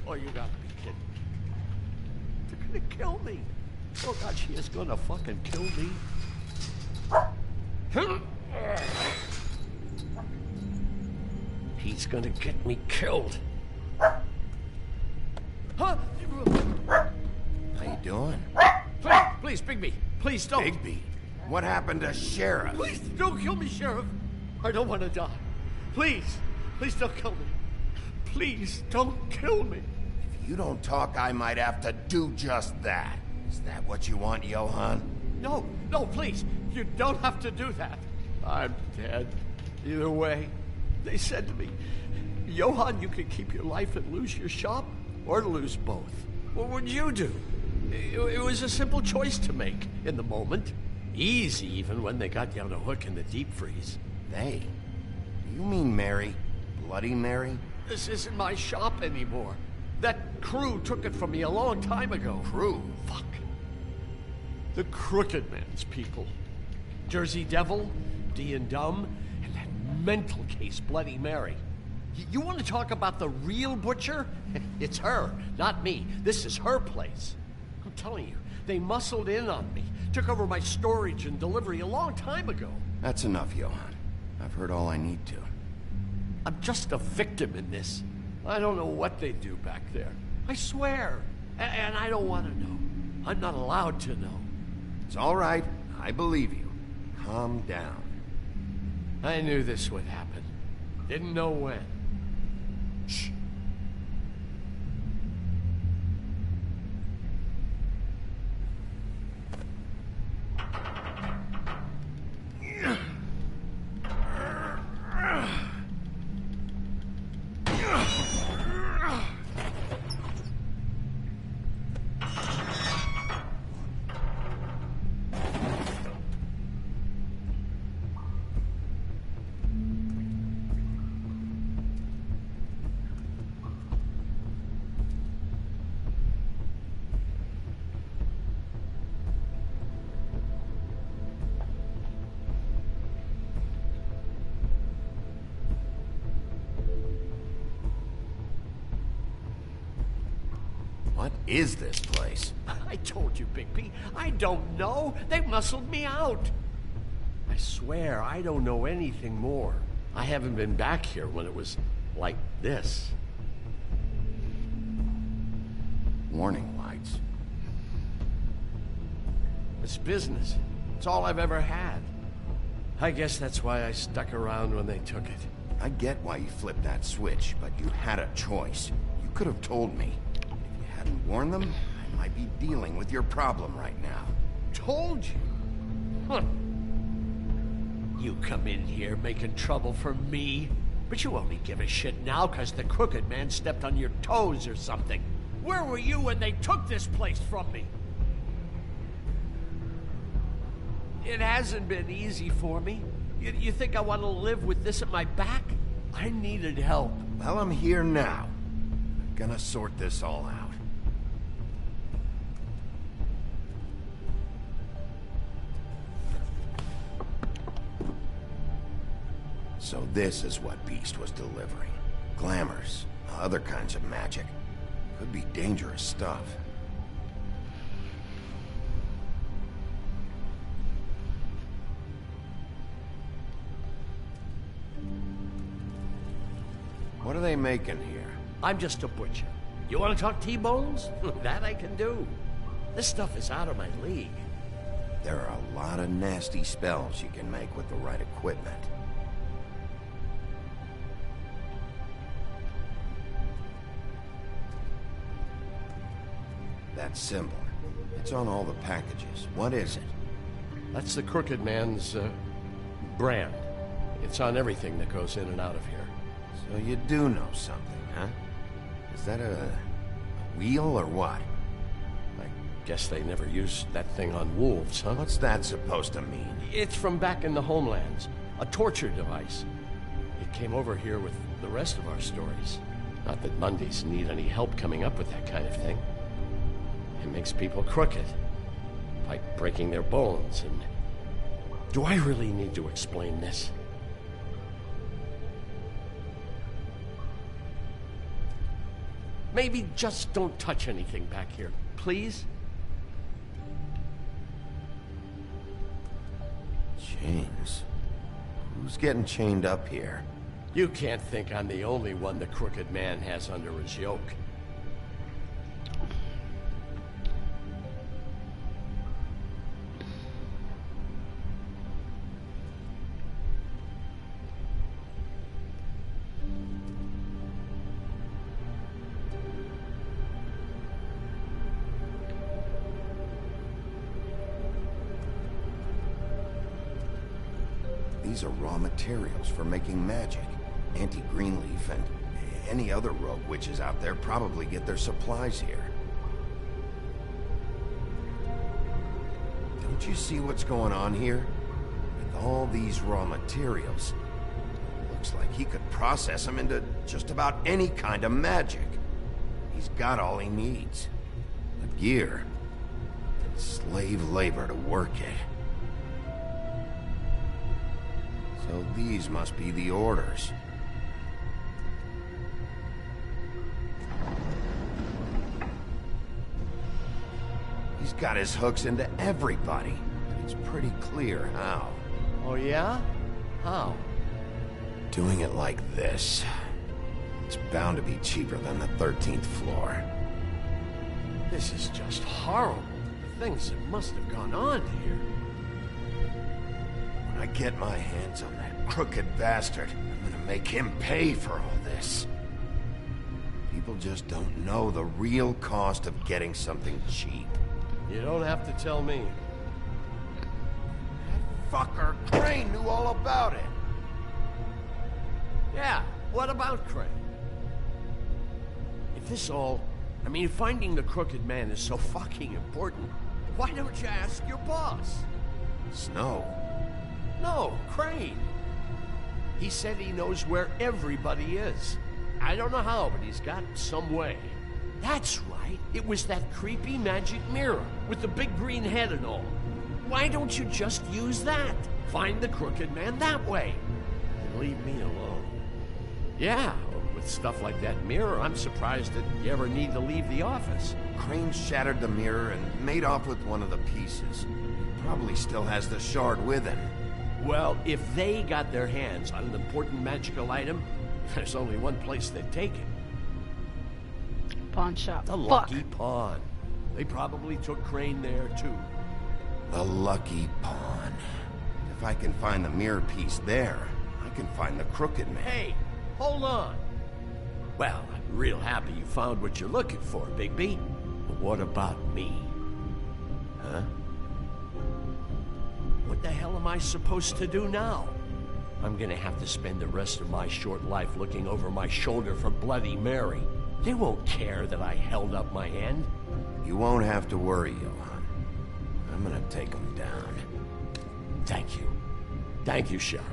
Oh, you gotta be kidding. They're gonna kill me. Oh God, she is gonna fucking kill me. He's gonna get me killed. Huh? How you doing? Please, Bigby. Please don't. Bigby? What happened to Sheriff? Please don't kill me, Sheriff. I don't want to die. Please. Please don't kill me. Please don't kill me. If you don't talk, I might have to do just that. Is that what you want, Johann? No, please. You don't have to do that. I'm dead. Either way. They said to me, Johann, you could keep your life and lose your shop, or lose both. What would you do? It was a simple choice to make in the moment. Easy, even when they got you on a hook in the deep freeze. They? You mean Mary? Bloody Mary? This isn't my shop anymore. That crew took it from me a long time ago. Crew? Fuck. The Crooked Man's people. Jersey Devil, D and Dumb, and that mental case, Bloody Mary. You want to talk about the real butcher? It's her, not me. This is her place. I'm telling you, they muscled in on me. Took over my storage and delivery a long time ago. That's enough, Johann. I've heard all I need to. I'm just a victim in this. I don't know what they do back there. I swear. And I don't want to know. I'm not allowed to know. It's all right. I believe you. Calm down. I knew this would happen. Didn't know when. Shh. What is this place? I told you, Bigby. I don't know. They muscled me out. I swear, I don't know anything more. I haven't been back here when it was like this. Warning lights. It's business. It's all I've ever had. I guess that's why I stuck around when they took it. I get why you flipped that switch, but you had a choice. You could have told me. If you hadn't warned them, I might be dealing with your problem right now. Told you? Huh. You come in here making trouble for me, but you only give a shit now because the crooked man stepped on your toes or something. Where were you when they took this place from me? It hasn't been easy for me. You think I want to live with this at my back? I needed help. Well, I'm here now. I'm gonna sort this all out. So this is what Beast was delivering. Glamours, other kinds of magic. Could be dangerous stuff. What are they making here? I'm just a butcher. You want to talk T-bones? That I can do. This stuff is out of my league. There are a lot of nasty spells you can make with the right equipment. That symbol. It's on all the packages. What is it? That's the Crooked Man's, brand. It's on everything that goes in and out of here. So you do know something, huh? Is that a wheel or what? I guess they never used that thing on wolves, huh? What's that supposed to mean? It's from back in the homelands. A torture device. It came over here with the rest of our stories. Not that Mondays need any help coming up with that kind of thing. It makes people crooked. By breaking their bones and... Do I really need to explain this? Maybe just don't touch anything back here, please? Chains? Who's getting chained up here? You can't think I'm the only one the Crooked Man has under his yoke. These are raw materials for making magic. Auntie Greenleaf and any other rogue witches out there probably get their supplies here. Don't you see what's going on here? With all these raw materials, it looks like he could process them into just about any kind of magic. He's got all he needs. The gear, and slave labor to work it. So these must be the orders. He's got his hooks into everybody. It's pretty clear how. Oh yeah? How? Doing it like this. It's bound to be cheaper than the 13th floor. This is just horrible. The things that must have gone on here. When I get my hands on that crooked bastard, I'm gonna make him pay for all this. People just don't know the real cost of getting something cheap. You don't have to tell me. That fucker Crane knew all about it. Yeah, what about Crane? If this all... I mean, finding the Crooked Man is so fucking important, why don't you ask your boss? Snow? No, Crane. He said he knows where everybody is. I don't know how, but he's got some way. That's right. It was that creepy magic mirror with the big green head and all. Why don't you just use that? Find the Crooked Man that way. And leave me alone. Yeah, with stuff like that mirror, I'm surprised that you ever need to leave the office. Crane shattered the mirror and made off with one of the pieces. He probably still has the shard with him. Well, if they got their hands on an important magical item, there's only one place they'd take it. Pawn shop. The Lucky Pawn. They probably took Crane there, too. The Lucky Pawn. If I can find the mirror piece there, I can find the crooked man. Hey, hold on. Well, I'm real happy you found what you're looking for, Bigby. But what about me? Huh? What the hell am I supposed to do now? I'm gonna have to spend the rest of my short life looking over my shoulder for Bloody Mary. They won't care that I held up my end. You won't have to worry, Johan. I'm gonna take him down. Thank you. Thank you, Sheriff.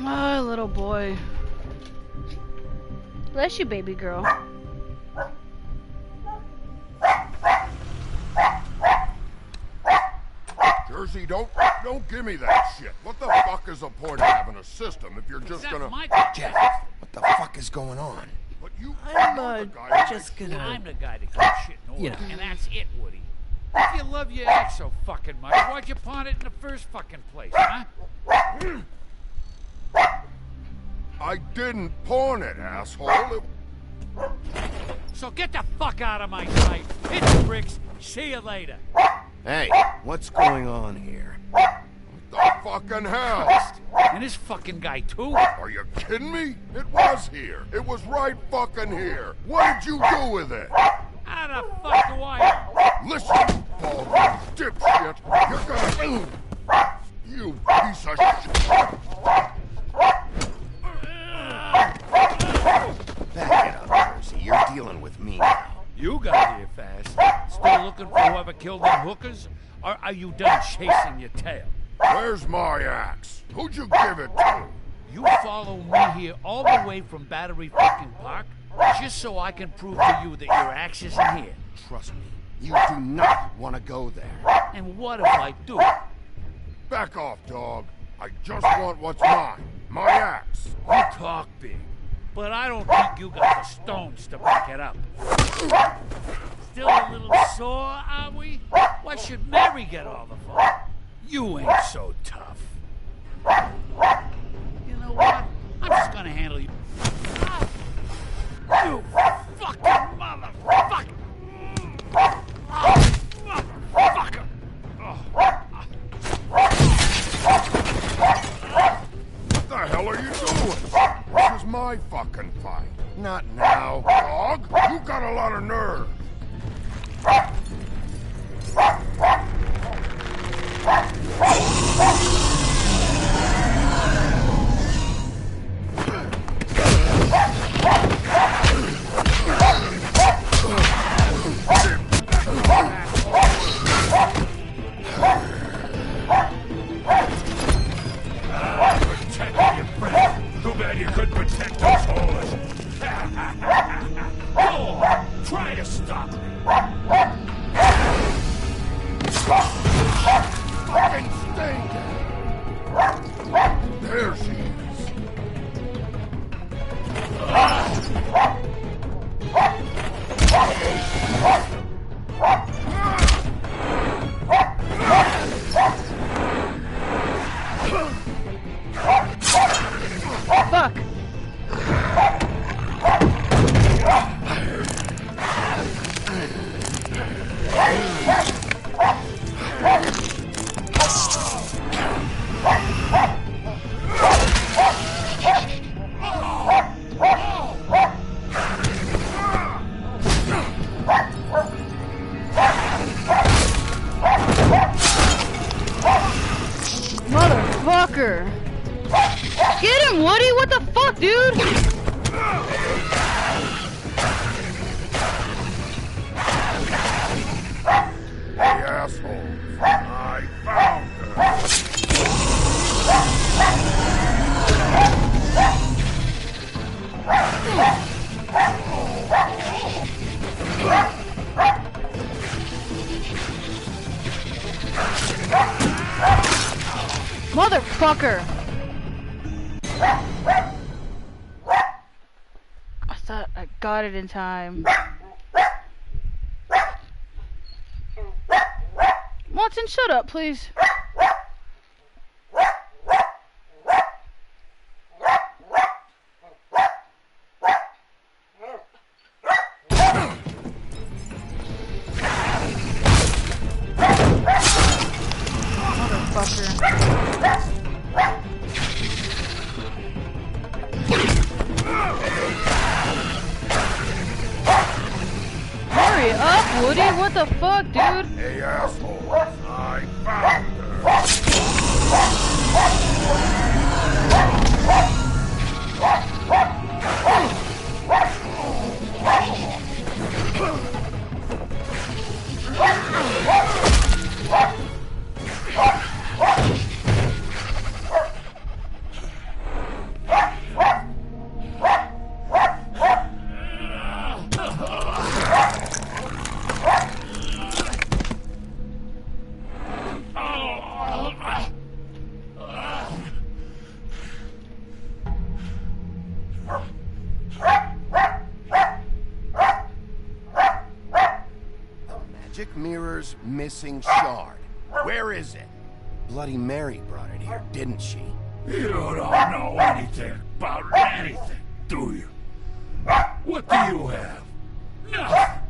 Oh, little boy. Bless you, baby girl. Jersey, don't give me that shit. What the fuck is the point of having a system if you're just gonna... Jeff, what the fuck is going on? But you... I'm just gonna... I'm the guy that keeps shit in order, and that's it, Woody. If you love your ex so fucking much, why'd you pawn it in the first fucking place, huh? I didn't pawn it, asshole. So get the fuck out of my sight. Hit the bricks. See you later. Hey, what's going on here? The fucking hell? And this fucking guy, too? Are you kidding me? It was here. It was right fucking here. What did you do with it? How the fuck do I know? Listen, bald dipshit. You're gonna... You piece of shit. Back it up, Jersey. You're dealing with me now. You got here fast. Still looking for whoever killed them hookers? Or are you done chasing your tail? Where's my axe? Who'd you give it to? You follow me here all the way from Battery fucking Park just so I can prove to you that your axe isn't here. Trust me, you do not want to go there. And what if I do? Back off, dog. I just want what's mine. My axe. You talk big, but I don't think you got the stones to back it up. Still a little sore, are we? Why should Mary get all the fun? You ain't so tough. You know what? I'm just gonna handle you. You fucking motherfucker! Motherfucker! What the hell are you doing? This is my fucking fight. Not now, dog. You got a lot of nerve. Too bad you couldn't protect those whores. Go on, try to stop me. Fucking stay there. There she is. Fuck! Motherfucker! Get him, Woody! What the fuck, dude? Hey, assholes. I found her. Motherfucker! I thought I got it in time. Watson, shut up, please. Hurry up, Woody! What the fuck, dude? Hey, assholes! I found Magic mirror's missing shard. Where is it? Bloody Mary brought it here, didn't she? You don't know anything about anything, do you? What do you have? Nothing.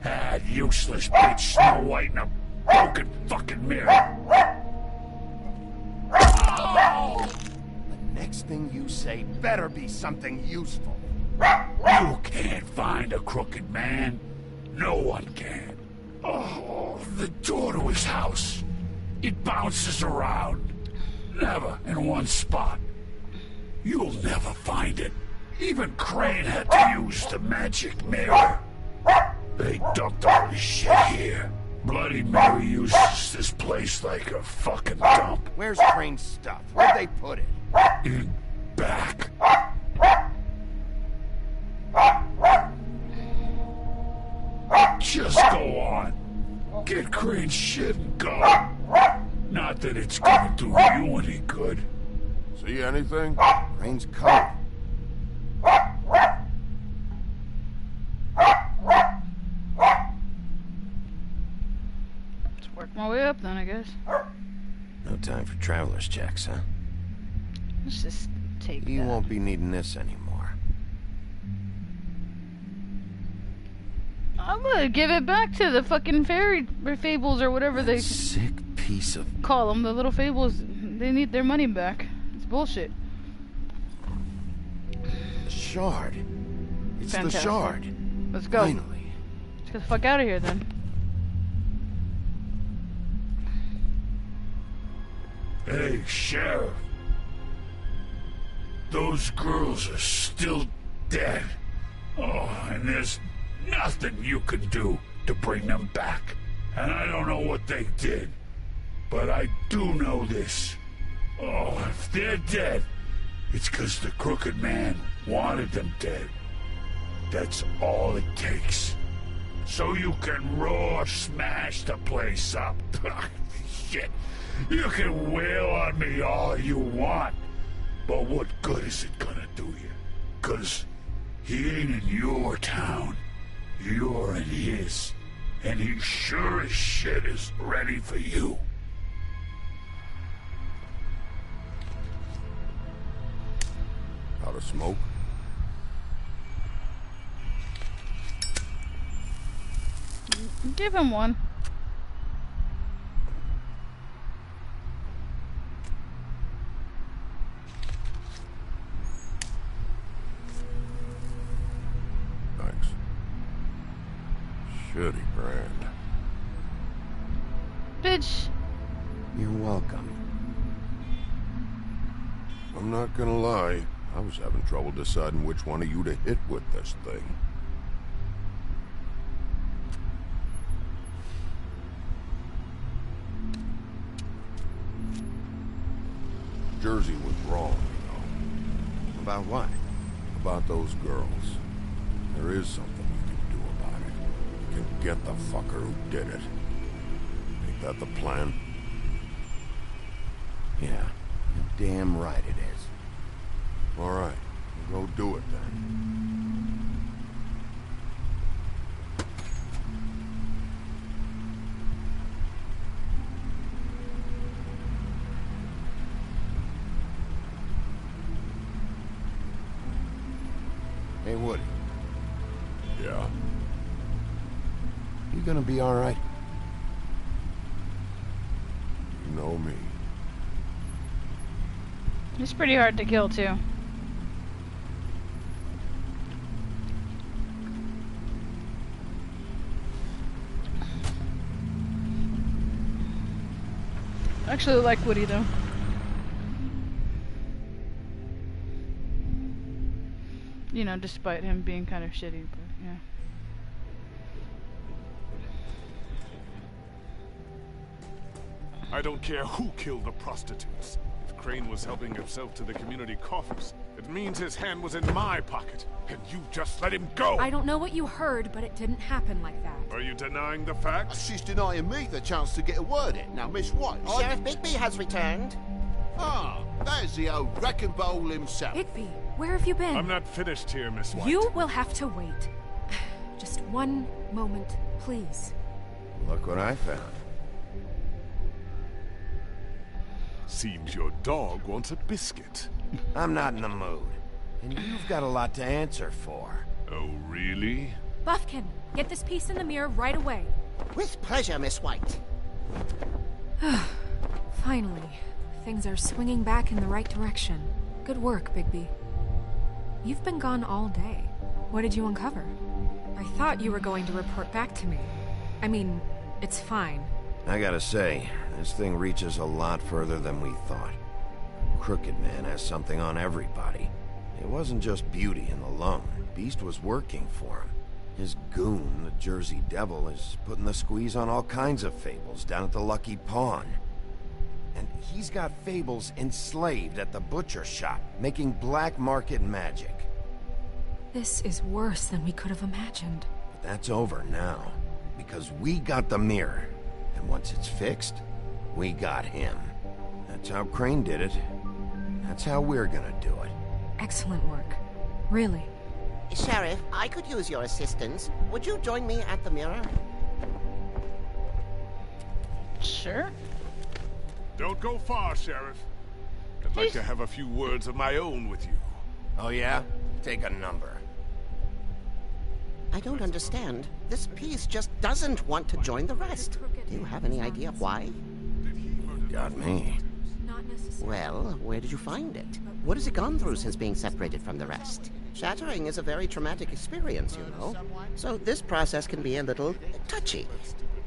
That useless bitch Snow White in a broken fucking mirror. The next thing you say better be something useful. You can't find a crooked man. No one can. Oh, the door to his house. It bounces around. Never in one spot. You'll never find it. Even Crane had to use the magic mirror. They dumped all this shit here. Bloody Mary uses this place like a fucking dump. Where's Crane's stuff? Where'd they put it? In back. Just go on. Get Crane's shit and go. Not that it's gonna do you any good. See anything? Crane's coat. Let's work my way up then, I guess. No time for traveler's checks, huh? Let's just take You that. won't be needing this anymore. I'm gonna give it back to the fucking fairy or fables or whatever they Sick piece of... call them. The little fables, they need their money back. It's bullshit. The shard. It's Fantastic. the shard. Let's go. Finally. Let's get the fuck out of here then. Hey, Sheriff. Those girls are still dead. Oh, and there's nothing you can do to bring them back. And I don't know what they did, but I do know this. Oh, if they're dead, it's 'cause the crooked man wanted them dead. That's all it takes. So you can roar, smash the place up. Shit. You can wail on me all you want, but what good is it gonna do you? 'Cause he ain't in your town. You're in his. And he sure as shit is ready for you. Out of smoke? Give him one. Thanks. Shitty brand. Bitch. You're welcome. I'm not gonna lie. I was having trouble deciding which one of you to hit with this thing. Jersey was wrong, you know. About what? About those girls. There is something we can do about it. We can get the fucker who did it. Ain't that the plan? Yeah, you're damn right it is. All right, we'll go do it then. Woody? Yeah. You gonna be all right? You know me. He's pretty hard to kill, too. I actually like Woody, though. You know, despite him being kind of shitty, but yeah. I don't care who killed the prostitutes. If Crane was helping himself to the community coffers, it means his hand was in my pocket, and you just let him go! I don't know what you heard, but it didn't happen like that. Are you denying the facts? She's denying me the chance to get a word in. Now, Miss White... Sheriff Bigby has returned. Ah, there's the old wrecking bowl himself. Bigby, where have you been? I'm not finished here, Miss White. You will have to wait. Just one moment, please. Look what I found. Seems your dog wants a biscuit. I'm not in the mood. And you've got a lot to answer for. Oh, really? Buffkin, get this piece in the mirror right away. With pleasure, Miss White. Finally, things are swinging back in the right direction. Good work, Bigby. You've been gone all day. What did you uncover? I thought you were going to report back to me. I mean, it's fine. I gotta say, this thing reaches a lot further than we thought. Crooked Man has something on everybody. It wasn't just Beauty and the Lone. Beast was working for him. His goon, the Jersey Devil, is putting the squeeze on all kinds of fables down at the Lucky Pawn. And he's got fables enslaved at the butcher shop, making black market magic. This is worse than we could have imagined. But that's over now, because we got the mirror. And once it's fixed, we got him. That's how Crane did it. That's how we're gonna do it. Excellent work. Really. Sheriff, I could use your assistance. Would you join me at the mirror? Sure. Don't go far, Sheriff. I'd like to have a few words of my own with you. Oh yeah? Take a number. I don't understand. This piece just doesn't want to join the rest. Do you have any idea why? Got me. Well, where did you find it? What has it gone through since being separated from the rest? Shattering is a very traumatic experience, you know. So this process can be a little touchy.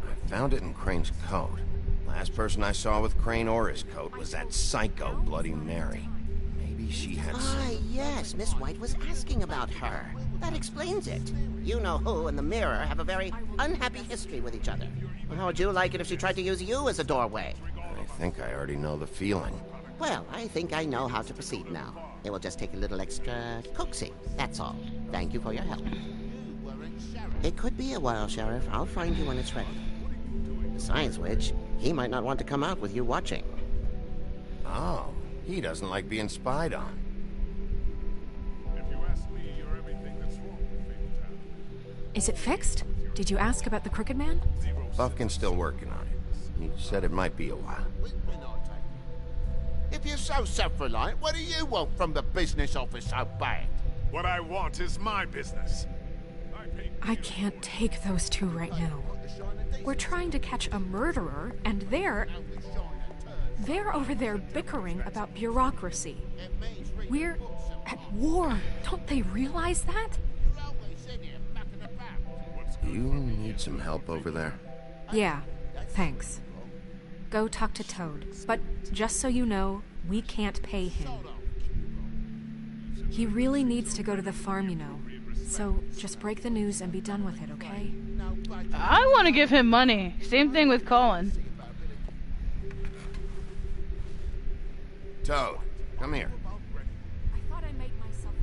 I found it in Crane's coat. Last person I saw with Crane or his coat was that psycho Bloody Mary. Maybe she had Ah, yes, Miss White was asking about her. That explains it. You know who and the mirror have a very unhappy history with each other. Well, how would you like it if she tried to use you as a doorway? I think I already know the feeling. Well, I think I know how to proceed now. It will just take a little extra coaxing, that's all. Thank you for your help. It could be a while, Sheriff. I'll find you when it's ready. Besides which, he might not want to come out with you watching. Oh, he doesn't like being spied on. If you ask me, you're everything that's wrong with Fabletown. Is it fixed? Did you ask about the Crooked Man? Buffkin's still working on it. He said it might be a while. If you're so self-reliant, what do you want from the business office so bad? What I want is my business. I can't take those two right now. We're trying to catch a murderer, and they're over there bickering about bureaucracy. We're at war. Don't they realize that? You need some help over there? Yeah, thanks. Go talk to Toad. But just so you know, we can't pay him. He really needs to go to the farm, you know. So just break the news and be done with it, okay? I want to give him money. Same thing with Colin. Toad, come here. I thought I made myself...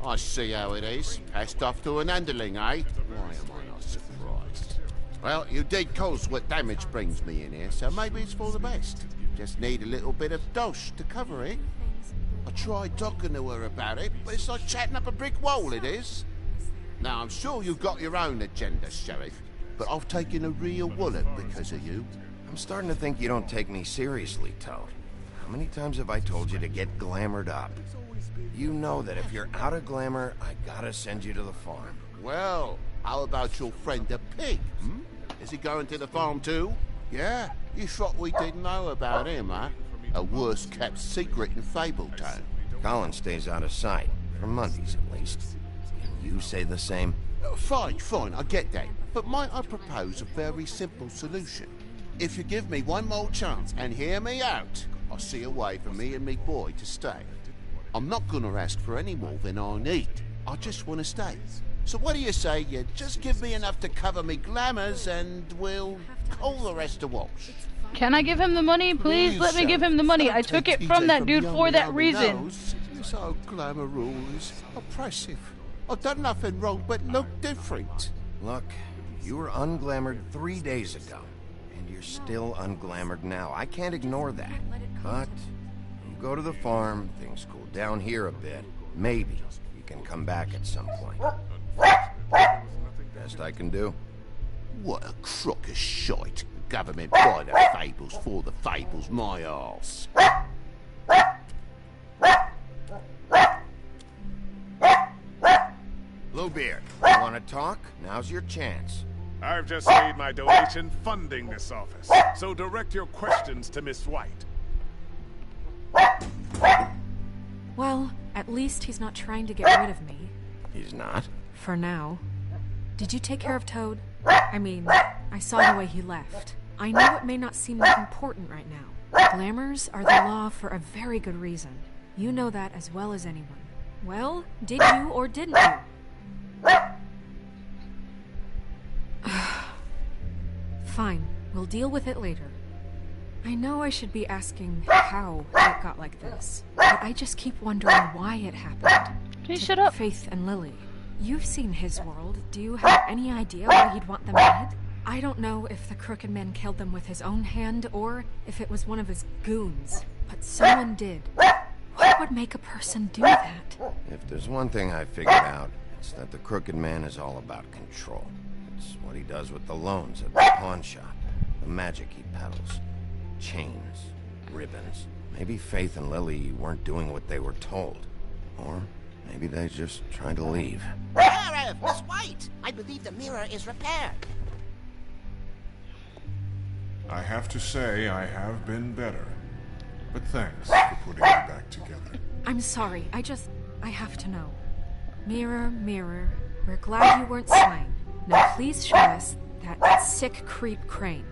I see how it is. Passed off to an underling, eh? Why am I not surprised? Well, you did cause what damage brings me in here, so maybe it's for the best. Just need a little bit of dosh to cover it. I tried talking to her about it, but it's like chatting up a brick wall, it is. Now, I'm sure you've got your own agenda, Sheriff, but I've taken a real wallet because of you. I'm starting to think you don't take me seriously, Toad. How many times have I told you to get glamored up? You know that if you're out of glamour, I gotta send you to the farm. Well, how about your friend the pig, hmm? Is he going to the farm too? Yeah? You thought we didn't know about him, huh? A worst-kept secret in Fabletown. Colin stays out of sight, for Mondays at least. Can you say the same? Fine, I get that. But might I propose a very simple solution? If you give me one more chance and hear me out, I'll see a way for me and me boy to stay. I'm not gonna ask for any more than I need. I just want to stay. So what do you say you just give me enough to cover me glamours and we'll call the rest a wash? Can I give him the money? Please let me give him the money. I took it from that dude for that reason. So glamour rule is oppressive. I've done nothing wrong but look different. Look, you were unglamored 3 days ago. And you're still unglamored now. I can't ignore that. But you go to the farm, things cool down here a bit. Maybe you can come back at some point. Best I can do. What a crock of shite. Government by the fables for the fables, my arse. Bluebeard, you want to talk? Now's your chance. I've just made my donation funding this office, so direct your questions to Miss White. Well, at least he's not trying to get rid of me. He's not? For now. Did you take care of Toad? I mean, I saw the way he left. I know it may not seem that important right now. Glamours are the law for a very good reason. You know that as well as anyone. Well, did you or didn't you? Fine, we'll deal with it later. I know I should be asking how it got like this, but I just keep wondering why it happened. Can you shut up? Faith and Lily. You've seen his world. Do you have any idea why he'd want them dead? I don't know if the Crooked Man killed them with his own hand or if it was one of his goons, but someone did. What would make a person do that? If there's one thing I figured out, it's that the Crooked Man is all about control. It's what he does with the loans at the pawn shop, the magic he peddles, chains, ribbons. Maybe Faith and Lily weren't doing what they were told. Or maybe they just tried to leave. Sheriff, Miss White! I believe the mirror is repaired. I have to say I have been better. But thanks for putting me back together. I'm sorry, I have to know. Mirror, mirror, we're glad you weren't slain. Now please show us that sick creep Crane.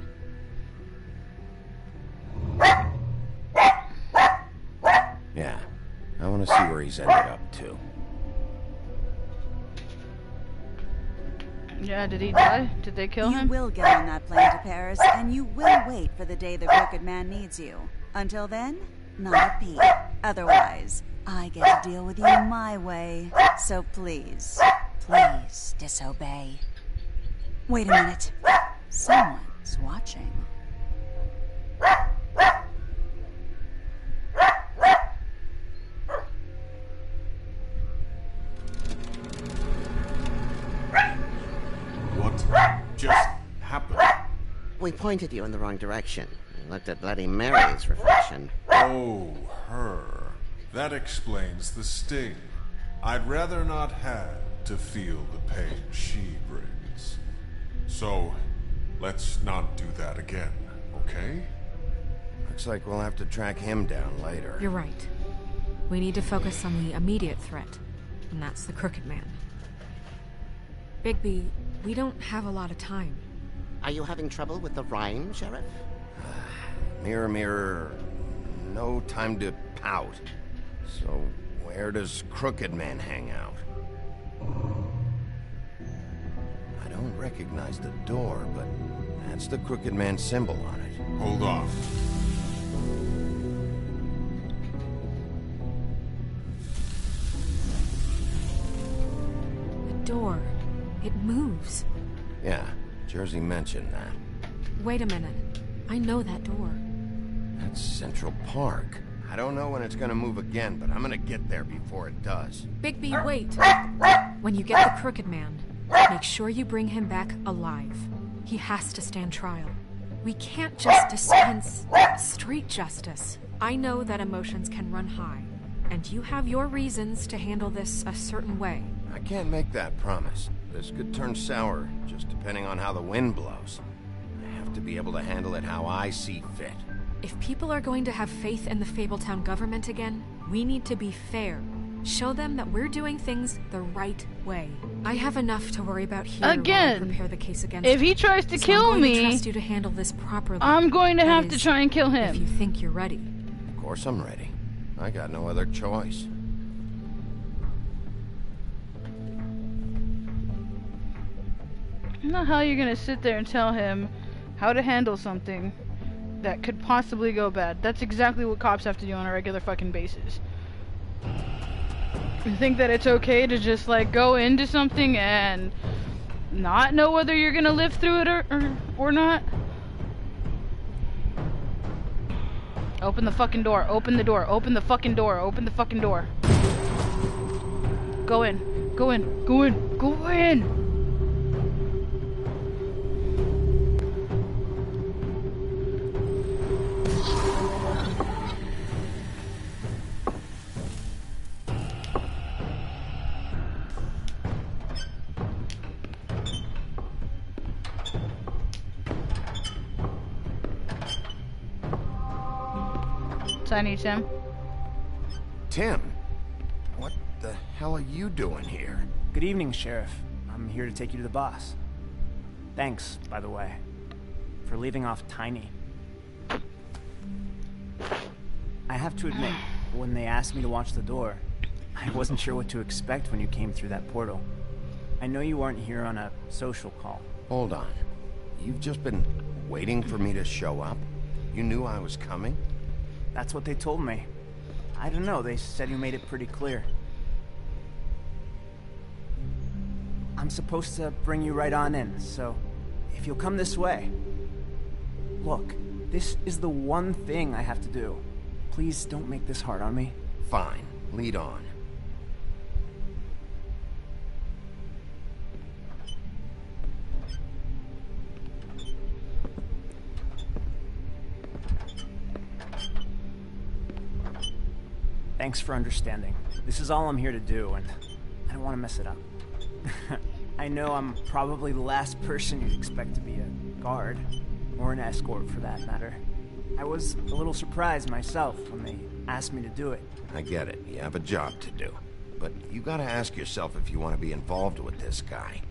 Yeah, I want to see where he's ended up, too. Yeah, did he die? Did they kill him? You will get on that plane to Paris, and you will wait for the day the Crooked Man needs you. Until then, not a peep. Otherwise, I get to deal with you my way. So please, please disobey. Wait a minute. Someone's watching. What just happened? We pointed you in the wrong direction. You looked at Bloody Mary's reflection. Oh, her. That explains the sting. I'd rather not have to feel the pain she brings. So, let's not do that again, okay? Looks like we'll have to track him down later. You're right. We need to focus on the immediate threat, and that's the Crooked Man. Bigby, we don't have a lot of time. Are you having trouble with the rhyme, Sheriff? Mirror, mirror, no time to pout. So, where does Crooked Man hang out? I don't recognize the door, but that's the Crooked Man symbol on it. Hold on. The door. It moves. Yeah, Jersey mentioned that. Wait a minute. I know that door. That's Central Park. I don't know when it's gonna move again, but I'm gonna get there before it does. Bigby, wait. When you get the Crooked Man, make sure you bring him back alive. He has to stand trial. We can't just dispense street justice. I know that emotions can run high, and you have your reasons to handle this a certain way. I can't make that promise. This could turn sour, just depending on how the wind blows. I have to be able to handle it how I see fit. If people are going to have faith in the Fabletown government again, we need to be fair. Show them that we're doing things the right way. I have enough to worry about here Again, while I prepare the case against if he him. tries to So kill I'm going me, to trust you to handle this properly. I'm going to That have to is, try and kill him. If you think you're ready. Of course I'm ready. I got no other choice. I don't know how you're gonna sit there and tell him how to handle something that could possibly go bad. That's exactly what cops have to do on a regular fucking basis. You think that it's okay to just like go into something and not know whether you're gonna live through it or not? Open the fucking door, open the door, open the fucking door, open the fucking door. Go in, go in, go in, go in! I need Tim. Tim? What the hell are you doing here? Good evening, Sheriff. I'm here to take you to the boss. Thanks, by the way, for leaving off Tiny. I have to admit, when they asked me to watch the door, I wasn't sure what to expect when you came through that portal. I know you weren't here on a social call. Hold on. You've just been waiting for me to show up? You knew I was coming? That's what they told me. I don't know, they said you made it pretty clear. I'm supposed to bring you right on in, so if you'll come this way. Look, this is the one thing I have to do. Please don't make this hard on me. Fine, lead on. Thanks for understanding. This is all I'm here to do, and I don't want to mess it up. I know I'm probably the last person you'd expect to be a guard, or an escort for that matter. I was a little surprised myself when they asked me to do it. I get it. You have a job to do. But you gotta ask yourself if you want to be involved with this guy.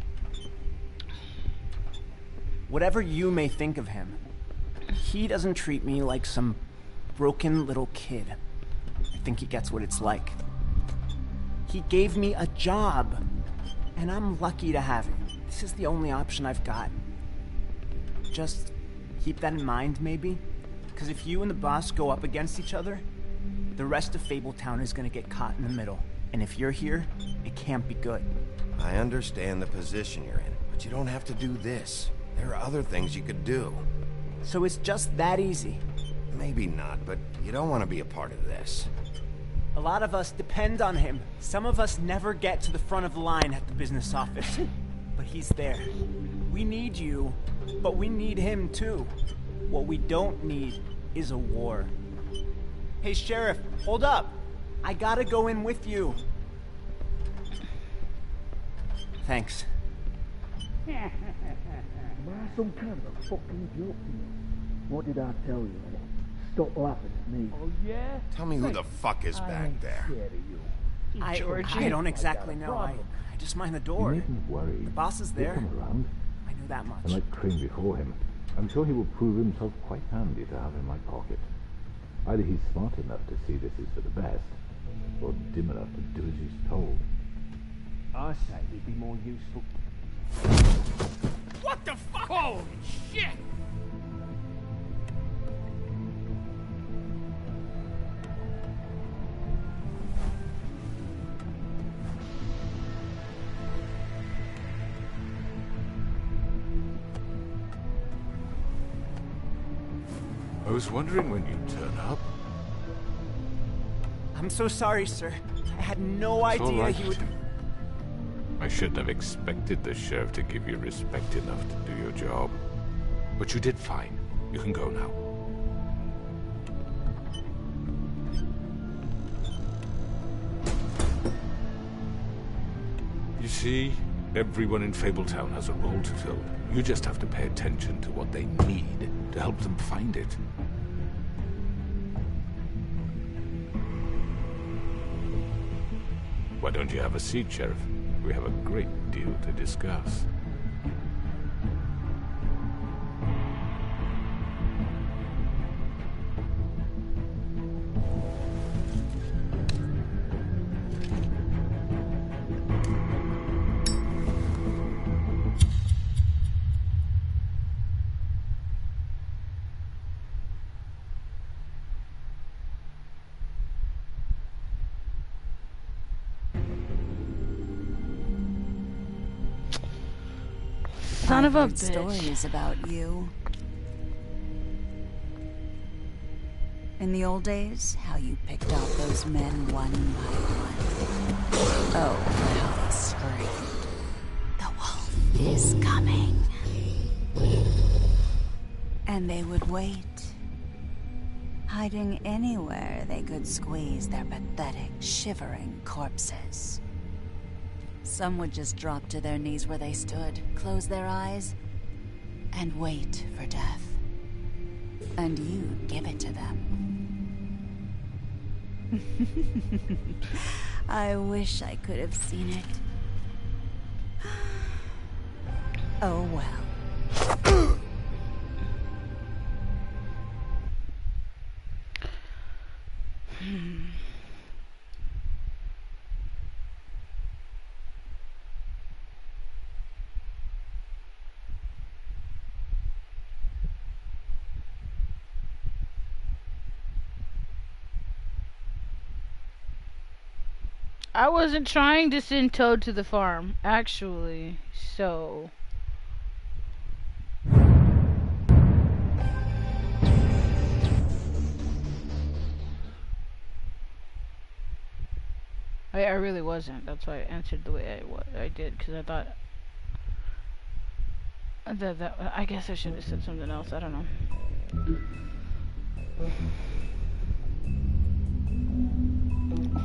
Whatever you may think of him, he doesn't treat me like some broken little kid. I think he gets what it's like. He gave me a job, and I'm lucky to have it. This is the only option I've got. Just keep that in mind, maybe? Because if you and the boss go up against each other, the rest of Fabletown is gonna get caught in the middle. And if you're here, it can't be good. I understand the position you're in, but you don't have to do this. There are other things you could do. So it's just that easy? Maybe not, but you don't want to be a part of this. A lot of us depend on him. Some of us never get to the front of the line at the business office. But he's there. We need you, but we need him too. What we don't need is a war. Hey, Sheriff, hold up. I gotta go in with you. Thanks. Am I some kind of a fucking joke to you? What did I tell you? Stop laughing at me. Oh, yeah? Tell me who the fuck is back there. I don't exactly know. I just mind the door. You needn't worry. The boss is He'll there. come around. I know that much. And like Crane before him, I'm sure he will prove himself quite handy to have in my pocket. Either he's smart enough to see this is for the best, or dim enough to do as he's told. I say he'd be more useful. What the fuck? Holy shit! I was wondering when you'd turn up. I'm so sorry, sir. I had no It's all idea right. he would... I shouldn't have expected the sheriff to give you respect enough to do your job. But you did fine. You can go now. You see, everyone in Fabletown has a role to fill. You just have to pay attention to what they need to help them find it. Why don't you have a seat, Sheriff? We have a great deal to discuss. Son of a I've heard bitch. Stories about you. In the old days, how you picked out those men one by one. Oh, how they screamed. The wolf is coming. And they would wait, hiding anywhere they could squeeze their pathetic, shivering corpses. Some would just drop to their knees where they stood, close their eyes, and wait for death. And you'd give it to them. I wish I could have seen it. Oh well. I wasn't trying to send Toad to the farm, actually, so... I really wasn't. That's why I answered the way I did, because I thought... I guess I should have said something else, I don't know.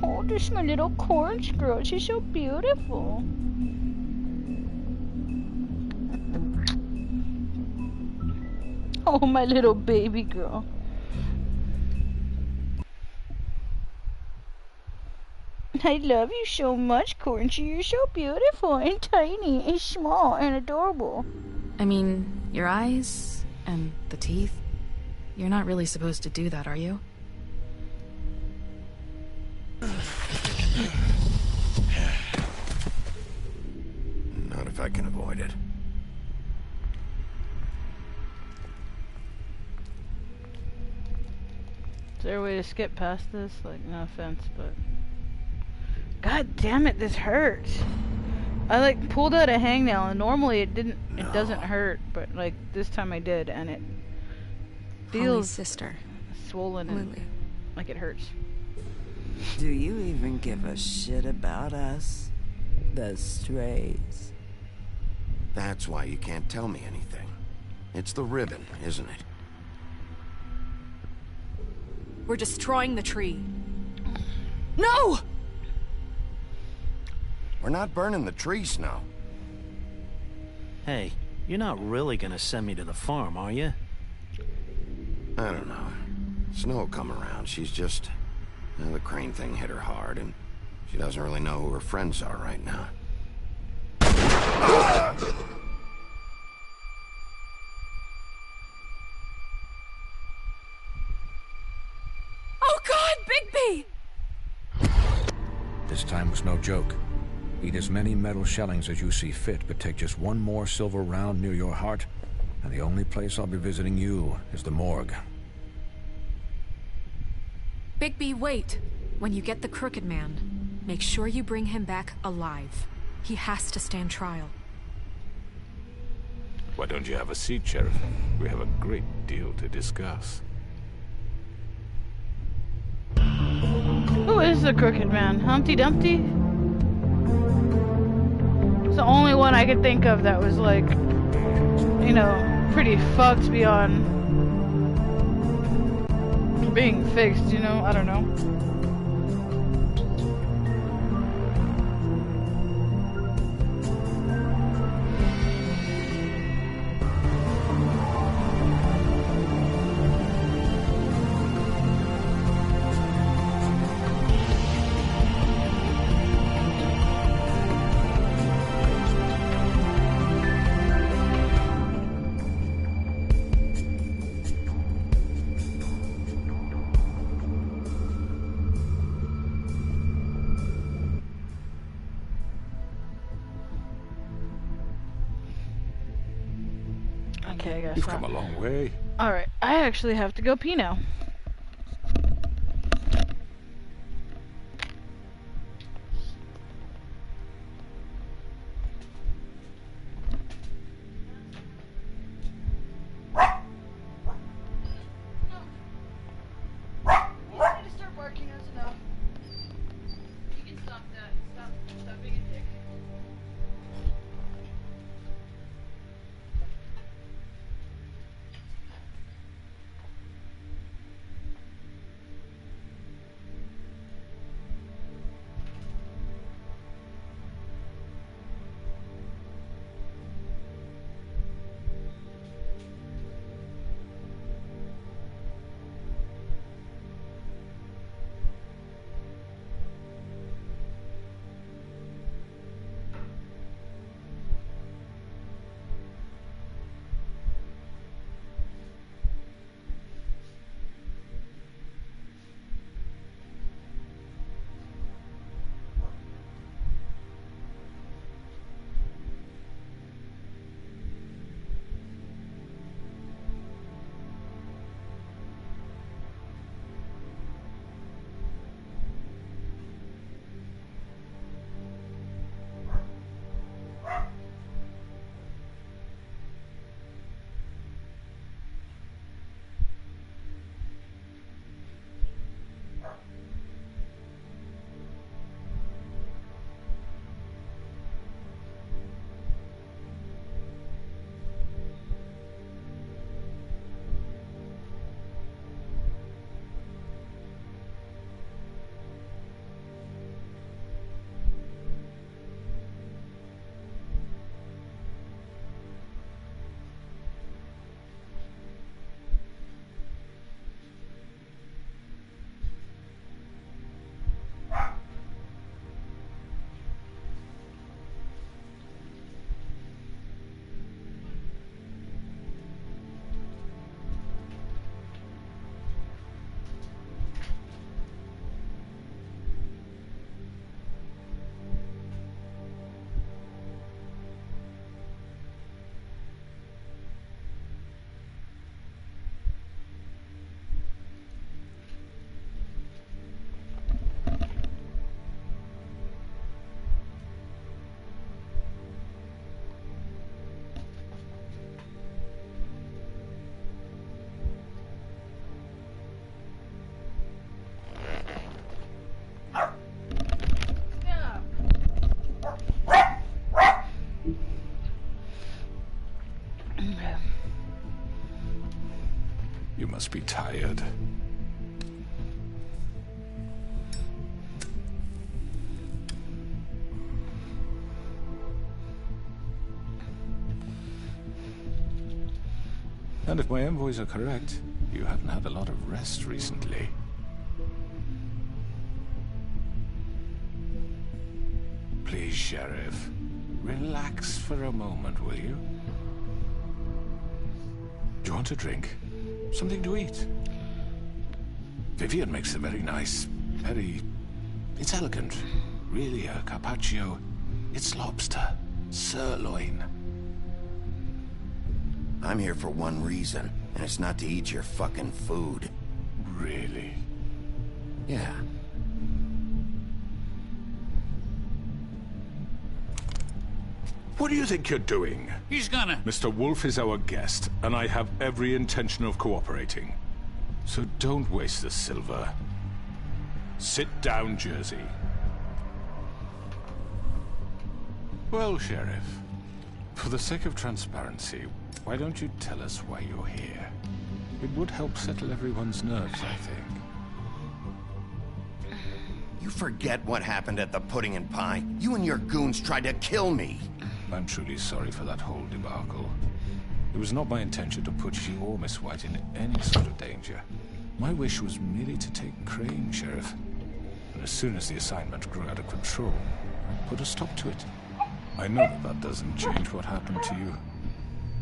Oh, there's my little orange girl. She's so beautiful. Oh, my little baby girl. I love you so much, Cornchy. You're so beautiful and tiny and small and adorable. I mean, your eyes and the teeth. You're not really supposed to do that, are you? Not if I can avoid it. Is there a way to skip past this? Like, no offense, but... God damn it, this hurts. I, like, pulled out a hangnail, and normally it doesn't hurt, but, like, this time I did, and it feels... Holly's sister. Swollen and like it hurts. Do you even give a shit about us? The strays. That's why you can't tell me anything. It's the ribbon, isn't it? We're destroying the tree. No! We're not burning the tree, Snow. Hey, you're not really gonna send me to the farm, are you? I don't know. Snow will come around. She's just... the Crane thing hit her hard, and she doesn't really know who her friends are right now. Oh God, Bigby! This time was no joke. Eat as many metal shellings as you see fit, but take just one more silver round near your heart, and the only place I'll be visiting you is the morgue. Bigby, wait. When you get the Crooked Man, make sure you bring him back alive. He has to stand trial. Why don't you have a seat, Sheriff? We have a great deal to discuss. Who is the Crooked Man? Humpty Dumpty? It's the only one I could think of that was like, you know, pretty fucked beyond being fixed, you know? I don't know. Okay, I guess You've not. come a long way. Alright, I actually have to go pee now. You must be tired. And if my envoys are correct, you haven't had a lot of rest recently. Please, Sheriff, relax for a moment, will you? Do you want a drink? Something to eat? Vivian makes a very nice, it's elegant. Really a carpaccio. It's lobster. Sirloin. I'm here for one reason, and it's not to eat your fucking food. Really? Yeah. What do you think you're doing? He's gonna... Mr. Wolf is our guest, and I have every intention of cooperating. So don't waste the silver. Sit down, Jersey. Well, Sheriff, for the sake of transparency, why don't you tell us why you're here? It would help settle everyone's nerves, I think. You forget what happened at the Pudding and Pie? You and your goons tried to kill me. I'm truly sorry for that whole debacle. It was not my intention to put you or Miss White in any sort of danger. My wish was merely to take Crane, Sheriff. And as soon as the assignment grew out of control, I put a stop to it. I know that that doesn't change what happened to you,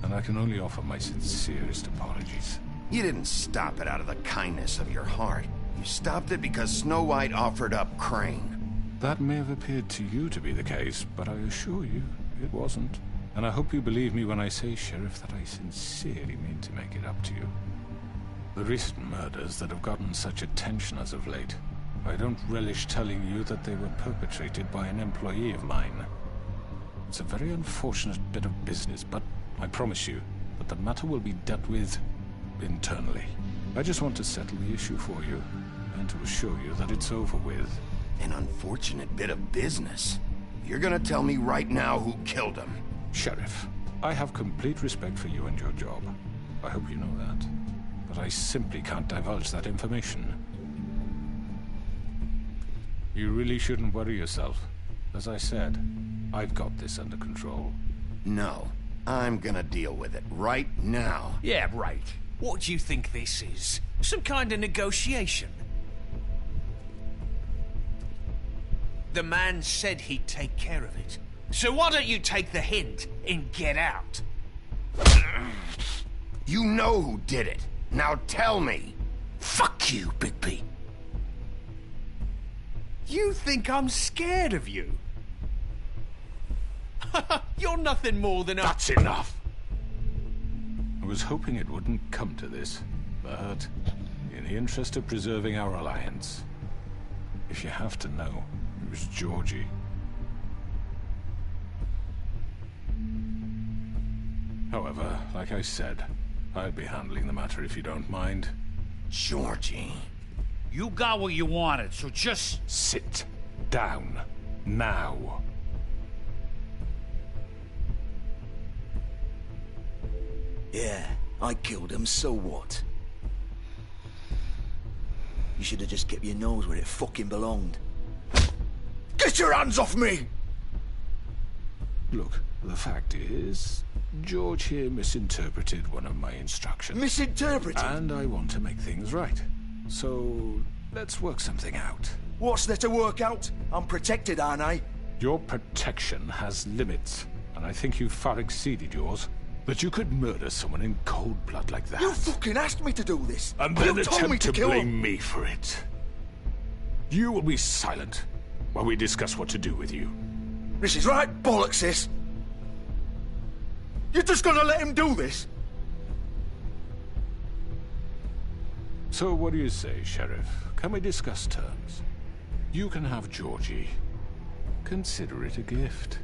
and I can only offer my sincerest apologies. You didn't stop it out of the kindness of your heart. You stopped it because Snow White offered up Crane. That may have appeared to you to be the case, but I assure you, it wasn't. And I hope you believe me when I say, Sheriff, that I sincerely mean to make it up to you. The recent murders that have gotten such attention as of late, I don't relish telling you that they were perpetrated by an employee of mine. It's a very unfortunate bit of business, but I promise you that the matter will be dealt with internally. I just want to settle the issue for you, and to assure you that it's over with. An unfortunate bit of business? You're gonna tell me right now who killed him? Sheriff, I have complete respect for you and your job. I hope you know that. But I simply can't divulge that information. You really shouldn't worry yourself. As I said, I've got this under control. No, I'm gonna deal with it right now. Yeah, right. What do you think this is? Some kind of negotiation? The man said he'd take care of it. So why don't you take the hint and get out? You know who did it. Now tell me. Fuck you, Bigby. You think I'm scared of you? You're nothing more than a... That's enough! I was hoping it wouldn't come to this, but in the interest of preserving our alliance, if you have to know, it was Georgie. However, like I said, I'll be handling the matter if you don't mind. Georgie. You got what you wanted, so just... Sit down. Now. Yeah, I killed him, so what? You should have just kept your nose where it fucking belonged. Get your hands off me! Look, the fact is, George here misinterpreted one of my instructions. Misinterpreted? And I want to make things right. So, let's work something out. What's there to work out? I'm protected, aren't I? Your protection has limits, and I think you've far exceeded yours. But you could murder someone in cold blood like that. You fucking asked me to do this! And then you told me attempt to kill blame him. me for it. You will be silent while we discuss what to do with you. This is right bollocks, sis. You're just gonna let him do this? So what do you say, Sheriff? Can we discuss terms? You can have Georgie. Consider it a gift,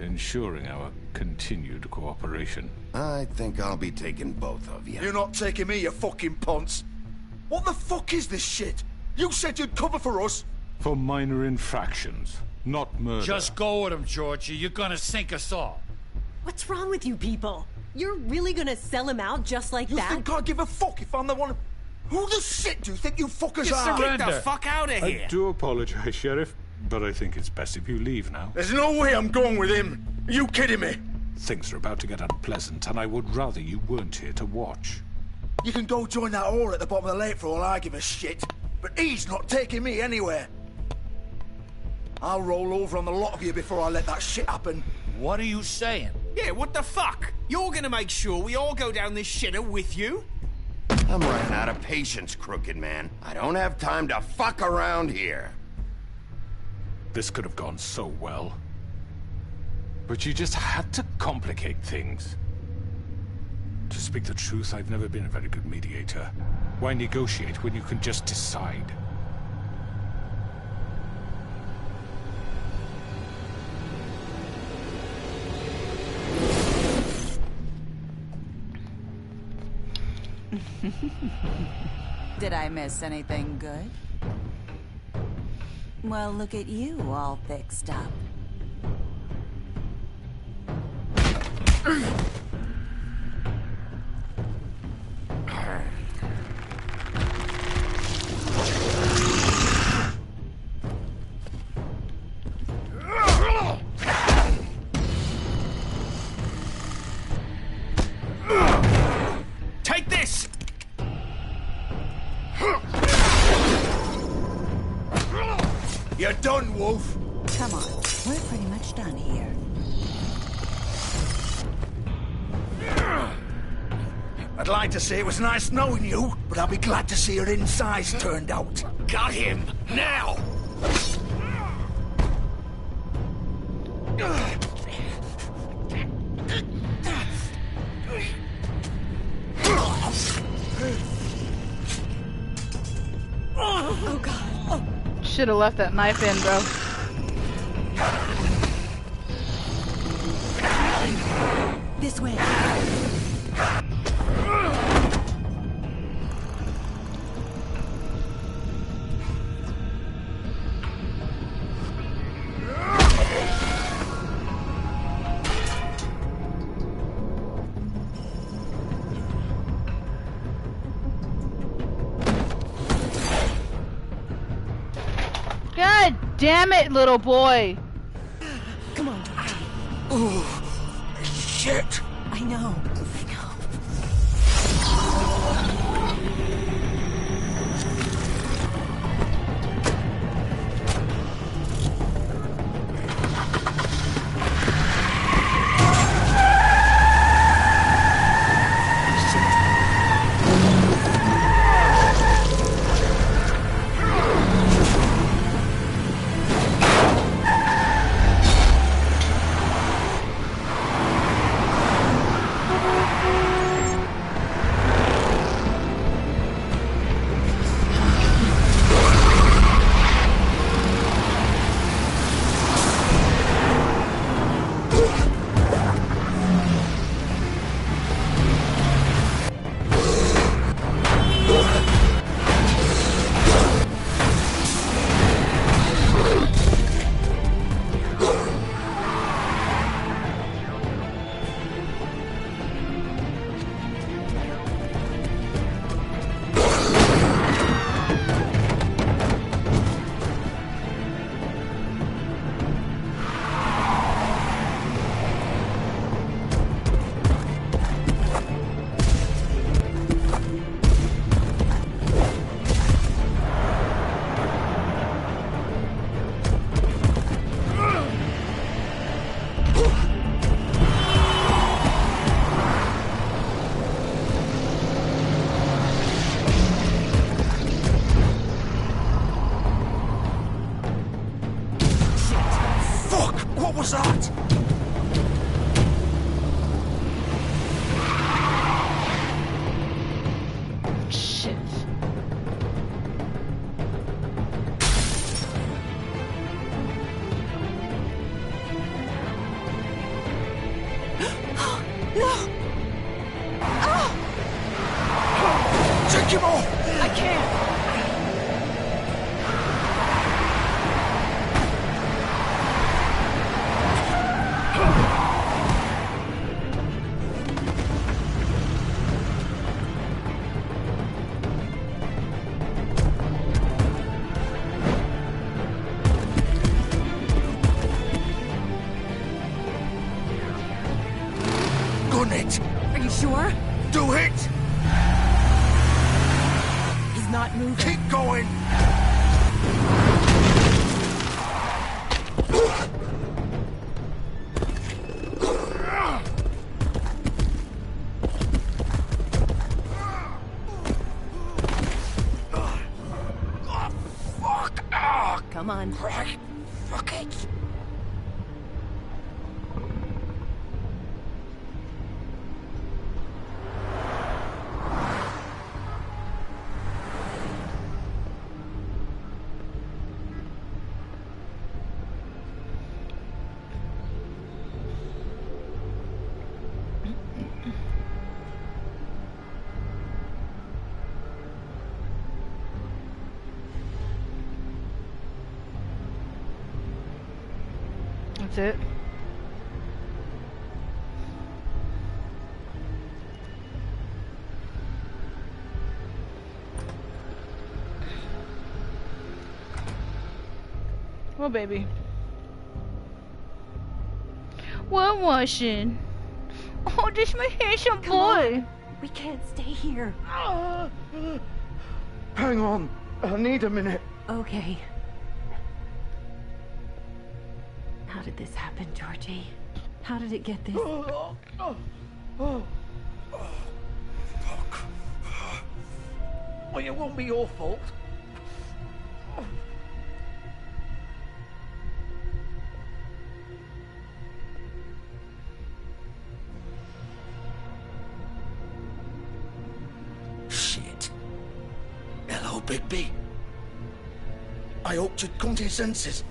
ensuring our continued cooperation. I think I'll be taking both of you. You're not taking me, you fucking ponce. What the fuck is this shit? You said you'd cover for us. For minor infractions, not murder. Just go with him, Georgie. You're gonna sink us all. What's wrong with you people? You're really gonna sell him out just like that? You think I give a fuck if I'm the one... Who the shit do you think you fuckers are? Get the fuck out of here! I do apologize, Sheriff, but I think it's best if you leave now. There's no way I'm going with him. Are you kidding me? Things are about to get unpleasant, and I would rather you weren't here to watch. You can go join that whore at the bottom of the lake for all I give a shit. But he's not taking me anywhere. I'll roll over on the lot of you before I let that shit happen. What are you saying? Yeah, what the fuck? You're gonna make sure we all go down this shitter with you? I'm running out of patience, crooked man. I don't have time to fuck around here. This could have gone so well. But you just had to complicate things. To speak the truth, I've never been a very good mediator. Why negotiate when you can just decide? Did I miss anything good? Well, look at you, all fixed up. You're done, Wolf. Come on, we're pretty much done here. I'd like to say it was nice knowing you, but I'll be glad to see your insides turned out. Got him! Now! Oh, God. Should have left that knife in, bro. This way. God damn it, little boy. Come on. Oh, shit. I know. What was that? Shit. No! Oh! Take him off! I can't! Gun it! Are you sure? Do it! He's not moving. Keep going! Come on. Right. Fuck it. That's it. Well, baby. What was it? Oh, just my handsome boy. We can't stay here. Hang on. I need a minute. Okay. How did this happen, Georgie? How did it get this? Fuck. Well, it won't be your fault. Shit. Hello, Bigby. I hoped you'd come to your senses.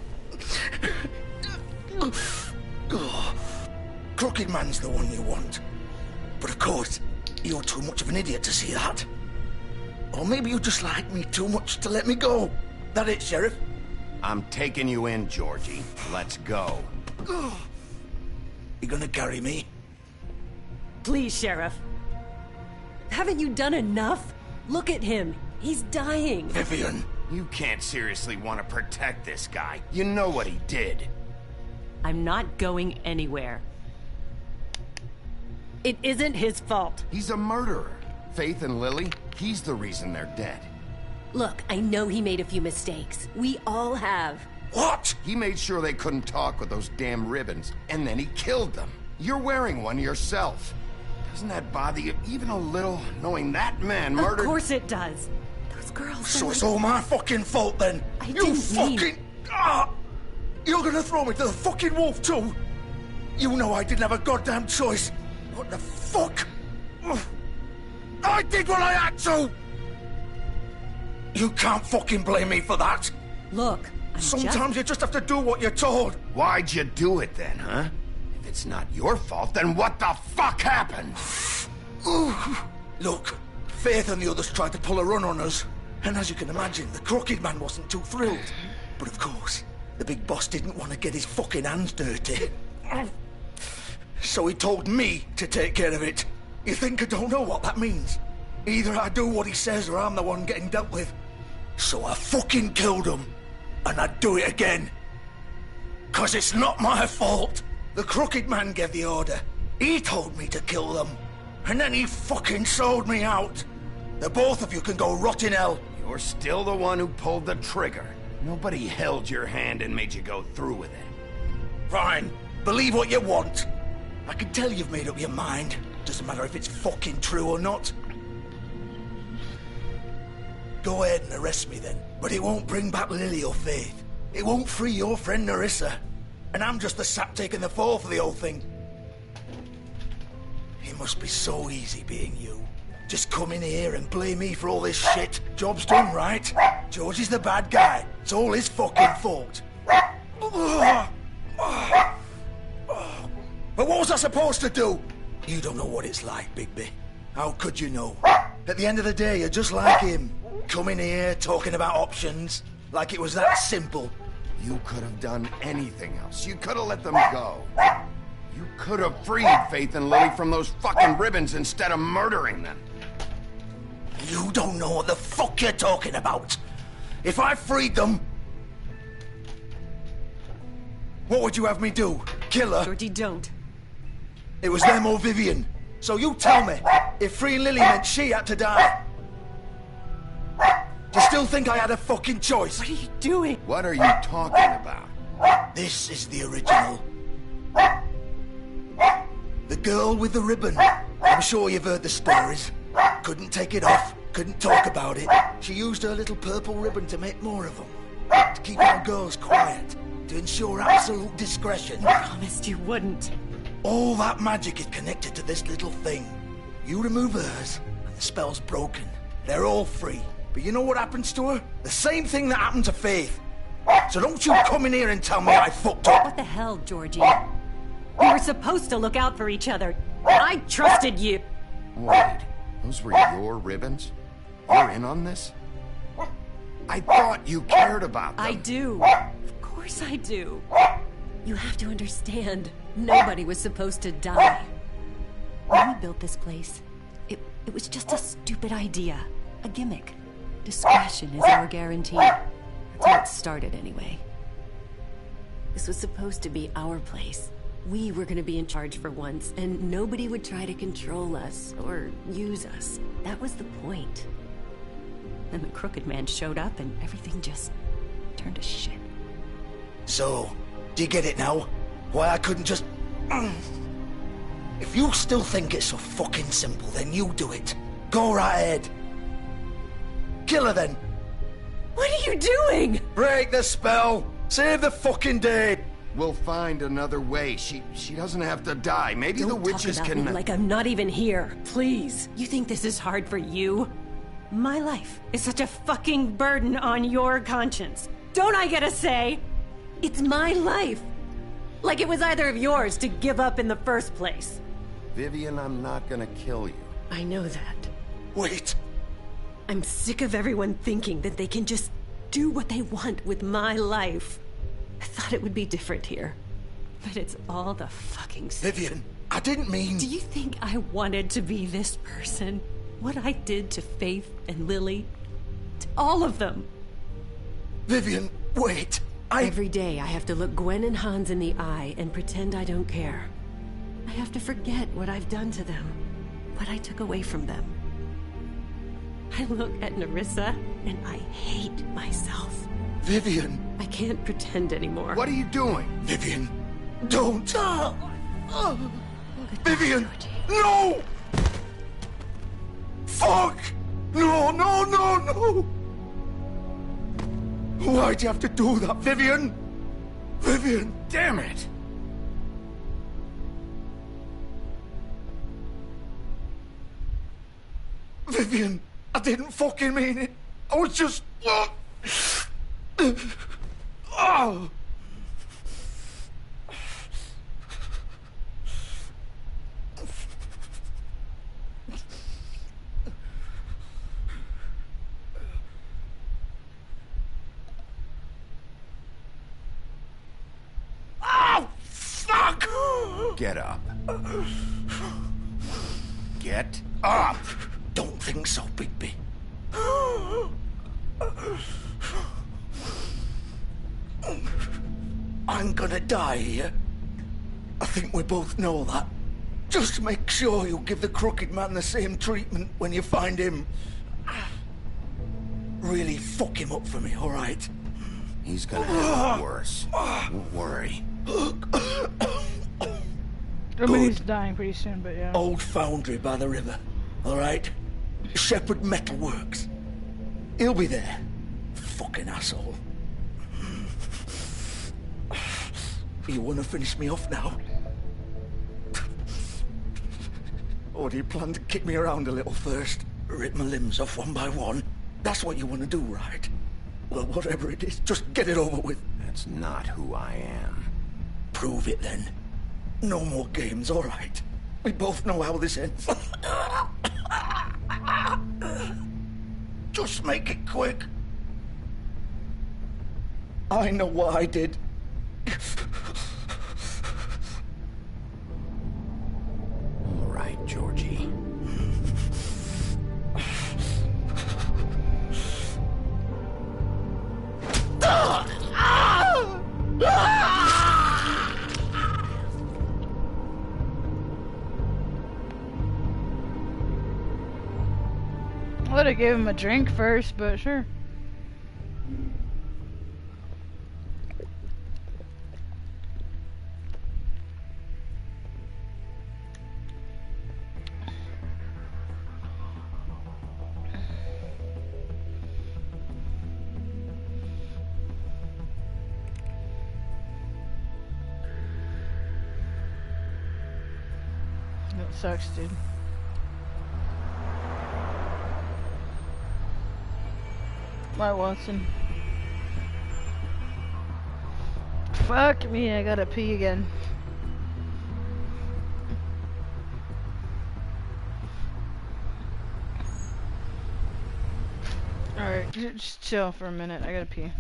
Crooked Man's the one you want. But of course, you're too much of an idiot to see that. Or maybe you just like me too much to let me go. That it, Sheriff? I'm taking you in, Georgie. Let's go. You gonna carry me? Please, Sheriff. Haven't you done enough? Look at him. He's dying. Vivian. You can't seriously want to protect this guy. You know what he did. I'm not going anywhere. It isn't his fault. He's a murderer. Faith and Lily, he's the reason they're dead. Look, I know he made a few mistakes. We all have. What? He made sure they couldn't talk with those damn ribbons, and then he killed them. You're wearing one yourself. Doesn't that bother you even a little, knowing that man murdered— Of course it does. Those girls— So it's all my fucking fault then? You fucking— You're gonna throw me to the fucking wolf too? You know I didn't have a goddamn choice. What the fuck? I did what I had to! You can't fucking blame me for that. Look, sometimes you just have to do what you're told. Why'd you do it then, huh? If it's not your fault, then what the fuck happened? Look, Faith and the others tried to pull a run on us. And as you can imagine, the Crooked Man wasn't too thrilled. But of course, the big boss didn't want to get his fucking hands dirty. So he told me to take care of it. You think I don't know what that means? Either I do what he says or I'm the one getting dealt with. So I fucking killed him. And I'd do it again. 'Cause it's not my fault. The Crooked Man gave the order. He told me to kill them. And then he fucking sold me out. The both of you can go rot in hell. You're still the one who pulled the trigger. Nobody held your hand and made you go through with it. Fine. Believe what you want. I can tell you've made up your mind. Doesn't matter if it's fucking true or not. Go ahead and arrest me then. But it won't bring back Lily or Faith. It won't free your friend Nerissa. And I'm just the sap taking the fall for the whole thing. It must be so easy being you. Just come in here and blame me for all this shit. Job's done, right? George is the bad guy. It's all his fucking fault. But what was I supposed to do? You don't know what it's like, Bigby. How could you know? At the end of the day, you're just like him. Coming here, talking about options. Like it was that simple. You could have done anything else. You could have let them go. You could have freed Faith and Lily from those fucking ribbons instead of murdering them. You don't know what the fuck you're talking about. If I freed them... What would you have me do? Kill her? Georgie, don't. It was them or Vivian. So you tell me, if freeing Lily meant she had to die. Do you still think I had a fucking choice? What are you doing? What are you talking about? This is the original. The girl with the ribbon. I'm sure you've heard the stories. Couldn't take it off, couldn't talk about it. She used her little purple ribbon to make more of them. To keep our girls quiet. To ensure absolute discretion. You promised you wouldn't. All that magic is connected to this little thing. You remove hers, and the spell's broken. They're all free. But you know what happens to her? The same thing that happened to Faith. So don't you come in here and tell me I fucked up. What the hell, Georgie? We were supposed to look out for each other. I trusted you. Wait, those were your ribbons? You're in on this? I thought you cared about them. I do. Of course I do. You have to understand, nobody was supposed to die. When we built this place, it was just a stupid idea. A gimmick. Discretion is our guarantee. That's how it started anyway. This was supposed to be our place. We were gonna be in charge for once, and nobody would try to control us or use us. That was the point. Then the Crooked Man showed up and everything just turned to shit. So, do you get it now? Why I couldn't just... If you still think it's so fucking simple, then you do it. Go right ahead. Kill her then. What are you doing? Break the spell. Save the fucking day. We'll find another way. She doesn't have to die. Maybe the witches Don't talk about can... me like I'm not even here. Please. You think this is hard for you? My life is such a fucking burden on your conscience. Don't I get a say? It's my life. Like it was either of yours to give up in the first place. Vivian, I'm not gonna kill you. I know that. Wait. I'm sick of everyone thinking that they can just do what they want with my life. I thought it would be different here. But it's all the fucking same. Vivian, I didn't mean... Do you think I wanted to be this person? What I did to Faith and Lily? To all of them. Vivian, wait. Every day I have to look Gwen and Hans in the eye and pretend I don't care. I have to forget what I've done to them. What I took away from them. I look at Nerissa and I hate myself. Vivian. I can't pretend anymore. What are you doing? Vivian, don't. Vivian, no! Fuck! No, no, no, no! Why'd you have to do that, Vivian? Vivian! Damn it! Vivian, I didn't fucking mean it. I was just... Oh! Oh, fuck! Get up. Get up! Don't think so, Bigby. I'm gonna die here. I think we both know that. Just make sure you give the crooked man the same treatment when you find him. Really fuck him up for me, all right? He's gonna have it worse. Don't worry. I mean, he's dying pretty soon, but yeah. Old foundry by the river, all right? Shepherd Metalworks. He'll be there. Fucking asshole. You want to finish me off now? Or do you plan to kick me around a little first? Rip my limbs off one by one? That's what you want to do, right? Well, whatever it is, just get it over with. That's not who I am. Prove it, then. No more games, all right? We both know how this ends. Just make it quick. I know what I did. All right, Georgie. I would have given him a drink first, but sure. That sucks, dude. Bye, Watson. Fuck me, I gotta pee again. Alright, just chill for a minute, I gotta pee.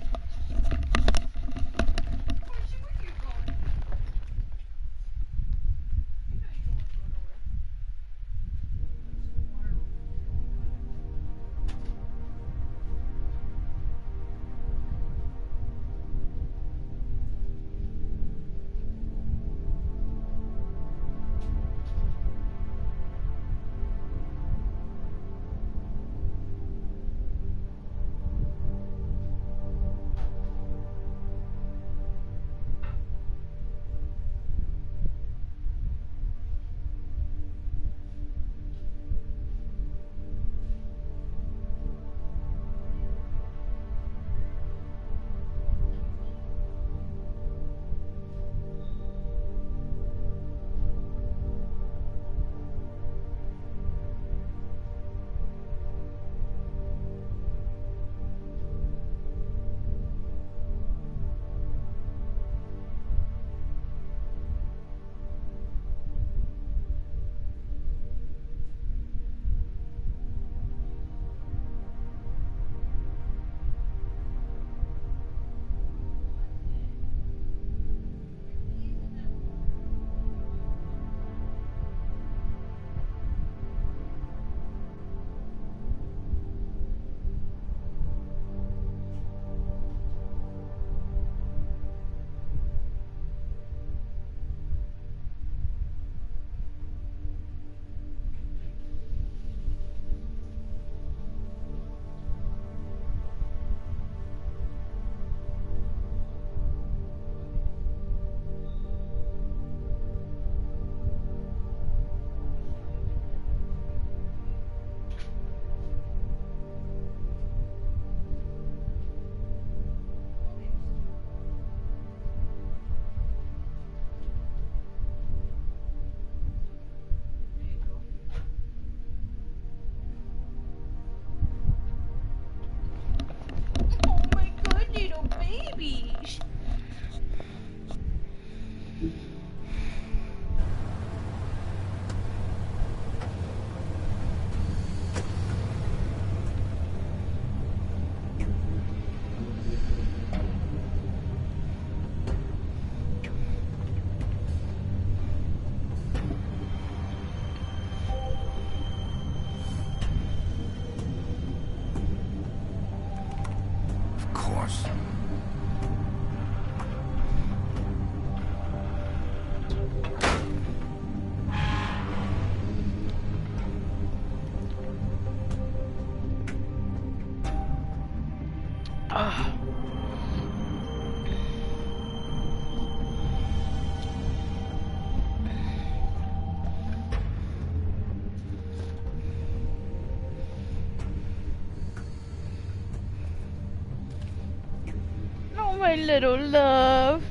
my little love.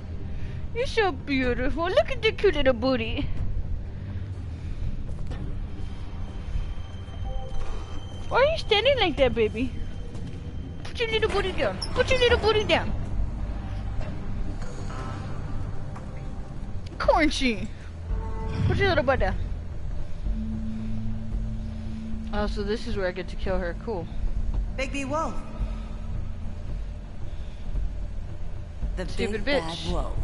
You're so beautiful. Look at the cute little booty. Why are you standing like that, baby? Put your little booty down. Put your little booty down. Cornchy. Put your little butt down. Oh, so this is where I get to kill her. Cool. Bigby Wolf. The Stupid big bitch. bad wolf.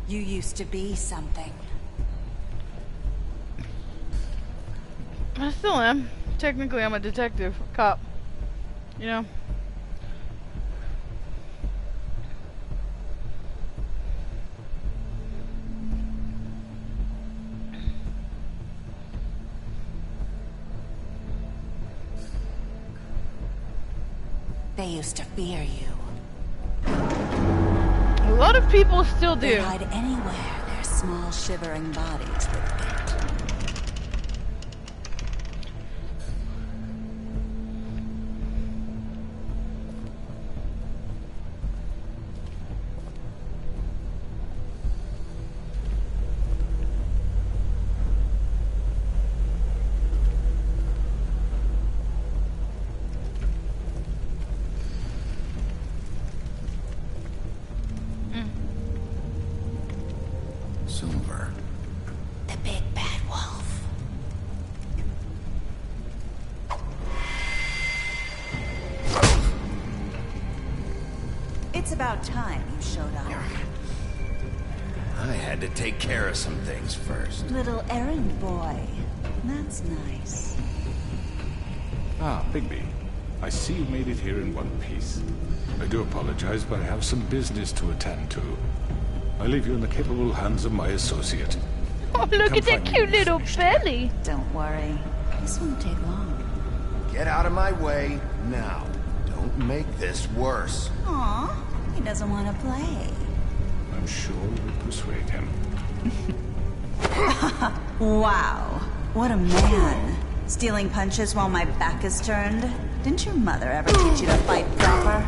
You used to be something. I still am. Technically, I'm a detective, cop. You know? They used to fear you. A lot of people still do. They hide anywhere their small shivering bodies would fit. Silver. The big bad wolf. It's about time you showed up. I had to take care of some things first. Little errand boy. That's nice. Ah, Bigby. I see you made it here in one piece. I do apologize, but I have some business to attend to. I leave you in the capable hands of my associate. Oh, look at that cute little belly. Don't worry. This won't take long. Get out of my way now. Don't make this worse. Aw, he doesn't want to play. I'm sure we'll persuade him. Wow, what a man. Stealing punches while my back is turned? Didn't your mother ever teach you to fight proper?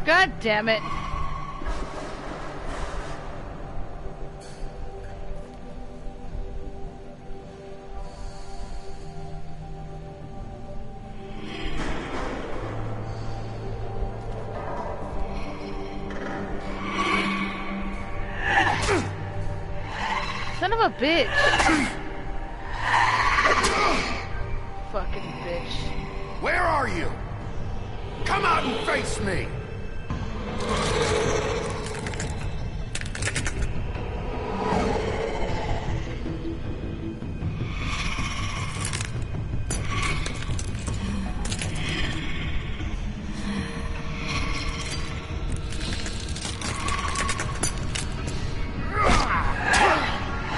God damn it. Son of a bitch. Fucking bitch. Where are you? Come out and face me!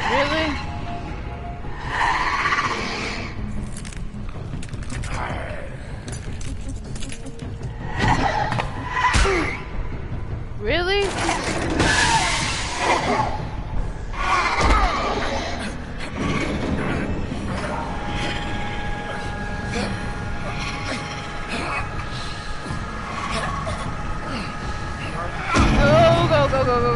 Really? Come on.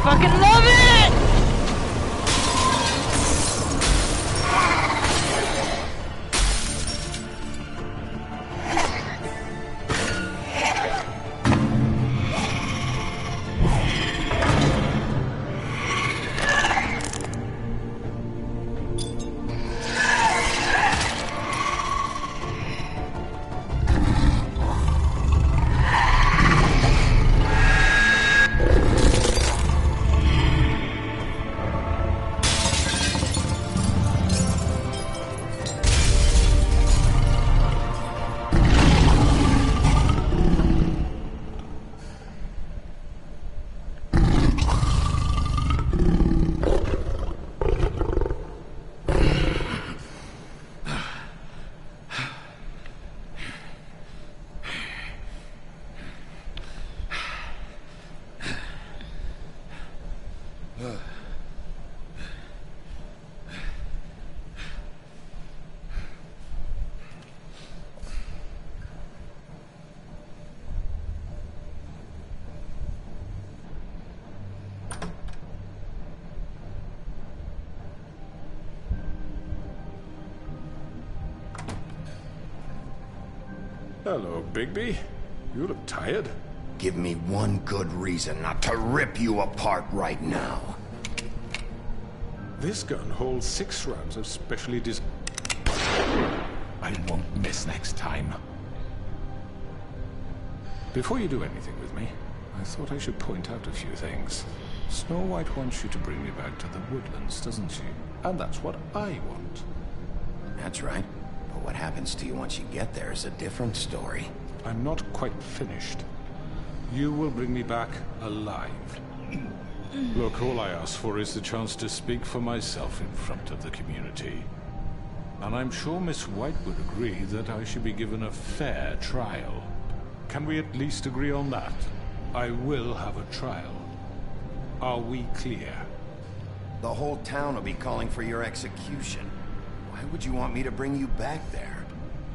Fucking love it! Hello, Bigby. You look tired. Give me one good reason not to rip you apart right now. This gun holds 6 rounds of specially I won't miss next time. Before you do anything with me, I thought I should point out a few things. Snow White wants you to bring me back to the woodlands, doesn't she? And that's what I want. That's right. But what happens to you once you get there is a different story. I'm not quite finished. You will bring me back alive. Look, all I ask for is the chance to speak for myself in front of the community. And I'm sure Miss White would agree that I should be given a fair trial. Can we at least agree on that? I will have a trial. Are we clear? The whole town will be calling for your execution. Why would you want me to bring you back there?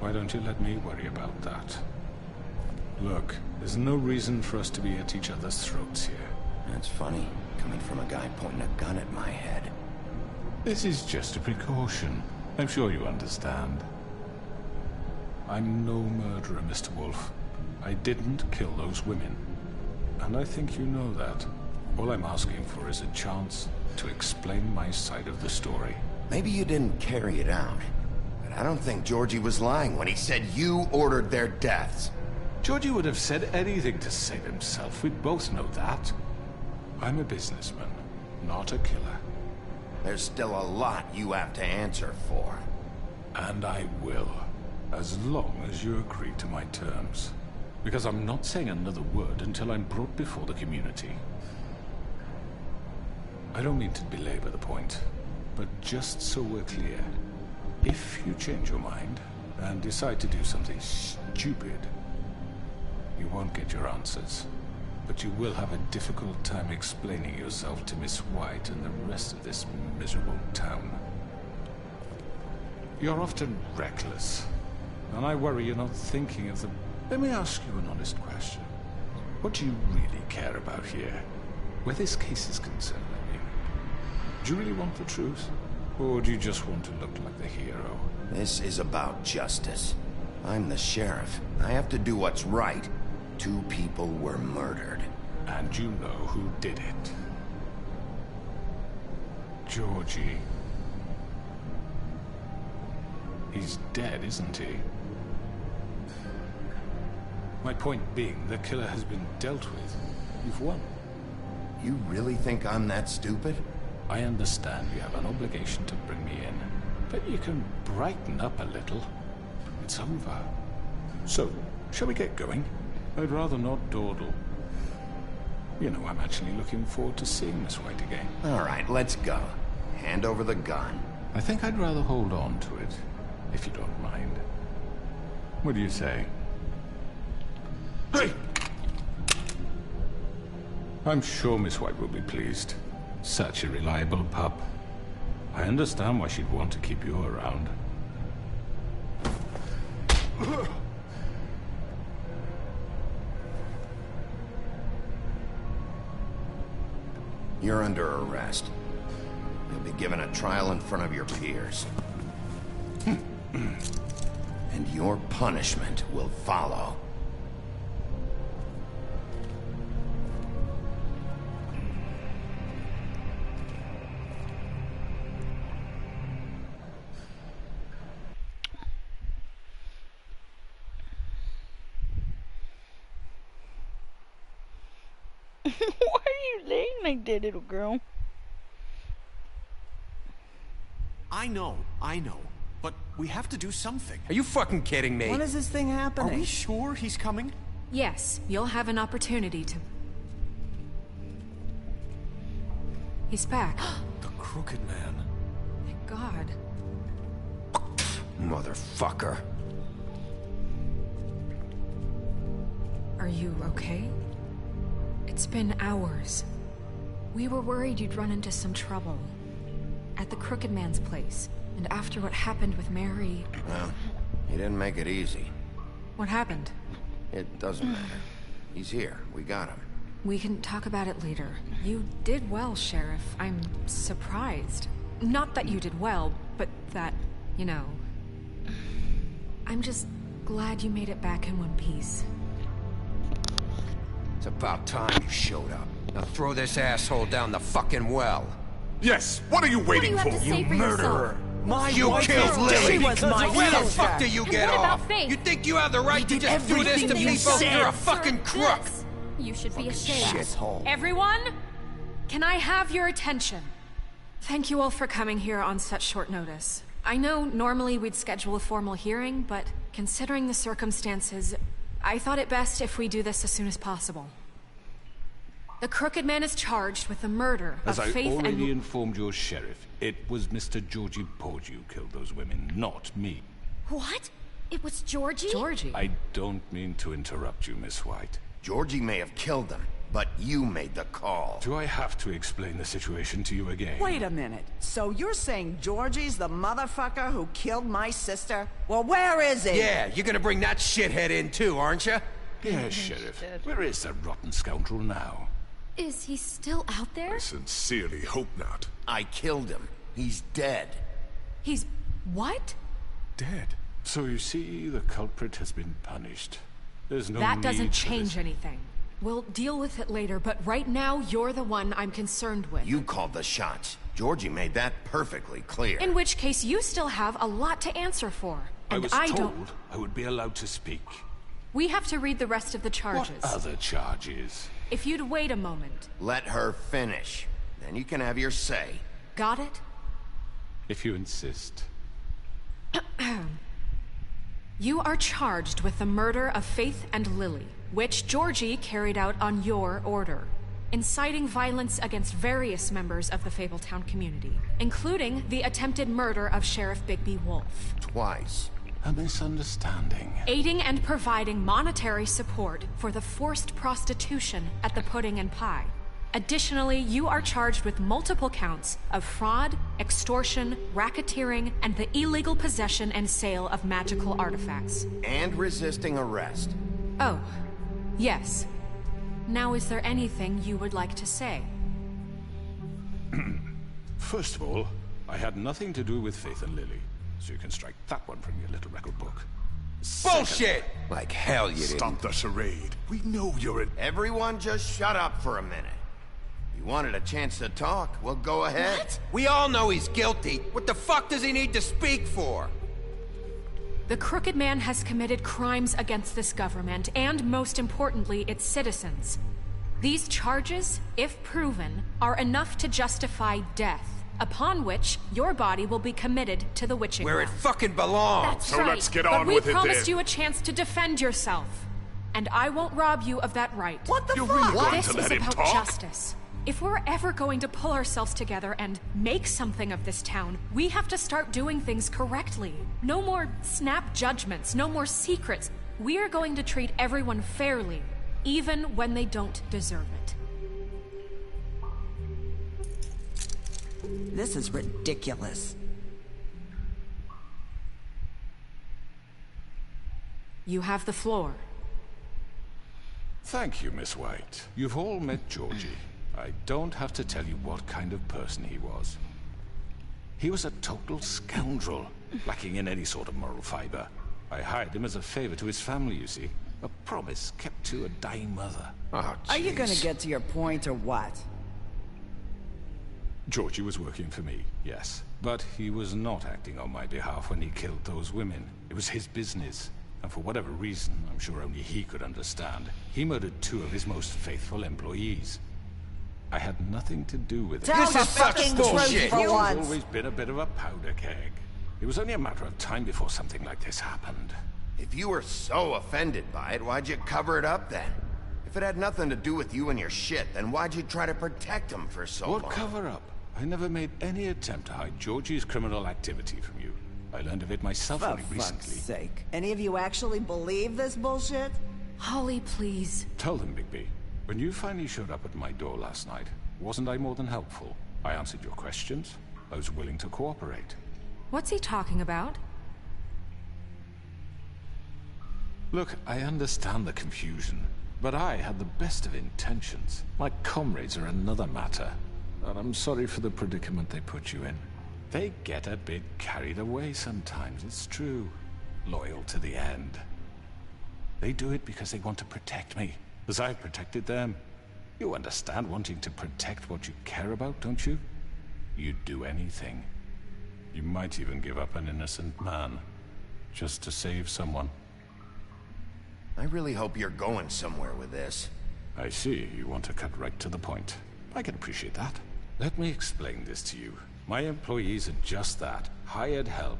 Why don't you let me worry about that? Look, there's no reason for us to be at each other's throats here. That's funny, coming from a guy pointing a gun at my head. This is just a precaution. I'm sure you understand. I'm no murderer, Mr. Wolf. I didn't kill those women. And I think you know that. All I'm asking for is a chance to explain my side of the story. Maybe you didn't carry it out, but I don't think Georgie was lying when he said you ordered their deaths. Georgie would have said anything to save himself. We both know that. I'm a businessman, not a killer. There's still a lot you have to answer for. And I will, as long as you agree to my terms. Because I'm not saying another word until I'm brought before the community. I don't mean to belabor the point, but just so we're clear, if you change your mind and decide to do something stupid, you won't get your answers. But you will have a difficult time explaining yourself to Miss White and the rest of this miserable town. You're often reckless, and I worry you're not thinking of the... Let me ask you an honest question. What do you really care about here? Where this case is concerned, I mean. Do you really want the truth? Or do you just want to look like the hero? This is about justice. I'm the sheriff. I have to do what's right. 2 people were murdered. And you know who did it. Georgie. He's dead, isn't he? My point being, the killer has been dealt with. You've won. You really think I'm that stupid? I understand you have an obligation to bring me in, but you can brighten up a little. It's over. So, shall we get going? I'd rather not dawdle. You know, I'm actually looking forward to seeing Miss White again. All right, let's go. Hand over the gun. I think I'd rather hold on to it, if you don't mind. What do you say? Hey! I'm sure Miss White will be pleased. Such a reliable pup. I understand why she'd want to keep you around. You're under arrest. You'll be given a trial in front of your peers. And your punishment will follow. Why are you laying like that, little girl? I know. But we have to do something. Are you fucking kidding me? When is this thing happening? Are we sure he's coming? Yes, you'll have an opportunity to... He's back. The Crooked Man. Thank God. Motherfucker. Are you okay? It's been hours. We were worried you'd run into some trouble. At the Crooked Man's place. And after what happened with Mary... Well, he didn't make it easy. What happened? It doesn't matter. He's here. We got him. We can talk about it later. You did well, Sheriff. I'm surprised. Not that you did well, but that, you know... I'm just glad you made it back in one piece. It's about time you showed up. Now throw this asshole down the fucking well. Yes, what are you waiting for? You murderer! You killed Lily! Where the fuck do you And get what about off? Faith? You think you have the right to just do this to people? You're a fucking crook! You should be ashamed. Shithole. Everyone, can I have your attention? Thank you all for coming here on such short notice. I know normally we'd schedule a formal hearing, but considering the circumstances, I thought it best if we do this as soon as possible. The Crooked Man is charged with the murder of As I Faith already and... informed your sheriff, it was Mr. Georgie Porgy who killed those women, not me. What? It was Georgie? Georgie? I don't mean to interrupt you, Miss White. Georgie may have killed them, but you made the call. Do I have to explain the situation to you again? Wait a minute. So you're saying Georgie's the motherfucker who killed my sister? Well, where is he? Yeah, you're gonna bring that shithead in too, aren't you? Yes, Sheriff. Where is that rotten scoundrel now? Is he still out there? I sincerely hope not. I killed him. He's dead. He's... what? Dead. So you see, the culprit has been punished. There's no That need doesn't for change this. anything. We'll deal with it later, but right now, you're the one I'm concerned with. You called the shots. Georgie made that perfectly clear. In which case, you still have a lot to answer for. And I was don't... told I would be allowed to speak. We have to read the rest of the charges. What other charges? If you'd wait a moment. Let her finish. Then you can have your say. Got it? If you insist. You are charged with the murder of Faith and Lily, which Georgie carried out on your order, inciting violence against various members of the Fabletown community, including the attempted murder of Sheriff Bigby Wolf. Twice. A misunderstanding. Aiding and providing monetary support for the forced prostitution at the Pudding and Pie. Additionally, you are charged with multiple counts of fraud, extortion, racketeering, and the illegal possession and sale of magical artifacts. And resisting arrest. Oh, yes. Now, is there anything you would like to say? First of all, I had nothing to do with Faith and Lily, so you can strike that one from your little record book. Bullshit! Like hell you didn't. Stop the charade. We know you're in... Everyone just shut up for a minute. You wanted a chance to talk, well, go ahead. What? We all know he's guilty. What the fuck does he need to speak for? The Crooked Man has committed crimes against this government, and most importantly, its citizens. These charges, if proven, are enough to justify death, upon which your body will be committed to the witching Where it ground. fucking belongs. That's So right. let's get but on we with it promised then. you a chance to defend yourself. And I won't rob you of that right. What the You're fuck? really going This to is let him about talk? justice. If we're ever going to pull ourselves together and make something of this town, we have to start doing things correctly. No more snap judgments, no more secrets. We are going to treat everyone fairly, even when they don't deserve it. This is ridiculous. You have the floor. Thank you, Miss White. You've all met Georgie. I don't have to tell you what kind of person he was. He was a total scoundrel, lacking in any sort of moral fiber. I hired him as a favor to his family, you see. A promise kept to a dying mother. Oh, Are you gonna jeez. get to your point or what? Georgie was working for me, yes. But he was not acting on my behalf when he killed those women. It was his business. And for whatever reason, I'm sure only he could understand, he murdered 2 of his most faithful employees. I had nothing to do with it. Tell the fucking truth He's for once. always been a bit of a powder keg. It was only a matter of time before something like this happened. If you were so offended by it, why'd you cover it up then? If it had nothing to do with you and your shit, then why'd you try to protect him for so long? What cover up? I never made any attempt to hide Georgie's criminal activity from you. I learned of it myself For only fuck's recently. sake. Any of you actually believe this bullshit? Holly, please. Tell them, Bigby. When you finally showed up at my door last night, wasn't I more than helpful? I answered your questions. I was willing to cooperate. What's he talking about? Look, I understand the confusion, but I had the best of intentions. My comrades are another matter, and I'm sorry for the predicament they put you in. They get a bit carried away sometimes, it's true. Loyal to the end. They do it because they want to protect me, as I've protected them. You understand wanting to protect what you care about, don't you? You'd do anything. You might even give up an innocent man, just to save someone. I really hope you're going somewhere with this. I see you want to cut right to the point. I can appreciate that. Let me explain this to you. My employees are just that, hired help.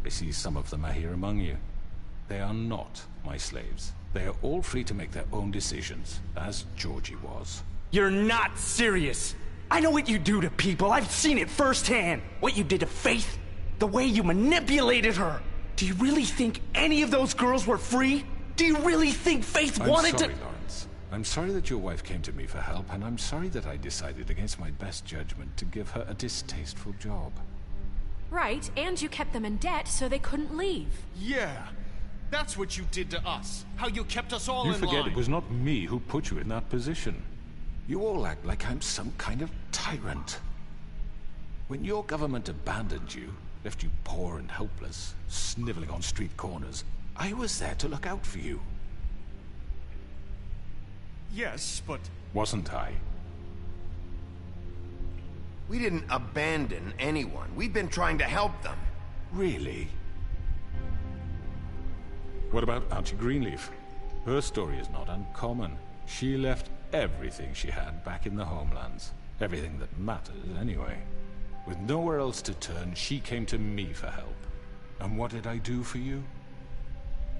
I see some of them are here among you. They are not my slaves. They are all free to make their own decisions, as Georgie was. You're not serious. I know what you do to people. I've seen it firsthand. What you did to Faith, the way you manipulated her. Do you really think any of those girls were free? Do you really think Faith wanted to... I'm sorry, Lawrence. I'm sorry that your wife came to me for help, and I'm sorry that I decided against my best judgment to give her a distasteful job. Right, and you kept them in debt so they couldn't leave. Yeah, that's what you did to us. How you kept us all You in forget line. it was not me who put you in that position. You all act like I'm some kind of tyrant. When your government abandoned you, left you poor and helpless, sniveling on street corners, I was there to look out for you. Yes, but... Wasn't I? We didn't abandon anyone. We've been trying to help them. Really? What about Auntie Greenleaf? Her story is not uncommon. She left everything she had back in the homelands. Everything that matters, anyway. With nowhere else to turn, she came to me for help. And what did I do for you?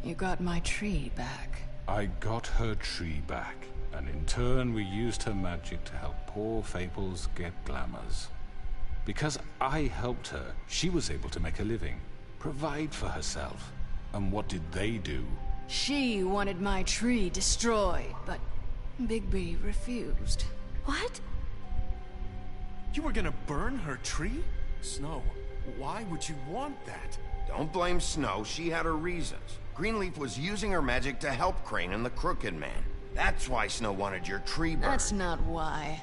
You got my tree back. I got her tree back, and in turn we used her magic to help poor Fables get glamours. Because I helped her, she was able to make a living, provide for herself. And what did they do? She wanted my tree destroyed, but Bigby refused. What? You were gonna burn her tree? Snow, why would you want that? Don't blame Snow. She had her reasons. Greenleaf was using her magic to help Crane and the Crooked Man. That's why Snow wanted your tree burned. That's not why.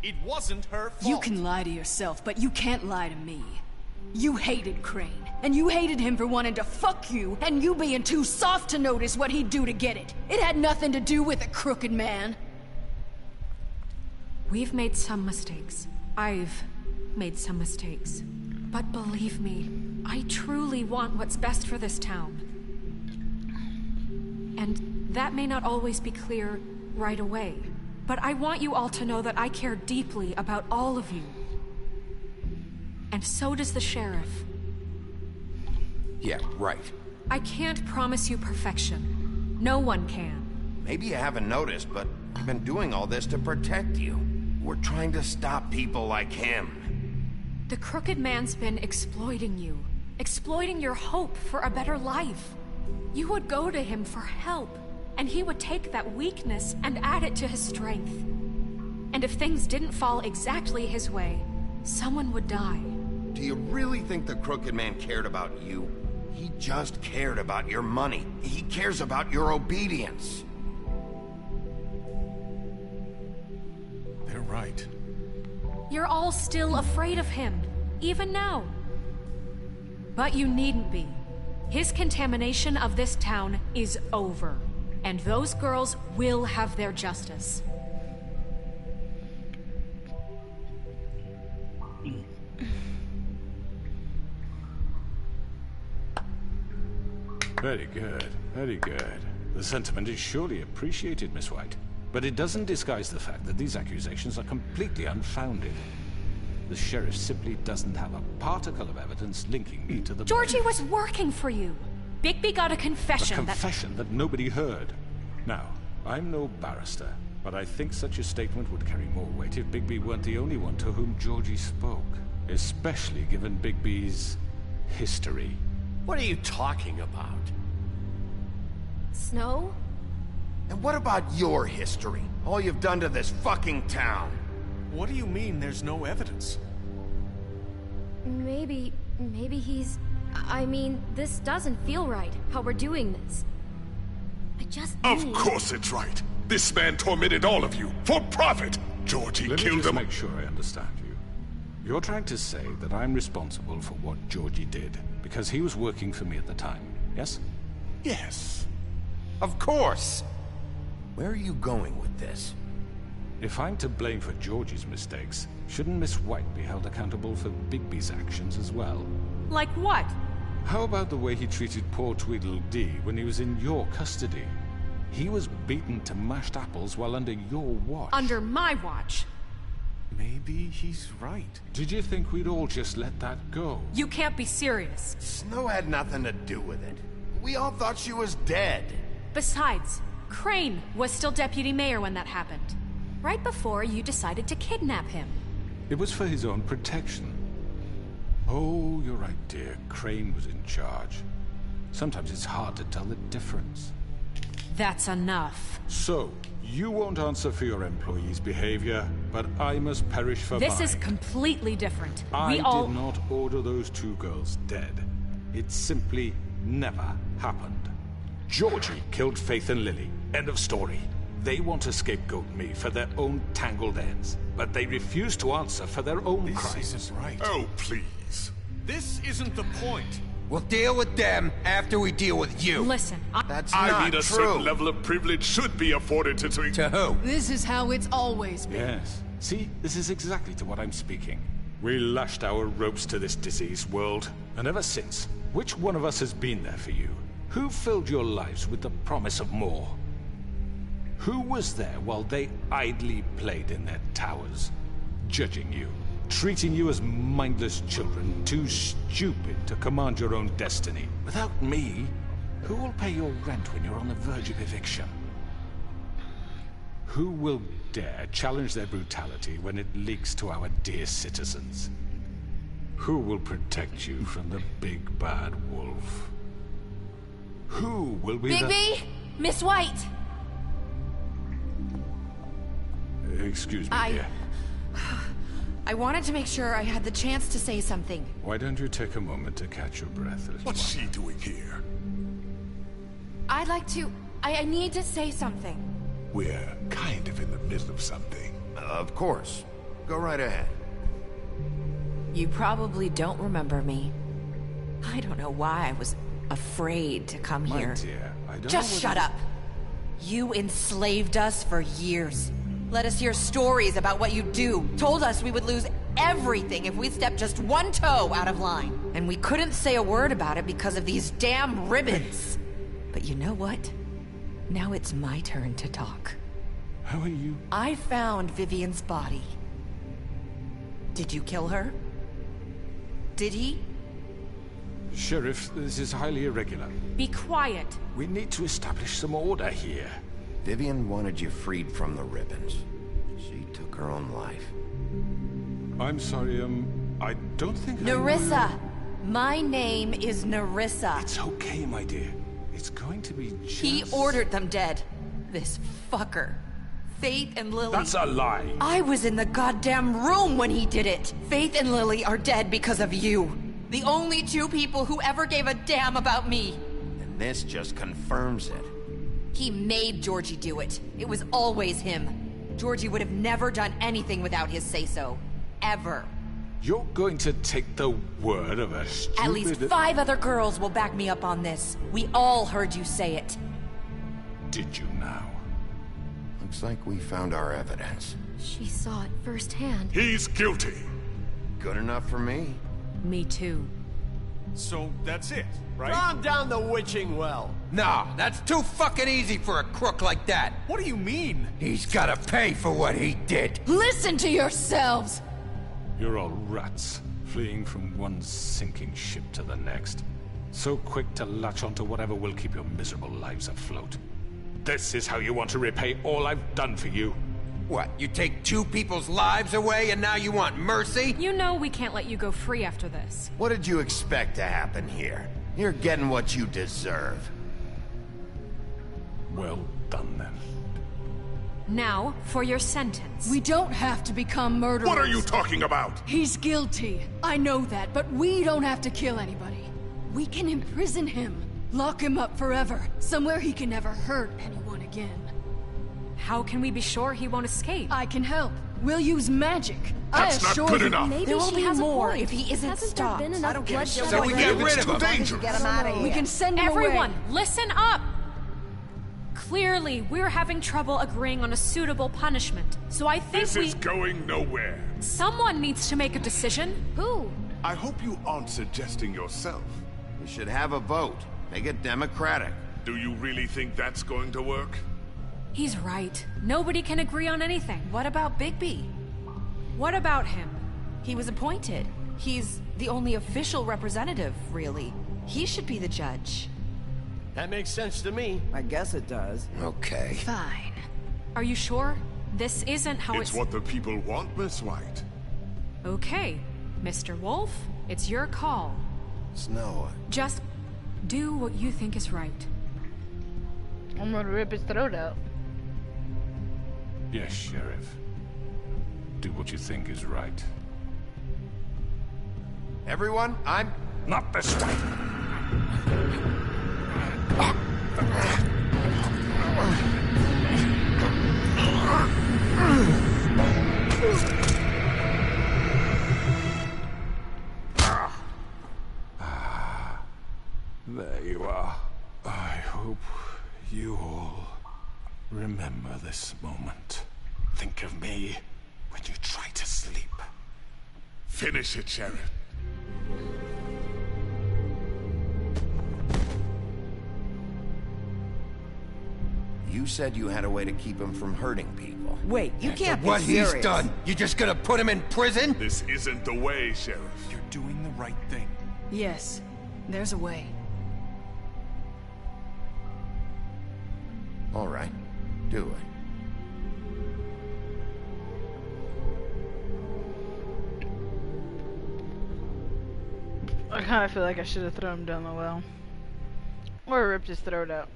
It wasn't her fault. You can lie to yourself, but you can't lie to me. You hated Crane, and you hated him for wanting to fuck you, and you being too soft to notice what he'd do to get it. It had nothing to do with a Crooked Man. We've made some mistakes. I've made some mistakes. But believe me, I truly want what's best for this town. And that may not always be clear right away. But I want you all to know that I care deeply about all of you. And so does the sheriff. Yeah, right. I can't promise you perfection. No one can. Maybe you haven't noticed, but we've been doing all this to protect you. We're trying to stop people like him. The Crooked Man's been exploiting you. Exploiting your hope for a better life. You would go to him for help, and he would take that weakness and add it to his strength. And if things didn't fall exactly his way, someone would die. Do you really think the Crooked Man cared about you? He just cared about your money. He cares about your obedience. They're right. You're all still afraid of him, even now. But you needn't be. His contamination of this town is over, and those girls will have their justice. Very good, very good. The sentiment is surely appreciated, Miss White. But it doesn't disguise the fact that these accusations are completely unfounded. The sheriff simply doesn't have a particle of evidence linking me to the... Georgie was working for you. Bigby got a confession A confession that nobody heard. Now, I'm no barrister, but I think such a statement would carry more weight if Bigby weren't the only one to whom Georgie spoke. Especially given Bigby's history. What are you talking about? Snow? And what about your history? All you've done to this fucking town? What do you mean there's no evidence? Maybe he's... I mean, this doesn't feel right, how we're doing this. I just Of course it's right. This man tormented all of you, for profit. Georgie killed them. Let me just make sure I understand you. You're trying to say that I'm responsible for what Georgie did, because he was working for me at the time, yes? Yes. Of course! Where are you going with this? If I'm to blame for Georgie's mistakes, shouldn't Miss White be held accountable for Bigby's actions as well? Like what? How about the way he treated poor Tweedledee when he was in your custody? He was beaten to mashed apples while under your watch. Under my watch. Maybe he's right. Did you think we'd all just let that go? You can't be serious. Snow had nothing to do with it. We all thought she was dead. Besides, Crane was still deputy mayor when that happened. right before you decided to kidnap him. It was for his own protection. Oh, you're right, dear. Crane was in charge. Sometimes it's hard to tell the difference. That's enough. So, you won't answer for your employees' behavior, but I must perish for mine. This is completely different. I did not order those two girls dead. It simply never happened. Georgie killed Faith and Lily. End of story. They want to scapegoat me for their own tangled ends, but they refuse to answer for their own crimes. This isn't right. Oh, please. This isn't the point. We'll deal with them after we deal with you. Listen, That's I not mean, a true. certain level of privilege should be afforded to To who? This is how it's always been. Yes. See, this is exactly to what I'm speaking. We lashed our ropes to this diseased world, and ever since, which one of us has been there for you? Who filled your lives with the promise of more? Who was there while they idly played in their towers, judging you, treating you as mindless children, too stupid to command your own destiny? Without me, who will pay your rent when you're on the verge of eviction? Who will dare challenge their brutality when it leaks to our dear citizens? Who will protect you from the big bad wolf? Who will be Bigby! Miss White! Excuse me, dear. I wanted to make sure I had the chance to say something. Why don't you take a moment to catch your breath, little What's she doing here? I'd like to... I need to say something. We're kind of in the middle of something. Of course. Go right ahead. You probably don't remember me. I don't know why I was afraid to come My here. dear, I don't Just know shut up. You enslaved us for years. Let us hear stories about what you do. Told us we would lose everything if we stepped just one toe out of line. And we couldn't say a word about it because of these damn ribbons. But you know what? Now it's my turn to talk. How are you? I found Vivian's body. Did you kill her? Did he? Sheriff, this is highly irregular. Be quiet. We need to establish some order here. Vivian wanted you freed from the ribbons. She took her own life. I'm sorry, I don't think Nerissa! My name is Nerissa. It's okay, my dear. It's going to be just... He ordered them dead. This fucker. Faith and Lily... That's a lie! I was in the goddamn room when he did it! Faith and Lily are dead because of you. The only two people who ever gave a damn about me. And this just confirms it. He made Georgie do it. It was always him. Georgie would have never done anything without his say-so. Ever. You're going to take the word of a stupid... At least 5 other girls will back me up on this. We all heard you say it. Did you now? Looks like we found our evidence. She saw it firsthand. He's guilty. Good enough for me. Me too. So that's it, right? Calm down the witching well. No, that's too fucking easy for a crook like that. What do you mean? He's gotta pay for what he did. Listen to yourselves! You're all rats, fleeing from one sinking ship to the next. So quick to latch onto whatever will keep your miserable lives afloat. This is how you want to repay all I've done for you. What, you take 2 people's lives away and now you want mercy? You know we can't let you go free after this. What did you expect to happen here? You're getting what you deserve. Well done, then. Now, for your sentence. We don't have to become murderers. What are you talking about? He's guilty. I know that, but we don't have to kill anybody. We can imprison him. Lock him up forever. Somewhere he can never hurt anyone again. How can we be sure he won't escape? I can help. We'll use magic. That's not good enough. Maybe There will she be has more a point. if he isn't Hasn't stopped. there been enough bloodshed? So we get rid of him. Dangerous. Get him out of here. We can send him Everyone, away. listen up! Clearly, we're having trouble agreeing on a suitable punishment. So I think This is going nowhere. someone needs to make a decision. Who? I hope you aren't suggesting yourself. We should have a vote. Make it democratic. Do you really think that's going to work? He's right. Nobody can agree on anything. What about Bigby? What about him? He was appointed. He's the only official representative, really. He should be the judge. That makes sense to me. I guess it does. Okay. Fine. Are you sure? This isn't how It's what the people want, Miss White. Okay, Mr. Wolf, it's your call. Snow. Just do what you think is right. I'm gonna rip his throat out. Yes, Sheriff. Do what you think is right. Everyone, I'm... Not this way. There you are. I hope you all remember this moment. Think of me when you try to sleep. Finish it, Sheriff. You said you had a way to keep him from hurting people. Wait, you can't be What serious. he's done, you just gonna put him in prison? This isn't the way, Sheriff. You're doing the right thing. Yes, there's a way. All right, do it. I kind of feel like I should have thrown him down the well. Or ripped his throat out.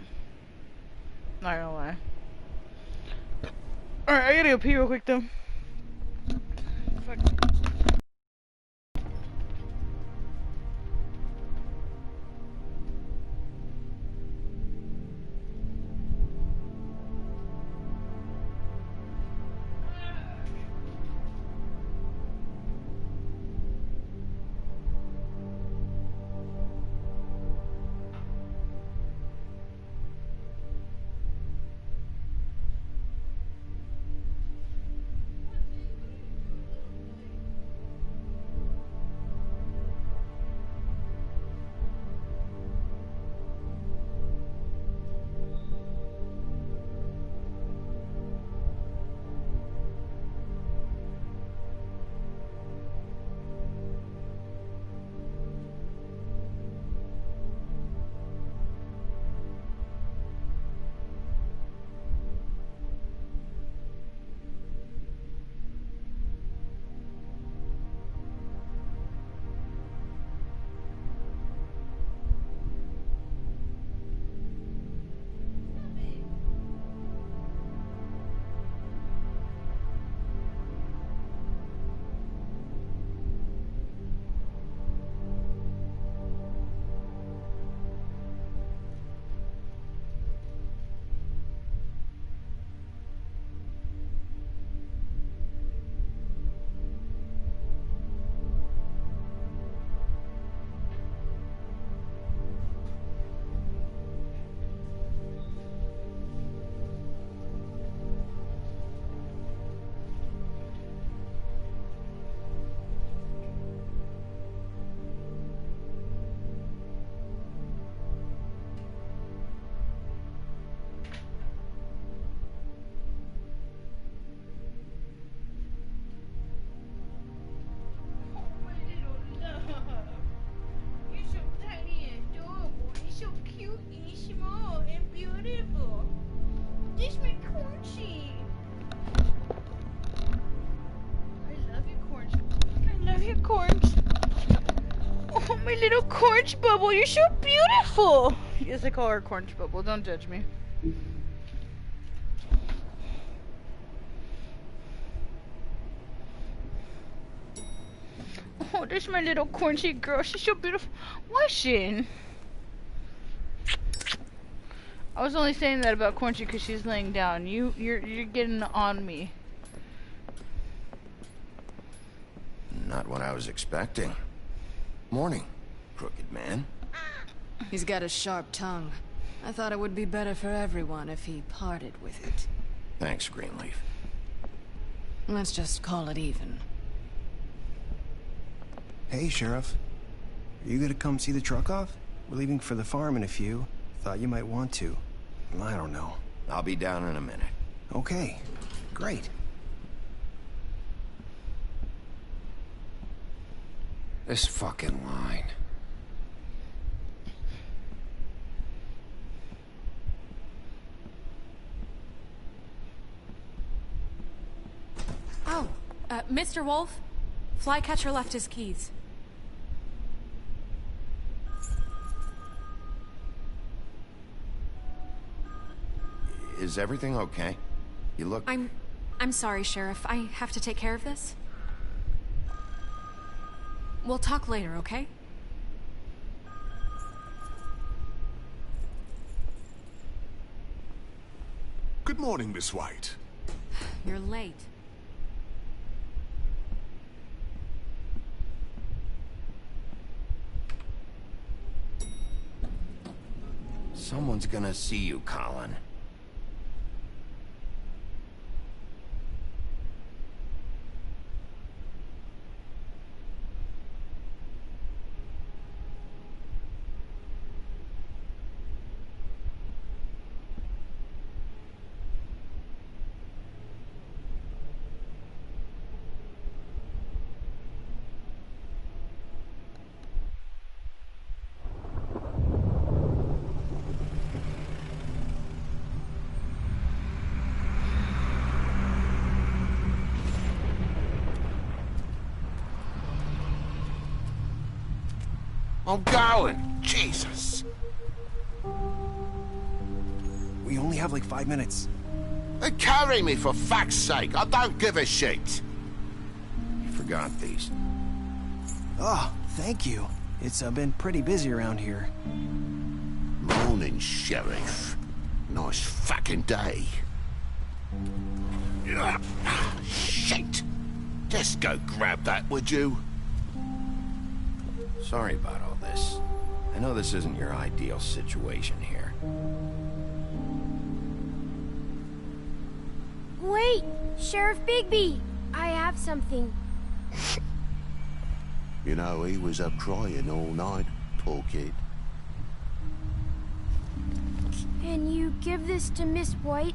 Not gonna lie. Alright, I gotta go pee real quick though. Fuck. My little Cornge Bubble, you're so beautiful! Yes, I call her Cornge Bubble, don't judge me. Oh, there's my little Cornchy girl, she's so beautiful. Why she? I was only saying that about Cornchy because she's laying down. You're getting on me. Not what I was expecting. Morning, crooked man. He's got a sharp tongue. I thought it would be better for everyone if he parted with it. Thanks, Greenleaf. Let's just call it even. Hey, Sheriff. Are you gonna come see the truck off? We're leaving for the farm in a few. Thought you might want to. I don't know. I'll be down in a minute. Okay, great. This fucking line. Mr. Wolf, Flycatcher left his keys. Is everything okay? You look... I'm sorry, Sheriff. I have to take care of this. We'll talk later, okay? Good morning, Miss White. You're late. Someone's gonna see you, Colin. I'm going. Jesus. We only have like 5 minutes. Then carry me for fuck's sake. I don't give a shit. You forgot these. Oh, thank you. It's been pretty busy around here. Morning, Sheriff. Nice fucking day. Shit. Just go grab that, would you? Sorry about all this. I know this isn't your ideal situation here. Wait! Sheriff Bigby! I have something. You know, he was up crying all night, poor kid. Can you give this to Miss White,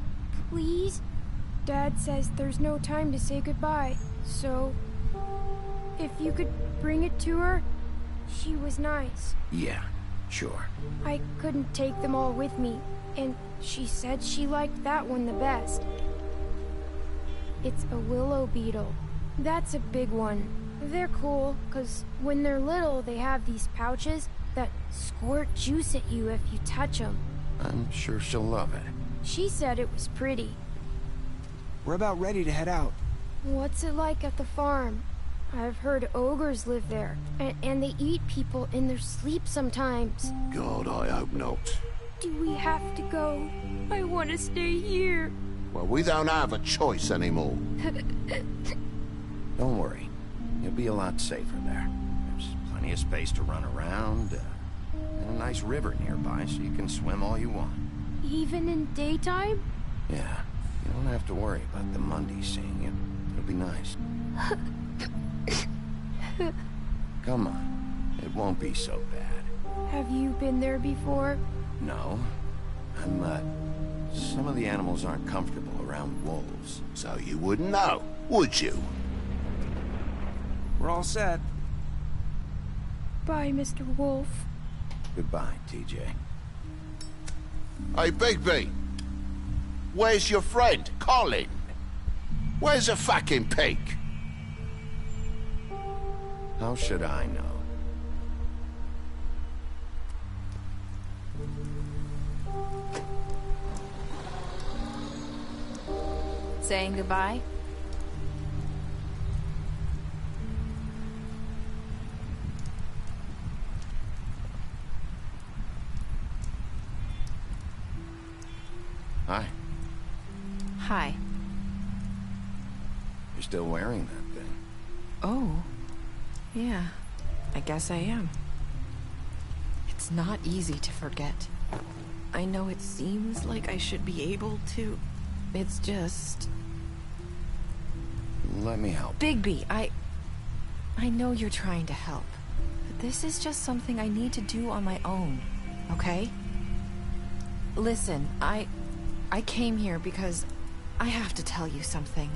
please? Dad says there's no time to say goodbye, so... if you could bring it to her, she was nice. Yeah, sure. I couldn't take them all with me, and she said she liked that one the best. It's a willow beetle. That's a big one. They're cool, 'cause when they're little, they have these pouches that squirt juice at you if you touch them. I'm sure she'll love it. She said it was pretty. We're about ready to head out. What's it like at the farm? I've heard ogres live there, and they eat people in their sleep sometimes. God, I hope not. Do we have to go? I want to stay here. Well, we don't have a choice anymore. Don't worry. You'll be a lot safer there. There's plenty of space to run around, and a nice river nearby so you can swim all you want. Even in daytime? Yeah, you don't have to worry about the Mundies seeing you. It'll be nice. Come on. It won't be so bad. Have you been there before? No. Some of the animals aren't comfortable around wolves. So you wouldn't know, would you? We're all set. Bye, Mr. Wolf. Goodbye, TJ. Hey, Bigby. Where's your friend, Colin? Where's the fucking pig? How should I know? Saying goodbye? Hi. Hi. You're still wearing that thing. Oh. Yeah. I guess I am. It's not easy to forget. I know it seems like I should be able to. It's just... Let me help. Bigby, I know you're trying to help. But this is just something I need to do on my own, okay? Listen, I came here because I have to tell you something.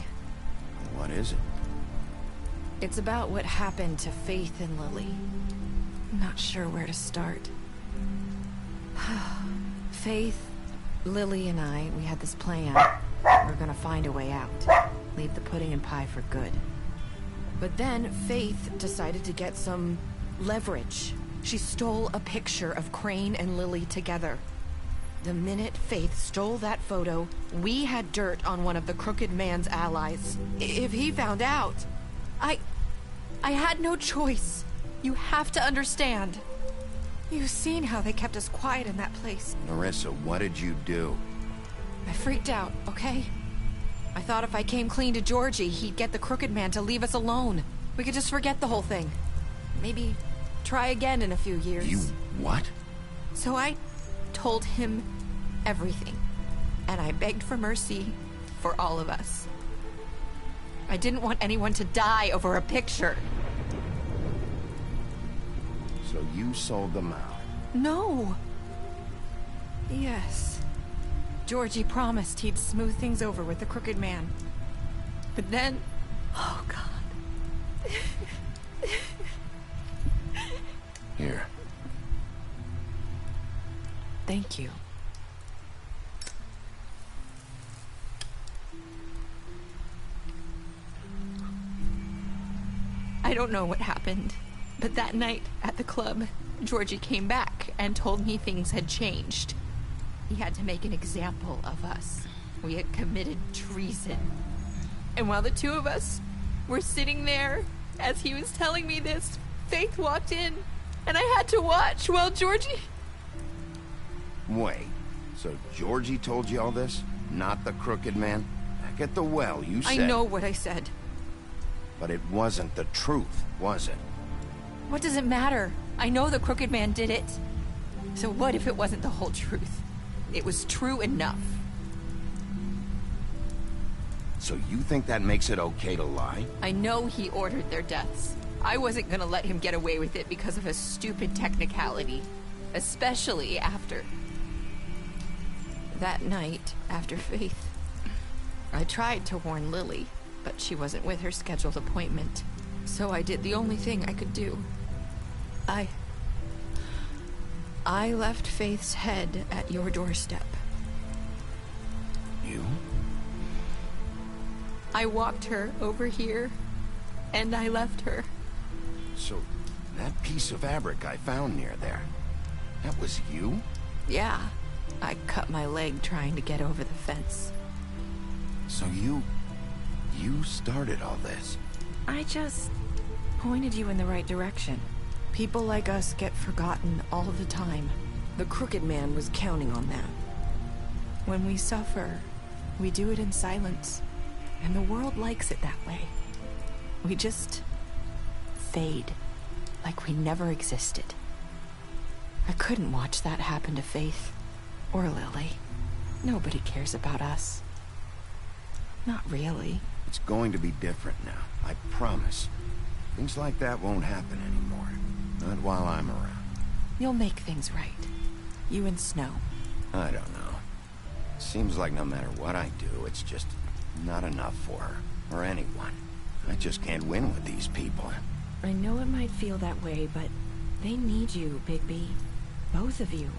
What is it? It's about what happened to Faith and Lily. I'm not sure where to start. Faith, Lily, and I, we had this plan. We're gonna find a way out. Leave the pudding and pie for good. But then Faith decided to get some leverage. She stole a picture of Crane and Lily together. The minute Faith stole that photo, we had dirt on one of the Crooked Man's allies. If he found out, I had no choice. You have to understand. You've seen how they kept us quiet in that place. Marissa, what did you do? I freaked out, okay? I thought if I came clean to Georgie, he'd get the Crooked Man to leave us alone. We could just forget the whole thing. Maybe try again in a few years. You what? So I told him everything. And I begged for mercy for all of us. I didn't want anyone to die over a picture. So you sold them out? No. Yes. Georgie promised he'd smooth things over with the Crooked Man. But then... Oh, God. Here. Thank you. I don't know what happened, but that night at the club, Georgie came back and told me things had changed. He had to make an example of us. We had committed treason. And while the two of us were sitting there, as he was telling me this, Faith walked in, and I had to watch while Georgie... Wait, so Georgie told you all this? Not the Crooked Man? Back at the well, you said... I know what I said. But it wasn't the truth, was it? What does it matter? I know the Crooked Man did it. So what if it wasn't the whole truth? It was true enough. So you think that makes it okay to lie? I know he ordered their deaths. I wasn't gonna let him get away with it because of a stupid technicality. Especially after... that night, after Faith. I tried to warn Lily, but she wasn't with her scheduled appointment. So I did the only thing I could do. I left Faith's head at your doorstep. You? I walked her over here, and I left her. So, that piece of fabric I found near there, that was you? Yeah. I cut my leg trying to get over the fence. So you started all this? I just pointed you in the right direction. People like us get forgotten all the time. The Crooked Man was counting on that. When we suffer, we do it in silence. And the world likes it that way. We just fade, like we never existed. I couldn't watch that happen to Faith, or Lily. Nobody cares about us. Not really. It's going to be different now, I promise. Things like that won't happen anymore. Not while I'm around. You'll make things right. You and Snow. I don't know. It seems like no matter what I do, it's just not enough for her, or anyone. I just can't win with these people. I know it might feel that way, but they need you, Bigby. Both of you.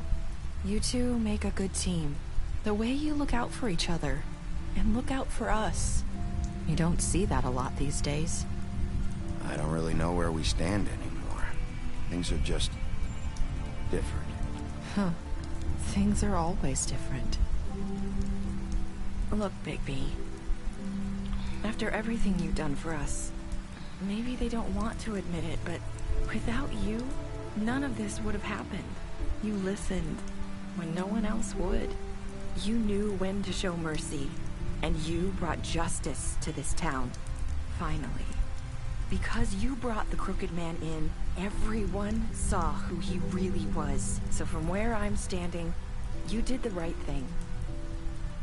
You two make a good team. The way you look out for each other, and look out for us. You don't see that a lot these days. I don't really know where we stand anymore. Things are just different. Huh. Things are always different. Look, Bigby. After everything you've done for us, maybe they don't want to admit it, but without you, none of this would have happened. You listened when no one else would. You knew when to show mercy, and you brought justice to this town. Finally. Because you brought the Crooked Man in, everyone saw who he really was. So from where I'm standing, you did the right thing.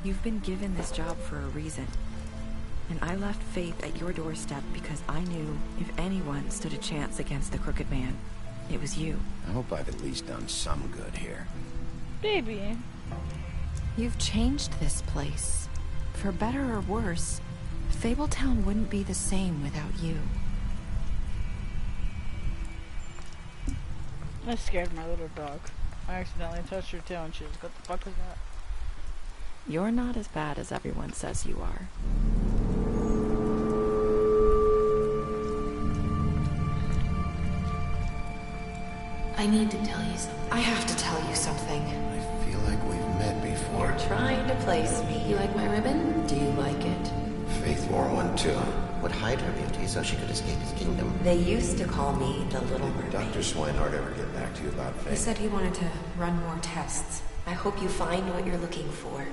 You've been given this job for a reason. And I left Faith at your doorstep because I knew if anyone stood a chance against the Crooked Man, it was you. I hope I've at least done some good here. Baby. You've changed this place. For better or worse, Fabletown wouldn't be the same without you. I scared my little dog. I accidentally touched her tail and she was, what the fuck was that? You're not as bad as everyone says you are. I need to tell you something. I have to tell you something. I feel like we've met before. You're trying to place me. You like my ribbon? Do you like it? Faith wore one too. Would hide her beauty so she could escape his kingdom. They used to call me the Little Mermaid. Did Dr. Swinehart ever get back to you about Faith? He said he wanted to run more tests. I hope you find what you're looking for.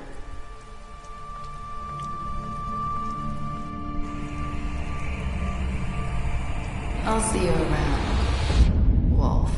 I'll see you around, Wolf.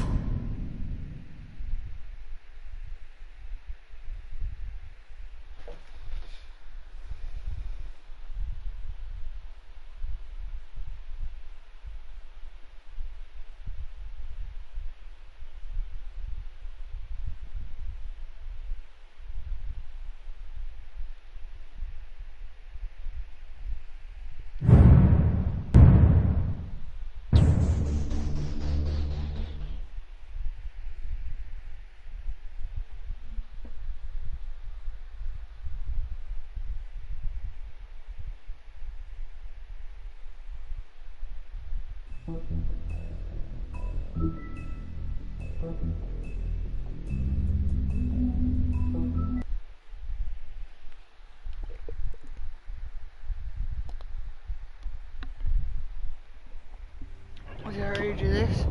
Was I ready to do this?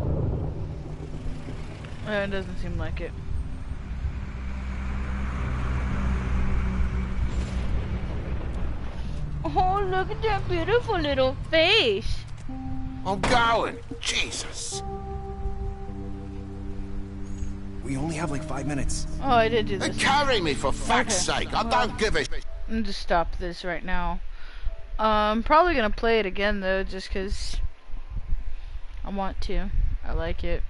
It doesn't seem like it. Oh, look at that beautiful little face. I'm going. Jesus. We only have like 5 minutes. Oh, I did do this. Carry me for fuck's sake. I don't give a shit. I'm gonna just stop this right now. I'm probably gonna play it again though, just cause I want to. I like it.